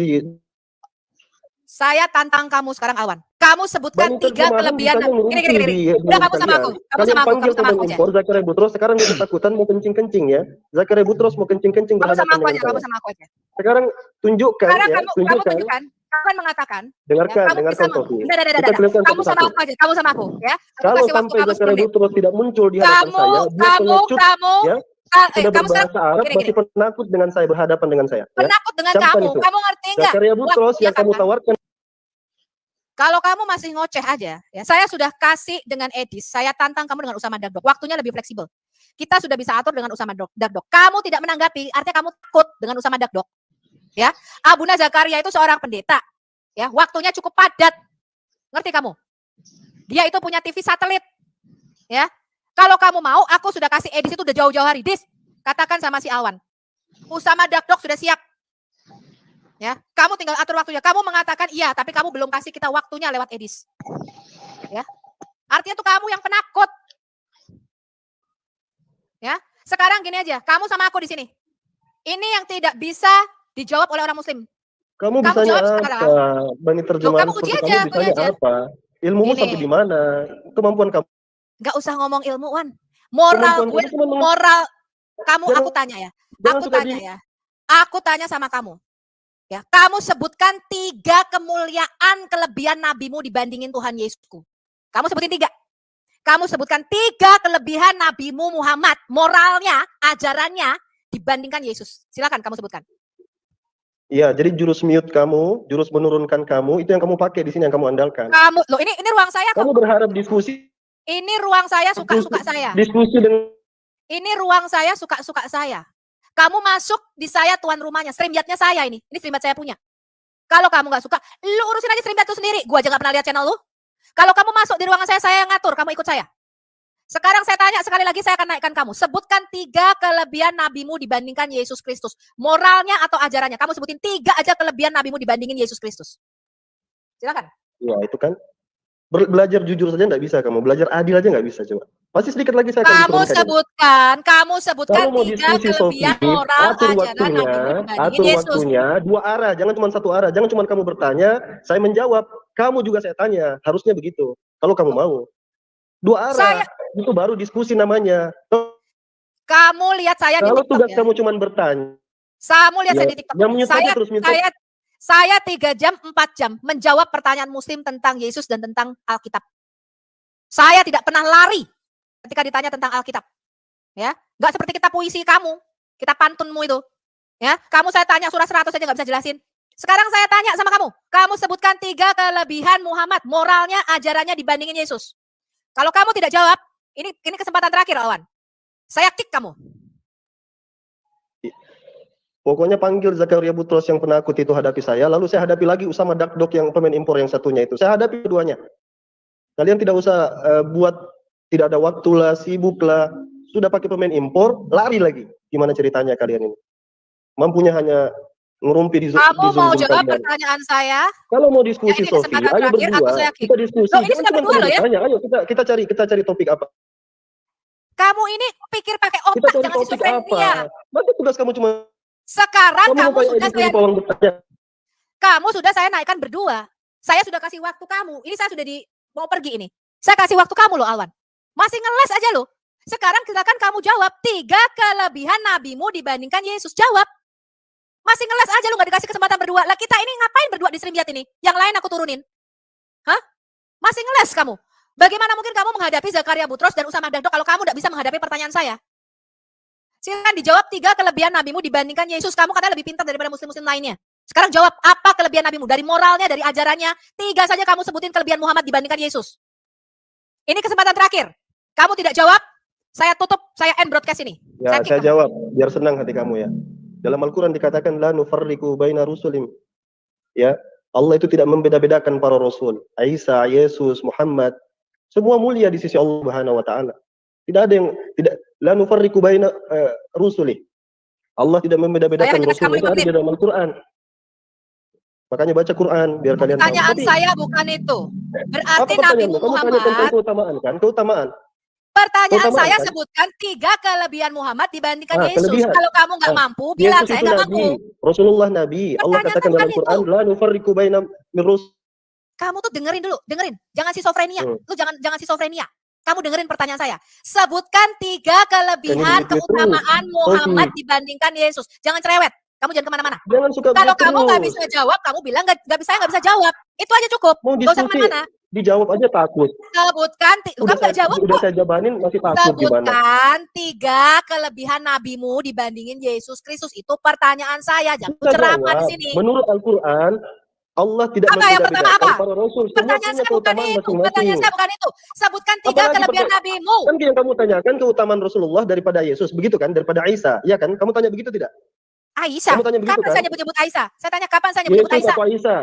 Saya tantang kamu sekarang, Awan. Kamu sebutkan bani 3 terjemahan, kelebihan. ditanya ngerumpi Gini. Udah kamu sama aku. Kamu Kalian sama aku. panggil Kamu sama pemain aku aja. impor Zakaria Butros, sekarang dia ketakutan mau kencing-kencing ya. Zakaria Butros mau kencing-kencing Kamu sama berhadapan aku dengan aja. Kamu saya. sama aku aja. Sekarang tunjukkan Sekarang ya, kamu tunjukkan. tunjukkan. Kamu kan mengatakan. Dengarkan, Ya, kamu dengarkan bisa Sofi. Kita Kita clearkan Kamu sama satu-satu. aku aja. Kamu sama aku. Ya. Aku Kalau kasih waktu sampai kamu 10 Zakaria menit. Butros tidak muncul di hadapan saya, dia pengecut ya. Sudah kamu berbahasa sekarang Arab, masih penakut dengan saya, berhadapan dengan saya. Ya. penakut dengan Camkan kamu. itu. Kamu ngerti nggak? Zakaria Butros Waktunya yang kamu kapan? tawarkan. Kalau kamu masih ngoceh aja, ya saya sudah kasih dengan Edis, saya tantang kamu dengan Usama Dakdok. Waktunya lebih fleksibel. Kita sudah bisa atur dengan Usama Dakdok. Kamu tidak menanggapi, artinya kamu takut dengan Usama Dakdok. Ya, Abuna Zakaria itu seorang pendeta. Ya, waktunya cukup padat. Ngerti kamu? Dia itu punya TV satelit. Ya. Kalau kamu mau, aku sudah kasih Edis itu udah jauh-jauh hari. Dis, katakan sama si Awan. Usama Dakdok sudah siap. Ya, kamu tinggal atur waktunya. Kamu mengatakan iya, tapi kamu belum kasih kita waktunya lewat Edis. Ya, artinya tuh kamu yang penakut. Ya, sekarang gini aja, kamu sama aku di sini. Ini yang tidak bisa dijawab oleh orang Muslim. Kamu Kamu bisanya jawab apa? sekarang. Bani terjemahan kamu uji seperti aja, kamu bisanya uji aja. apa? Ilmumu Gini. sampai di mana? Kemampuan kamu. Gak usah ngomong ilmu, Wan. Moral Kemampuan gue, kamu cuma moral kamu Jangan- aku tanya ya. jangan Aku suka tanya ya. Aku tanya sama kamu. Ya, kamu sebutkan 3 kemuliaan kelebihan nabimu dibandingin Tuhan Yesusku. Kamu sebutin 3. Kamu sebutkan 3 kelebihan nabimu Muhammad, moralnya, ajarannya dibandingkan Yesus. Silakan kamu sebutkan. Iya, jadi jurus mute kamu, jurus menurunkan kamu, itu yang kamu pakai di sini, yang kamu andalkan. Kamu, loh ini ruang saya kok. Kamu berharap diskusi Ini ruang saya suka-suka saya. diskusi dengan Ini ruang saya suka-suka saya. Kamu masuk di saya tuan rumahnya, streamyardnya saya ini. Ini streamyard saya punya. Kalau kamu nggak suka, lu urusin aja streamyard lu sendiri. Gua aja nggak pernah lihat channel lu. Kalau kamu masuk di ruangan saya yang ngatur, kamu ikut saya. Sekarang saya tanya sekali lagi, saya akan naikkan kamu. Sebutkan 3 kelebihan nabimu dibandingkan Yesus Kristus. Moralnya atau ajarannya. Kamu sebutin 3 aja kelebihan nabimu dibandingin Yesus Kristus. Silakan. Ya, itu kan. Belajar jujur saja nggak bisa kamu. Belajar adil aja nggak bisa, coba. Pasti sedikit lagi saya akan Kamu diturunkan. sebutkan Kalau mau 3 diskusi, kelebihan Sofi, moral atur ajaran waktunya, nabimu dibandingin atur Yesus. waktunya, 2 arah, jangan cuma 1 arah. Jangan cuma kamu bertanya, saya menjawab. Kamu juga saya tanya. Harusnya begitu. Kalau kamu mau. 2 arah, itu baru diskusi namanya. Kamu lihat saya di Kalau TikTok tugas ya. kamu cuma bertanya, Kamu lihat saya ya, di TikTok. yang mute aja terus mute. Saya 3 jam, 4 jam menjawab pertanyaan Muslim tentang Yesus dan tentang Alkitab. Saya tidak pernah lari ketika ditanya tentang Alkitab. Ya, nggak seperti kita puisi kamu, kita pantunmu itu. Ya, kamu saya tanya surah 100 aja nggak bisa jelasin. Sekarang saya tanya sama kamu sebutkan 3 kelebihan Muhammad, moralnya, ajarannya dibandingin Yesus. Kalau kamu tidak jawab, ini kesempatan terakhir, Awan. Saya kick kamu. Pokoknya panggil Zakaria Butros yang penakut itu hadapi saya, lalu saya hadapi lagi Usama Dakdok yang pemain impor yang satunya itu. Saya hadapi keduanya. Kalian tidak usah buat tidak ada waktu lah, sibuk lah. Sudah pakai pemain impor, lari lagi. Gimana ceritanya kalian ini? mampunya hanya ngerumpi di Kamu Zoom mau jawab kalian. pertanyaan saya? Kalau mau Ya diskusi ini Sofi, kesempatan ayo terakhir, aku berdua, yakin. kita diskusi. Loh, ini Jangan sudah cuma berdua loh ya. bertanya. Ayo kita cari topik apa. Kamu ini pikir pakai Kita otak, cari jangan topik apa. schizofrenia. Masa tugas kamu cuma Sekarang kamu kamu mau sudah editing saya pawang bertanya. kamu sudah saya naikkan berdua. Saya sudah kasih waktu kamu. Ini saya sudah mau pergi ini. Saya kasih waktu kamu loh, Alwan. Masih ngeles aja loh. Sekarang silakan kamu jawab 3 kelebihan nabimu dibandingkan Yesus. Jawab. Masih ngeles aja lu, nggak dikasih kesempatan berdua. Lah kita ini ngapain berdua di StreamYard ini? Yang lain aku turunin. Hah? Masih ngeles kamu? Bagaimana mungkin kamu menghadapi Zakaria Butros dan Usama Dagdok kalau kamu nggak bisa menghadapi pertanyaan saya? Silakan dijawab 3 kelebihan nabimu dibandingkan Yesus. Kamu katanya lebih pintar daripada muslim-muslim lainnya. Sekarang jawab apa kelebihan nabimu? Dari moralnya, dari ajarannya. 3 saja kamu sebutin kelebihan Muhammad dibandingkan Yesus. Ini kesempatan terakhir. Kamu tidak jawab, saya tutup, saya end broadcast ini. Ya, saya jawab biar senang hati kamu ya. Dalam Al-Quran dikatakan la nufarriqu baina rusulim. Ya, Allah itu tidak membeda-bedakan para rasul. Isa, Yesus, Muhammad, semua mulia di sisi Allah Subhanahu wa taala. Tidak ada yang tidak la nufarriqu baina rusuli. Allah tidak membeda-bedakan rasul, itu ada di dalam Al-Quran. Makanya baca Quran biar kalian tahu. Pertanyaan saya bukan itu. Berarti Nabi Kamu tanya Muhammad. tentang keutamaan kan? Keutamaan. Pertanyaan saya kan? sebutkan 3 kelebihan Muhammad dibandingkan Yesus. Kelebihan. Kalau kamu nggak mampu, bilang Yesus saya itu nggak nabi. mampu. Rasulullah nabi. Allah katakan dalam bukan Quran la nufarriqu baina min rusul. Kamu tuh dengerin dulu, dengerin. Jangan schizofrenia. Lu jangan schizofrenia. Kamu dengerin pertanyaan saya. Sebutkan 3 kelebihan keutamaan Muhammad dibandingkan Yesus. Jangan cerewet. Kamu jangan kemana-mana. Jangan suka Kalau begitu. kamu nggak bisa jawab, kamu bilang nggak bisa, nggak bisa jawab. Itu aja cukup. Mau Nggak usah diskusi, kemana-mana. dijawab aja takut. Sebutkan, kamu nggak jawab Udah kok. saya jabanin masih takut gimana? Sebutkan 3 kelebihan nabimu dibandingin Yesus Kristus. Itu pertanyaan saya. Jangan Kita ceramah di jawab. sini. Menurut Al-Quran, Allah tidak Apa yang pertama apa? membeda-bedakan para rasul. Semua Pertanyaan punya saya bukan keutamaan itu. masing-masing. Pertanyaan saya bukan itu. Sebutkan 3 Apalagi kelebihan nabimu. Kan yang kamu tanyakan keutamaan Rasulullah daripada Yesus, begitu kan? Daripada Isa, iya kan? Kamu tanya begitu tidak? Aisyah. Kamu tanya begitu Kapan kan? saya nyebut-nyebut Aisyah? Saya tanya kapan saya nyebut-nyebut Yesus Aisyah? apa Isa?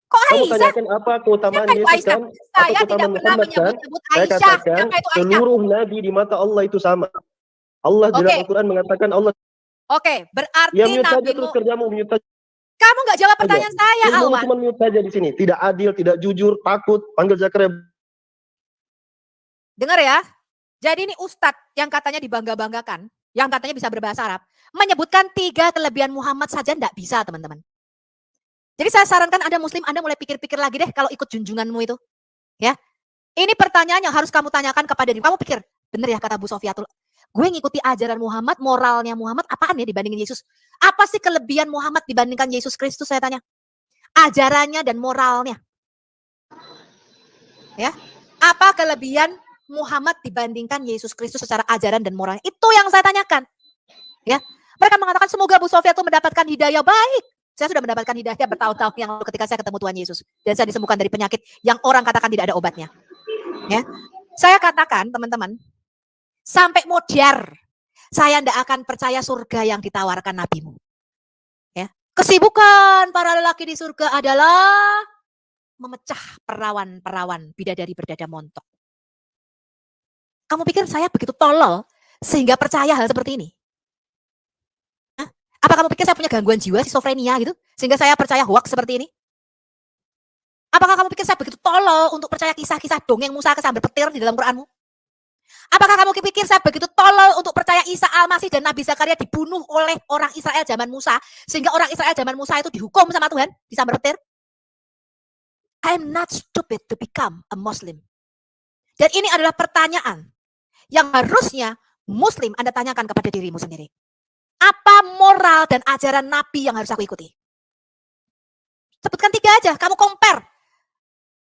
Kok Kamu Aisyah? tanyakan apa keutamaan Siapa itu Yesus Aisyah? kan? Saya Apa tidak keutamaan pernah Muhammad kan? menyebut Saya Aisyah. katakan Siapa itu Aisyah? seluruh nabi di mata Allah itu sama. Allah di dalam Oke. Al-Quran mengatakan Allah. Oke, berarti Ya mute saja nabimu. terus kerjamu mute saja. Kamu nggak jawab pertanyaan saya, Ilmumu Alwan. cuma mute saja di sini. Tidak adil, tidak jujur, takut, panggil Zakaria. Dengar ya. Jadi ini Ustadz yang katanya dibangga-banggakan, yang katanya bisa berbahasa Arab, menyebutkan 3 kelebihan Muhammad saja nggak bisa, teman-teman. Jadi saya sarankan Anda Muslim, Anda mulai pikir-pikir lagi deh kalau ikut junjunganmu itu. Ya, ini pertanyaan yang harus kamu tanyakan kepada diri. Kamu pikir, bener ya kata Bu Sofiatul, gue ngikuti ajaran Muhammad, moralnya Muhammad apaan ya dibandingin Yesus? Apa sih kelebihan Muhammad dibandingkan Yesus Kristus, saya tanya? Ajarannya dan moralnya. Ya, apa kelebihan Muhammad dibandingkan Yesus Kristus secara ajaran dan moralnya? Itu yang saya tanyakan. Ya, mereka mengatakan semoga Bu Sofiatul mendapatkan hidayah baik. Saya sudah mendapatkan hidayah bertahun-tahun yang lalu ketika saya ketemu Tuhan Yesus dan saya disembuhkan dari penyakit yang orang katakan tidak ada obatnya. Ya, saya katakan teman-teman, sampai modar, saya tidak akan percaya surga yang ditawarkan nabimu. Ya, kesibukan para lelaki di surga adalah memecah perawan-perawan bidadari berdada montok. Kamu pikir saya begitu tolol sehingga percaya hal seperti ini? Hah? Apa kamu pikir saya punya gangguan jiwa, schizofrenia gitu? Sehingga saya percaya hoax seperti ini? Apakah kamu pikir saya begitu tolol untuk percaya kisah-kisah dongeng Musa kesambar petir di dalam Quranmu? Apakah kamu pikir saya begitu tolol untuk percaya Isa Al-Masih dan Nabi Zakaria dibunuh oleh orang Israel zaman Musa, sehingga orang Israel zaman Musa itu dihukum sama Tuhan, disambar petir? I'm not stupid to become a Muslim. Dan ini adalah pertanyaan yang harusnya Muslim Anda tanyakan kepada dirimu sendiri. Apa moral dan ajaran Nabi yang harus aku ikuti? Sebutkan 3 aja, kamu compare.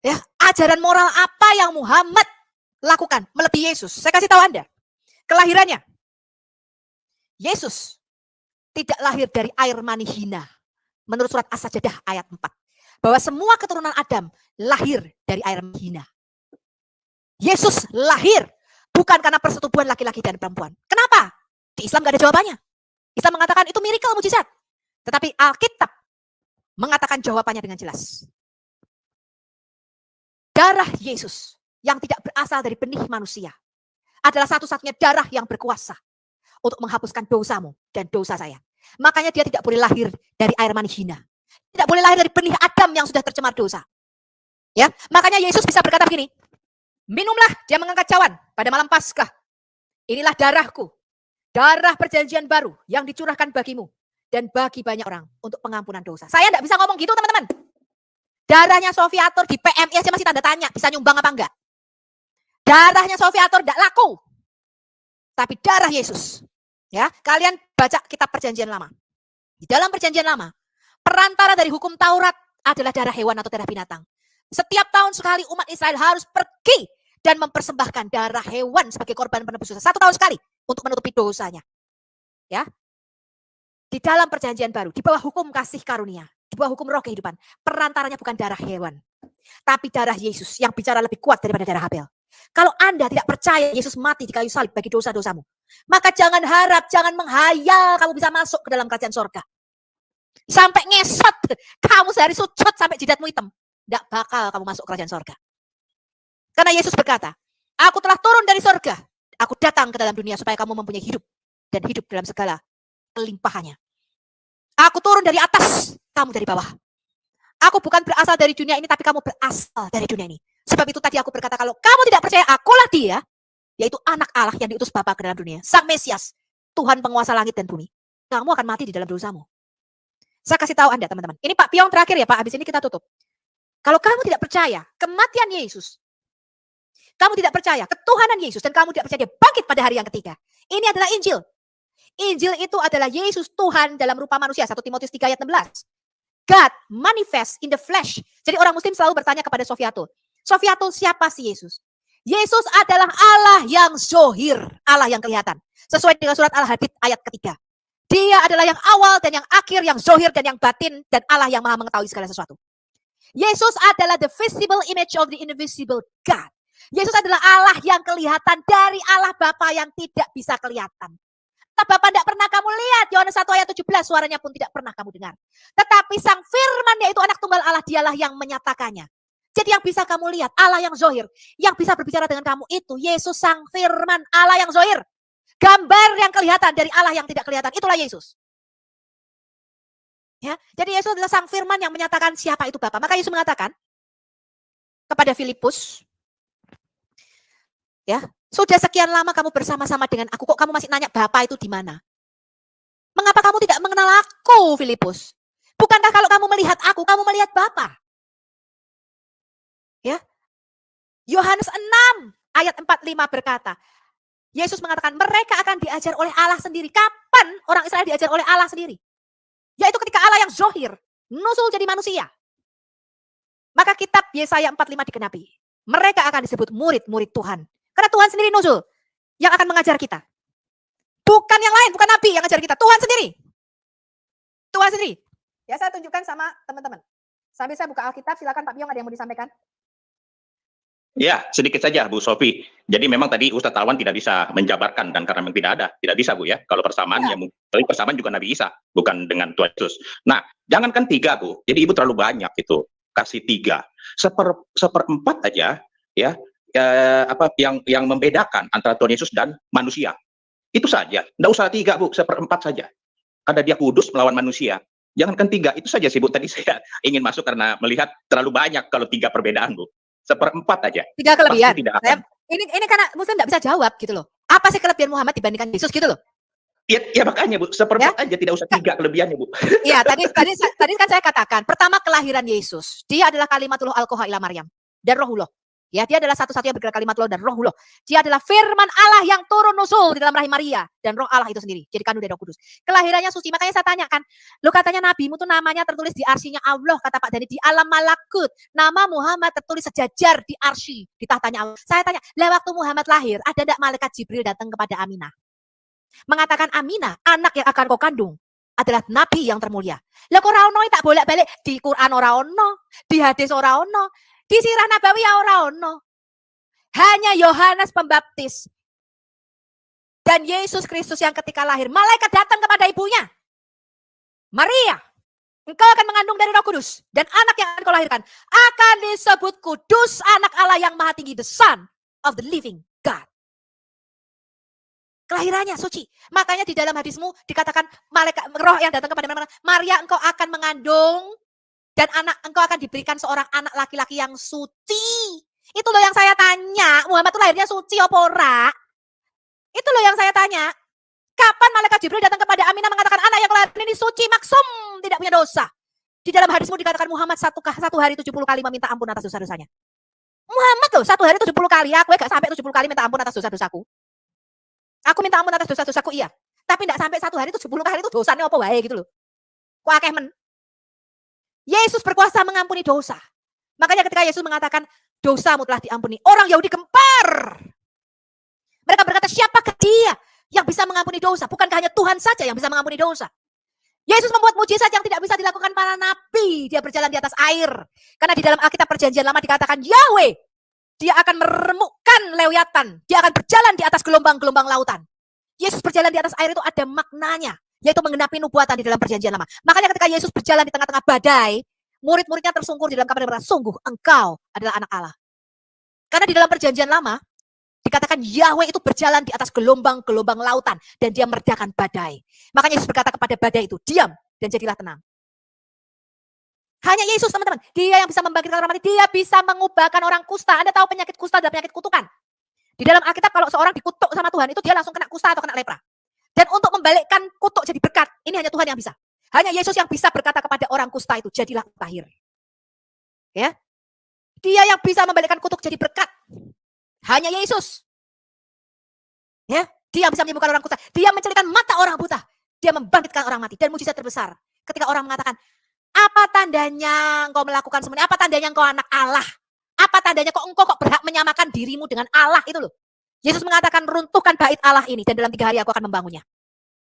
Ya, ajaran moral apa yang Muhammad lakukan melebihi Yesus? Saya kasih tahu Anda. Kelahirannya. Yesus tidak lahir dari air mani hina. Menurut surat As-Sajdah ayat 4. Bahwa semua keturunan Adam lahir dari air mani hina. Yesus lahir bukan karena persetubuhan laki-laki dan perempuan. Kenapa? Di Islam gak ada jawabannya. Islam mengatakan itu miracle, mujizat. Tetapi Alkitab mengatakan jawabannya dengan jelas. Darah Yesus yang tidak berasal dari benih manusia adalah satu-satunya darah yang berkuasa untuk menghapuskan dosamu dan dosa saya. Makanya dia tidak boleh lahir dari air mani hina. Tidak boleh lahir dari benih Adam yang sudah tercemar dosa. Ya, makanya Yesus bisa berkata begini, minumlah, dia mengangkat cawan pada malam Paskah. Inilah darahku, darah perjanjian baru yang dicurahkan bagimu dan bagi banyak orang untuk pengampunan dosa. Saya tidak bisa ngomong gitu teman-teman. Darahnya Sofiatur di PMI aja masih tanda tanya, bisa nyumbang apa enggak. Darahnya Sofiatur tidak laku. Tapi darah Yesus. Ya, kalian baca kitab perjanjian lama. Di dalam perjanjian lama, perantara dari hukum Taurat adalah darah hewan atau darah binatang. Setiap tahun sekali umat Israel harus pergi dan mempersembahkan darah hewan sebagai korban penebus dosa. 1 tahun sekali untuk menutupi dosanya. Ya. Di dalam perjanjian baru, di bawah hukum kasih karunia, di bawah hukum roh kehidupan, perantaranya bukan darah hewan, tapi darah Yesus yang bicara lebih kuat daripada darah Habel. Kalau Anda tidak percaya Yesus mati di kayu salib bagi dosa-dosamu, maka jangan harap, jangan menghayal kamu bisa masuk ke dalam kerajaan sorga. Sampai ngesot, kamu sehari sujud sampai jidatmu hitam. Tidak bakal kamu masuk kerajaan sorga. Karena Yesus berkata, aku telah turun dari sorga. Aku datang ke dalam dunia supaya kamu mempunyai hidup. Dan hidup dalam segala kelimpahannya. Aku turun dari atas, kamu dari bawah. Aku bukan berasal dari dunia ini, tapi kamu berasal dari dunia ini. Sebab itu tadi aku berkata, kalau kamu tidak percaya akulah dia, yaitu anak Allah yang diutus Bapa ke dalam dunia. Sang Mesias, Tuhan penguasa langit dan bumi. Kamu akan mati di dalam dosamu. Saya kasih tahu Anda teman-teman. Ini Pak Piong terakhir ya Pak, habis ini kita tutup. Kalau kamu tidak percaya kematian Yesus, kamu tidak percaya ketuhanan Yesus, dan kamu tidak percaya dia bangkit pada hari yang ketiga. Ini adalah Injil. Injil itu adalah Yesus Tuhan dalam rupa manusia. 1 Timotius 3 ayat 16. God manifest in the flesh. Jadi orang muslim selalu bertanya kepada Sofiatul. Sofiatul, siapa sih Yesus? Yesus adalah Allah yang zohir, Allah yang kelihatan. Sesuai dengan surat Al-Hadid ayat ketiga. Dia adalah yang awal dan yang akhir, yang zohir dan yang batin, dan Allah yang maha mengetahui segala sesuatu. Yesus adalah the visible image of the invisible God. Yesus adalah Allah yang kelihatan dari Allah Bapa yang tidak bisa kelihatan. Bapa tidak pernah kamu lihat, Yohanes 1 ayat 17, suaranya pun tidak pernah kamu dengar. Tetapi sang firman, yaitu anak tunggal Allah, dialah yang menyatakannya. Jadi yang bisa kamu lihat, Allah yang zohir, yang bisa berbicara dengan kamu itu Yesus sang firman, Allah yang zohir. Gambar yang kelihatan dari Allah yang tidak kelihatan, itulah Yesus. Ya, jadi Yesus adalah sang firman yang menyatakan siapa itu Bapa. Maka Yesus mengatakan kepada Filipus, ya, sudah sekian lama kamu bersama-sama dengan aku, kok kamu masih nanya Bapa itu di mana? Mengapa kamu tidak mengenal aku, Filipus? Bukankah kalau kamu melihat aku, kamu melihat Bapa? Ya. Yohanes 6 ayat 45 berkata, Yesus mengatakan mereka akan diajar oleh Allah sendiri. Kapan orang Israel diajar oleh Allah sendiri? Yaitu ketika Allah yang zohir, nusul jadi manusia. Maka kitab Yesaya 45 digenapi. Mereka akan disebut murid-murid Tuhan. Karena Tuhan sendiri nusul yang akan mengajar kita. Bukan yang lain, bukan Nabi yang mengajar kita. Tuhan sendiri. Tuhan sendiri. Ya, saya tunjukkan sama teman-teman. Sambil saya buka Alkitab, silakan Pak Biong, ada yang mau disampaikan? Ya, sedikit saja Bu Sofi. Jadi memang tadi Ustadz Alwan tidak bisa menjabarkan, dan karena memang tidak bisa Bu ya. Kalau persamaan ya mungkin persamaan juga Nabi Isa, bukan dengan Tuhan Yesus. Nah, jangankan 3 Bu. Jadi Ibu terlalu banyak itu. Kasih 3. Seperempat aja ya. Apa yang membedakan antara Tuhan Yesus dan manusia. Itu saja. Nggak usah 3 Bu, 1/4 saja. Karena dia kudus melawan manusia. Jangankan 3, itu saja sih Bu. Tadi saya ingin masuk karena melihat terlalu banyak kalau 3 perbedaan Bu. 1/4 aja. 3 kelebihan. Tidak ini karena Muslim nggak bisa jawab gitu loh. Apa sih kelebihan Muhammad dibandingkan Yesus gitu loh? Ya makanya Bu, 1/4 aja, tidak usah 3 kelebihannya Bu. Iya, tadi kan saya katakan, pertama kelahiran Yesus. Dia adalah kalimatullah alqaha ila Maryam dan rohullah. Ya, dia adalah satu-satunya bergerak kalimatullah dan rohullah. Dia adalah firman Allah yang turun nusul di dalam rahim Maria dan roh Allah itu sendiri. Jadi kandung dari Roh Kudus. Kelahirannya suci. Makanya saya tanyakan, lo katanya nabimu tuh namanya tertulis di arsinya Allah, kata Pak Dhani, di alam malakut. Nama Muhammad tertulis sejajar di arsy, di tahtanya Allah. Saya tanya, lah waktu Muhammad lahir, ada enggak malaikat Jibril datang kepada Aminah? Mengatakan Aminah, anak yang akan kau kandung adalah nabi yang termulia. Lah kok ora ono tak bolak-balik di Quran ora ono, di hadis ora ono, di sirah nabawi ya ora ono. Hanya Yohanes Pembaptis dan Yesus Kristus yang ketika lahir, malaikat datang kepada ibunya. Maria, engkau akan mengandung dari Roh Kudus, dan anak yang akan kau lahirkan akan disebut kudus, anak Allah yang maha tinggi, the Son of the living God. kelahirannya suci. Makanya di dalam hadismu dikatakan malaikat roh yang datang kepada Maria, engkau akan mengandung dan engkau akan diberikan seorang anak laki-laki yang suci. Itu loh yang saya tanya, Muhammad itu lahirnya suci apa ora? Itu loh yang saya tanya. Kapan malaikat Jibril datang kepada Aminah mengatakan anak yang lahir ini suci, maksum, tidak punya dosa. Di dalam hadismu dikatakan Muhammad satu hari 70 kali meminta ampun atas dosa-dosanya. Muhammad loh, satu hari 70 kali, aku gak sampai 70 kali minta ampun atas dosa-dosaku. Aku minta ampun atas dosa-dosaku iya, tapi gak sampai satu hari 70 kali itu dosanya apa wae gitu loh. Kok akeh men. Yesus berkuasa mengampuni dosa. Makanya ketika Yesus mengatakan dosamu telah diampuni, orang Yahudi gempar. Mereka berkata, siapakah dia yang bisa mengampuni dosa? Bukankah hanya Tuhan saja yang bisa mengampuni dosa? Yesus membuat mujizat yang tidak bisa dilakukan para nabi. Dia berjalan di atas air. Karena di dalam Alkitab Perjanjian Lama dikatakan Yahweh, dia akan meremukkan Lewiatan. Dia akan berjalan di atas gelombang-gelombang lautan. Yesus berjalan di atas air itu ada maknanya, yaitu menggenapi nubuatan di dalam Perjanjian Lama. Makanya ketika Yesus berjalan di tengah-tengah badai, murid-muridnya tersungkur di dalam kamar berkata, sungguh engkau adalah anak Allah. Karena di dalam Perjanjian Lama dikatakan Yahweh itu berjalan di atas gelombang-gelombang lautan dan dia meredakan badai. Makanya Yesus berkata kepada badai itu, diam dan jadilah tenang. Hanya Yesus teman-teman, dia yang bisa membangkitkan orang mati, dia bisa mengubahkan orang kusta. Anda tahu penyakit kusta adalah penyakit kutukan. Di dalam Alkitab kalau seorang dikutuk sama Tuhan itu dia langsung kena kusta atau kena lepra. Dan untuk membalikkan kutuk jadi berkat, ini hanya Tuhan yang bisa. Hanya Yesus yang bisa berkata kepada orang kusta itu, jadilah tahir. Ya, dia yang bisa membalikkan kutuk jadi berkat. Hanya Yesus. Ya, dia bisa menyembuhkan orang kusta. Dia mencelupkan mata orang buta. Dia membangkitkan orang mati. Dan mujizat terbesar ketika orang mengatakan, apa tandanya engkau melakukan semuanya? Apa tandanya engkau anak Allah? Apa tandanya engkau kok berhak menyamakan dirimu dengan Allah itu loh. Yesus mengatakan, runtuhkan bait Allah ini dan dalam 3 hari aku akan membangunnya.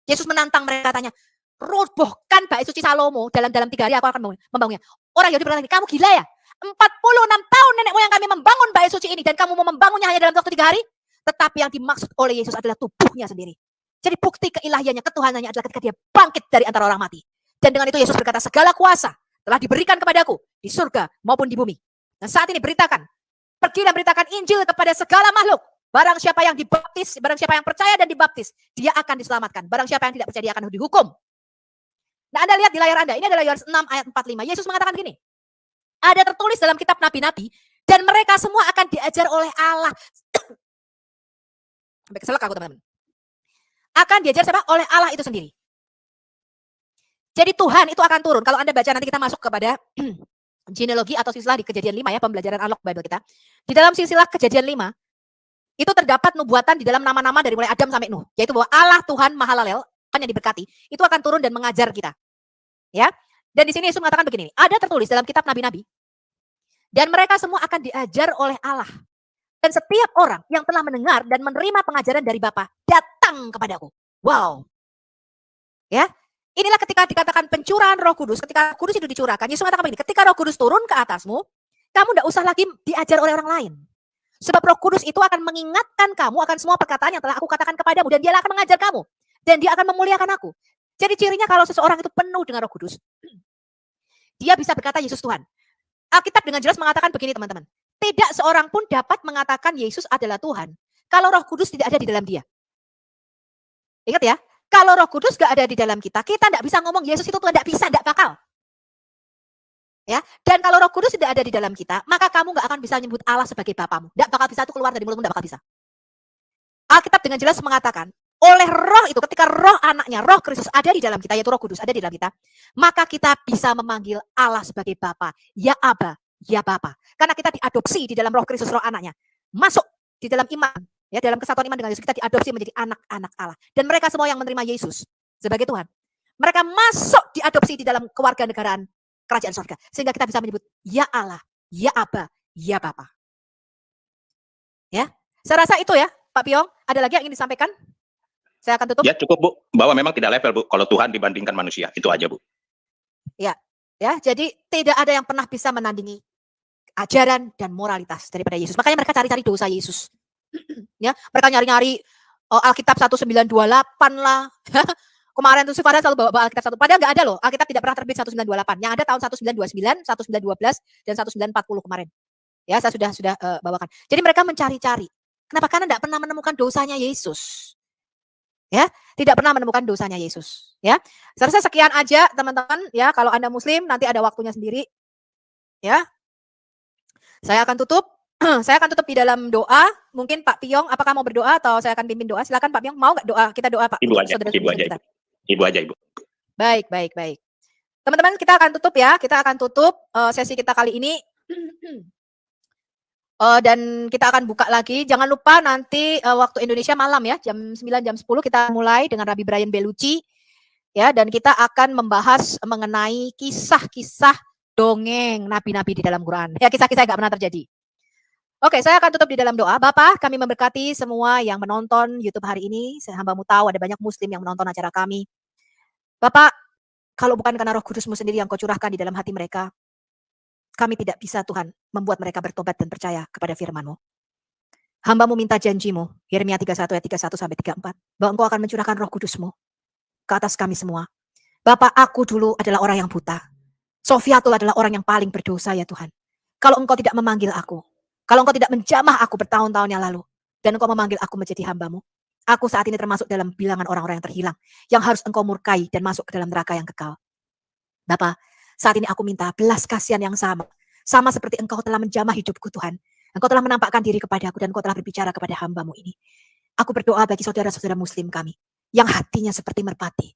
Yesus menantang mereka, katanya, robohkan bait suci Salomo dalam 3 hari aku akan membangunnya. Orang Yahudi berkata, kamu gila ya? 46 tahun nenek moyang kami membangun bait suci ini dan kamu mau membangunnya hanya dalam waktu 3 hari? Tetapi yang dimaksud oleh Yesus adalah tubuhnya sendiri. Jadi bukti keilahiannya, ketuhanannya adalah ketika dia bangkit dari antara orang mati. Dan dengan itu Yesus berkata, segala kuasa telah diberikan kepadaku di surga maupun di bumi. Dan saat ini beritakan, pergi dan beritakan Injil kepada segala makhluk. Barang siapa yang dibaptis, barang siapa yang percaya dan dibaptis, dia akan diselamatkan. Barang siapa yang tidak percaya, dia akan dihukum. Nah, Anda lihat di layar Anda, ini adalah Yohanes 6 ayat 45. Yesus mengatakan gini, ada tertulis dalam kitab nabi-nabi, dan mereka semua akan diajar oleh Allah. Sampai keselak aku teman-teman. Akan diajar siapa? Oleh Allah itu sendiri. Jadi Tuhan itu akan turun. Kalau Anda baca nanti kita masuk kepada genealogi atau silsilah di Kejadian 5 ya, pembelajaran Unlock Bible kita. Di dalam silsilah Kejadian 5, itu terdapat nubuatan di dalam nama-nama dari mulai Adam sampai Nuh. Yaitu bahwa Allah Tuhan Mahalalel, Tuhan yang diberkati, itu akan turun dan mengajar kita. Ya. Dan di sini Yesus mengatakan begini, ada tertulis dalam kitab nabi-nabi, dan mereka semua akan diajar oleh Allah. Dan setiap orang yang telah mendengar dan menerima pengajaran dari Bapa datang kepadaku. Wow. Ya, inilah ketika dikatakan pencurahan Roh Kudus, ketika Kudus itu dicurahkan, Yesus mengatakan begini, ketika Roh Kudus turun ke atasmu, kamu tidak usah lagi diajar oleh orang lain. Sebab Roh Kudus itu akan mengingatkan kamu akan semua perkataan yang telah aku katakan kepadamu, dan dia akan mengajar kamu, dan dia akan memuliakan aku. Jadi cirinya kalau seseorang itu penuh dengan Roh Kudus, dia bisa berkata Yesus Tuhan. Alkitab dengan jelas mengatakan begini teman-teman. Tidak seorang pun dapat mengatakan Yesus adalah Tuhan kalau Roh Kudus tidak ada di dalam dia. Ingat ya, kalau Roh Kudus gak ada di dalam kita tidak bisa ngomong Yesus itu Tuhan, tidak bisa, tidak bakal. Ya, dan kalau Roh Kudus tidak ada di dalam kita, maka kamu gak akan bisa menyebut Allah sebagai Bapamu. Tidak bakal bisa itu keluar dari mulutmu, tidak bakal bisa. Alkitab dengan jelas mengatakan, oleh Roh itu, ketika Roh anaknya, Roh Kristus ada di dalam kita, yaitu Roh Kudus ada di dalam kita, maka kita bisa memanggil Allah sebagai Bapa, ya Aba, ya Bapa. Karena kita diadopsi di dalam Roh Kristus, Roh anaknya. Masuk di dalam iman, ya dalam kesatuan iman dengan Yesus, kita diadopsi menjadi anak-anak Allah. Dan mereka semua yang menerima Yesus sebagai Tuhan, mereka masuk diadopsi di dalam kewarganegaraan kerajaan surga. Sehingga kita bisa menyebut, ya Allah, ya Aba, ya Bapa. Ya, saya rasa itu ya, Pak Piong. Ada lagi yang ingin disampaikan? Saya akan tutup. Ya cukup Bu, bahwa memang tidak level Bu, kalau Tuhan dibandingkan manusia, itu aja Bu. Ya, ya, jadi tidak ada yang pernah bisa menandingi ajaran dan moralitas daripada Yesus. Makanya mereka cari-cari dosa Yesus. Ya, mereka nyari-nyari Alkitab 1928 lah. Kemarin tuh Sifara selalu bawa Alkitab 1. Padahal nggak ada loh, Alkitab tidak pernah terbit 1928. Yang ada tahun 1929, 1912, dan 1940 kemarin. Ya, saya sudah bawakan. Jadi mereka mencari-cari. Kenapa? Karena tidak pernah menemukan dosanya Yesus. Ya, tidak pernah menemukan dosanya Yesus. Ya, saya rasa sekian aja teman-teman. Ya, kalau Anda Muslim nanti ada waktunya sendiri. Ya, saya akan tutup. Saya akan tutup di dalam doa. Mungkin Pak Piong, apakah mau berdoa atau saya akan pimpin doa? Silakan Pak Piong, mau nggak doa? Kita doa Pak. Ibu untuk aja, saudara ibu aja, kita. ibu aja, ibu. Baik, baik, baik. Teman-teman, kita akan tutup ya. Kita akan tutup sesi kita kali ini. Dan kita akan buka lagi. Jangan lupa nanti waktu Indonesia malam ya, jam 9, jam 10 kita mulai dengan Rabbi Brian Bellucci. Ya, dan kita akan membahas mengenai kisah-kisah dongeng nabi-nabi di dalam Quran. Ya, kisah-kisah nggak pernah terjadi. Oke, saya akan tutup di dalam doa. Bapak, kami memberkati semua yang menonton YouTube hari ini. Hamba-Mu tahu ada banyak Muslim yang menonton acara kami. Bapak, kalau bukan karena Roh Kudus-Mu sendiri yang Kau curahkan di dalam hati mereka, kami tidak bisa Tuhan membuat mereka bertobat dan percaya kepada firman-Mu. Hamba-Mu minta janji-Mu, Yeremia 31 ayat 31 sampai 34, bahwa Engkau akan mencurahkan Roh Kudus-Mu ke atas kami semua. Bapak, aku dulu adalah orang yang buta. Sofiatul adalah orang yang paling berdosa ya Tuhan. Kalau Engkau tidak memanggil aku, kalau Engkau tidak menjamah aku bertahun-tahun yang lalu, dan Engkau memanggil aku menjadi hamba-Mu, aku saat ini termasuk dalam bilangan orang-orang yang terhilang, yang harus Engkau murkai dan masuk ke dalam neraka yang kekal. Bapak, saat ini aku minta belas kasihan yang sama seperti Engkau telah menjamah hidupku Tuhan. Engkau telah menampakkan diri kepadaku dan Engkau telah berbicara kepada hamba-Mu ini. Aku berdoa bagi saudara-saudara Muslim kami, yang hatinya seperti merpati.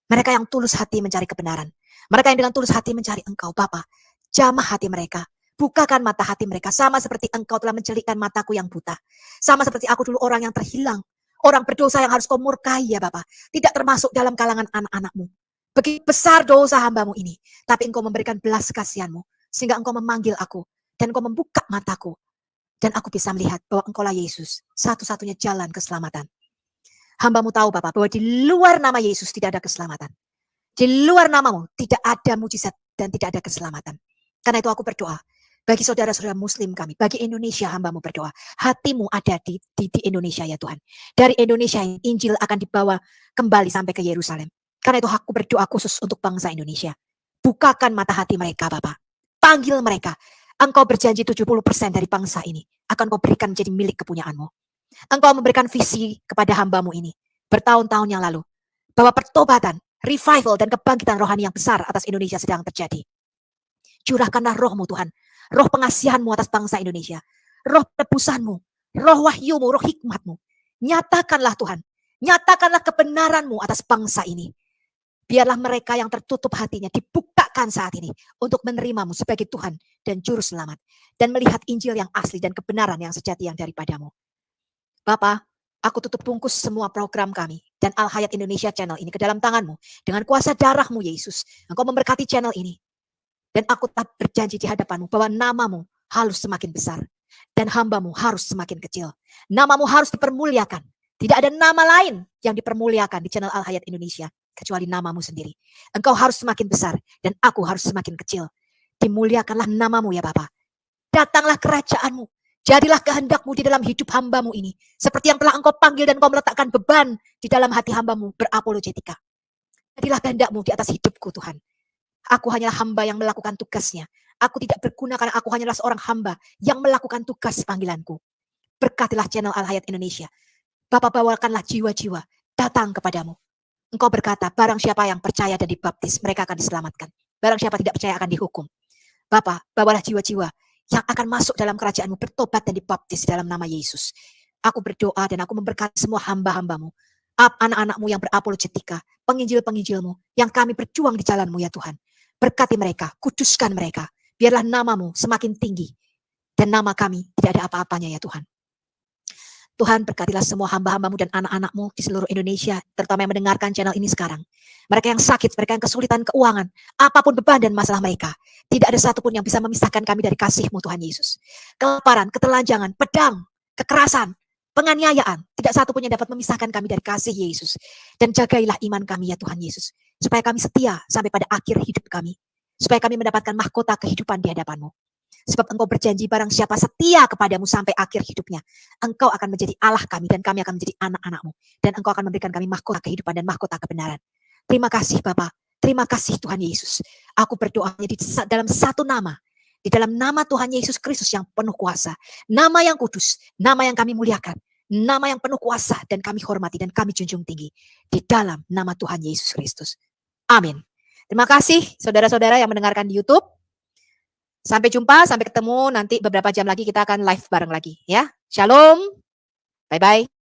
Mereka yang tulus hati mencari kebenaran. Mereka yang dengan tulus hati mencari Engkau, Bapa. Jamah hati mereka. Bukakan mata hati mereka. Sama seperti Engkau telah mencelikkan mataku yang buta. Sama seperti aku dulu orang yang terhilang. Orang berdosa yang harus Kau murkai ya Bapa. Tidak termasuk dalam kalangan anak-anak-Mu. Begitu besar dosa hamba-Mu ini. Tapi Engkau memberikan belas kasihan-Mu. Sehingga Engkau memanggil aku. Dan Engkau membuka mataku. Dan aku bisa melihat bahwa Engkaulah Yesus. Satu-satunya jalan keselamatan. Hamba-Mu tahu Bapak bahwa di luar nama Yesus tidak ada keselamatan. Di luar nama-Mu tidak ada mujizat dan tidak ada keselamatan. Karena itu aku berdoa bagi saudara-saudara Muslim kami, bagi Indonesia hamba-Mu berdoa. Hati-Mu ada di Indonesia ya Tuhan. Dari Indonesia Injil akan dibawa kembali sampai ke Yerusalem. Karena itu aku berdoa khusus untuk bangsa Indonesia. Bukakan mata hati mereka Bapak. Panggil mereka. Engkau berjanji 70% dari bangsa ini akan Kau berikan menjadi milik kepunyaan-Mu. Engkau memberikan visi kepada hamba-Mu ini bertahun-tahun yang lalu. Bahwa pertobatan, revival dan kebangkitan rohani yang besar atas Indonesia sedang terjadi. Curahkanlah Roh-Mu Tuhan. Roh pengasihan-Mu atas bangsa Indonesia. Roh penebusan-Mu. Roh wahyu-Mu, roh hikmat-Mu. Nyatakanlah Tuhan. Nyatakanlah kebenaran-Mu atas bangsa ini. Biarlah mereka yang tertutup hatinya dibukakan saat ini untuk menerima-Mu sebagai Tuhan dan Juru Selamat. Dan melihat Injil yang asli dan kebenaran yang sejati yang daripada-Mu. Bapa, aku tutup bungkus semua program kami dan Al Hayat Indonesia channel ini ke dalam tangan-Mu. Dengan kuasa darah-Mu Yesus. Engkau memberkati channel ini. Dan aku tetap berjanji di hadapan-Mu bahwa nama-Mu harus semakin besar. Dan hamba-Mu harus semakin kecil. Nama-Mu harus dipermuliakan. Tidak ada nama lain yang dipermuliakan di channel Al Hayat Indonesia. Kecuali nama-Mu sendiri. Engkau harus semakin besar. Dan aku harus semakin kecil. Dimuliakanlah nama-Mu ya Bapa. Datanglah kerajaan-Mu. Jadilah kehendak-Mu di dalam hidup hamba-Mu ini. Seperti yang telah Engkau panggil dan Engkau meletakkan beban di dalam hati hamba-Mu berapologetika. Jadilah kehendak-Mu di atas hidupku Tuhan. Aku hanyalah hamba yang melakukan tugasnya. Aku tidak berguna karena aku hanyalah seorang hamba yang melakukan tugas panggilanku. Berkatilah channel Al Hayat Indonesia. Bapak bawakanlah jiwa-jiwa datang kepadamu. Engkau berkata, barang siapa yang percaya dan dibaptis, mereka akan diselamatkan. Barang siapa tidak percaya akan dihukum. Bapa, bawalah jiwa-jiwa yang akan masuk dalam kerajaan-Mu, bertobat dan dibaptis dalam nama Yesus. Aku berdoa dan aku memberkati semua hamba-hamba-Mu, anak-anak-Mu yang berapologetika, penginjil-penginjil-Mu, yang kami berjuang di jalan-Mu ya Tuhan. Berkati mereka, kuduskan mereka. Biarlah nama-Mu semakin tinggi. Dan nama kami tidak ada apa-apanya ya Tuhan. Tuhan berkatilah semua hamba-hamba-Mu dan anak-anak-Mu di seluruh Indonesia, terutama yang mendengarkan channel ini sekarang. Mereka yang sakit, mereka yang kesulitan keuangan, apapun beban dan masalah mereka. Tidak ada satupun yang bisa memisahkan kami dari kasih-Mu Tuhan Yesus. Kelaparan, ketelanjangan, pedang, kekerasan, penganiayaan, tidak satupun yang dapat memisahkan kami dari kasih Yesus. Dan jagailah iman kami ya Tuhan Yesus. Supaya kami setia sampai pada akhir hidup kami. Supaya kami mendapatkan mahkota kehidupan di hadapan-Mu. Sebab Engkau berjanji barang siapa setia kepadamu sampai akhir hidupnya. Engkau akan menjadi Allah kami dan kami akan menjadi anak-anak-Mu. Dan Engkau akan memberikan kami mahkota kehidupan dan mahkota kebenaran. Terima kasih Bapa. Terima kasih Tuhan Yesus. Aku berdoa di dalam satu nama. Di dalam nama Tuhan Yesus Kristus yang penuh kuasa. Nama yang kudus. Nama yang kami muliakan. nama yang penuh kuasa, dan kami hormati dan kami junjung tinggi di dalam nama Tuhan Yesus Kristus. Amin. Terima kasih saudara-saudara yang mendengarkan di YouTube. Sampai jumpa, sampai ketemu nanti beberapa jam lagi kita akan live bareng lagi ya. Shalom. Bye-bye.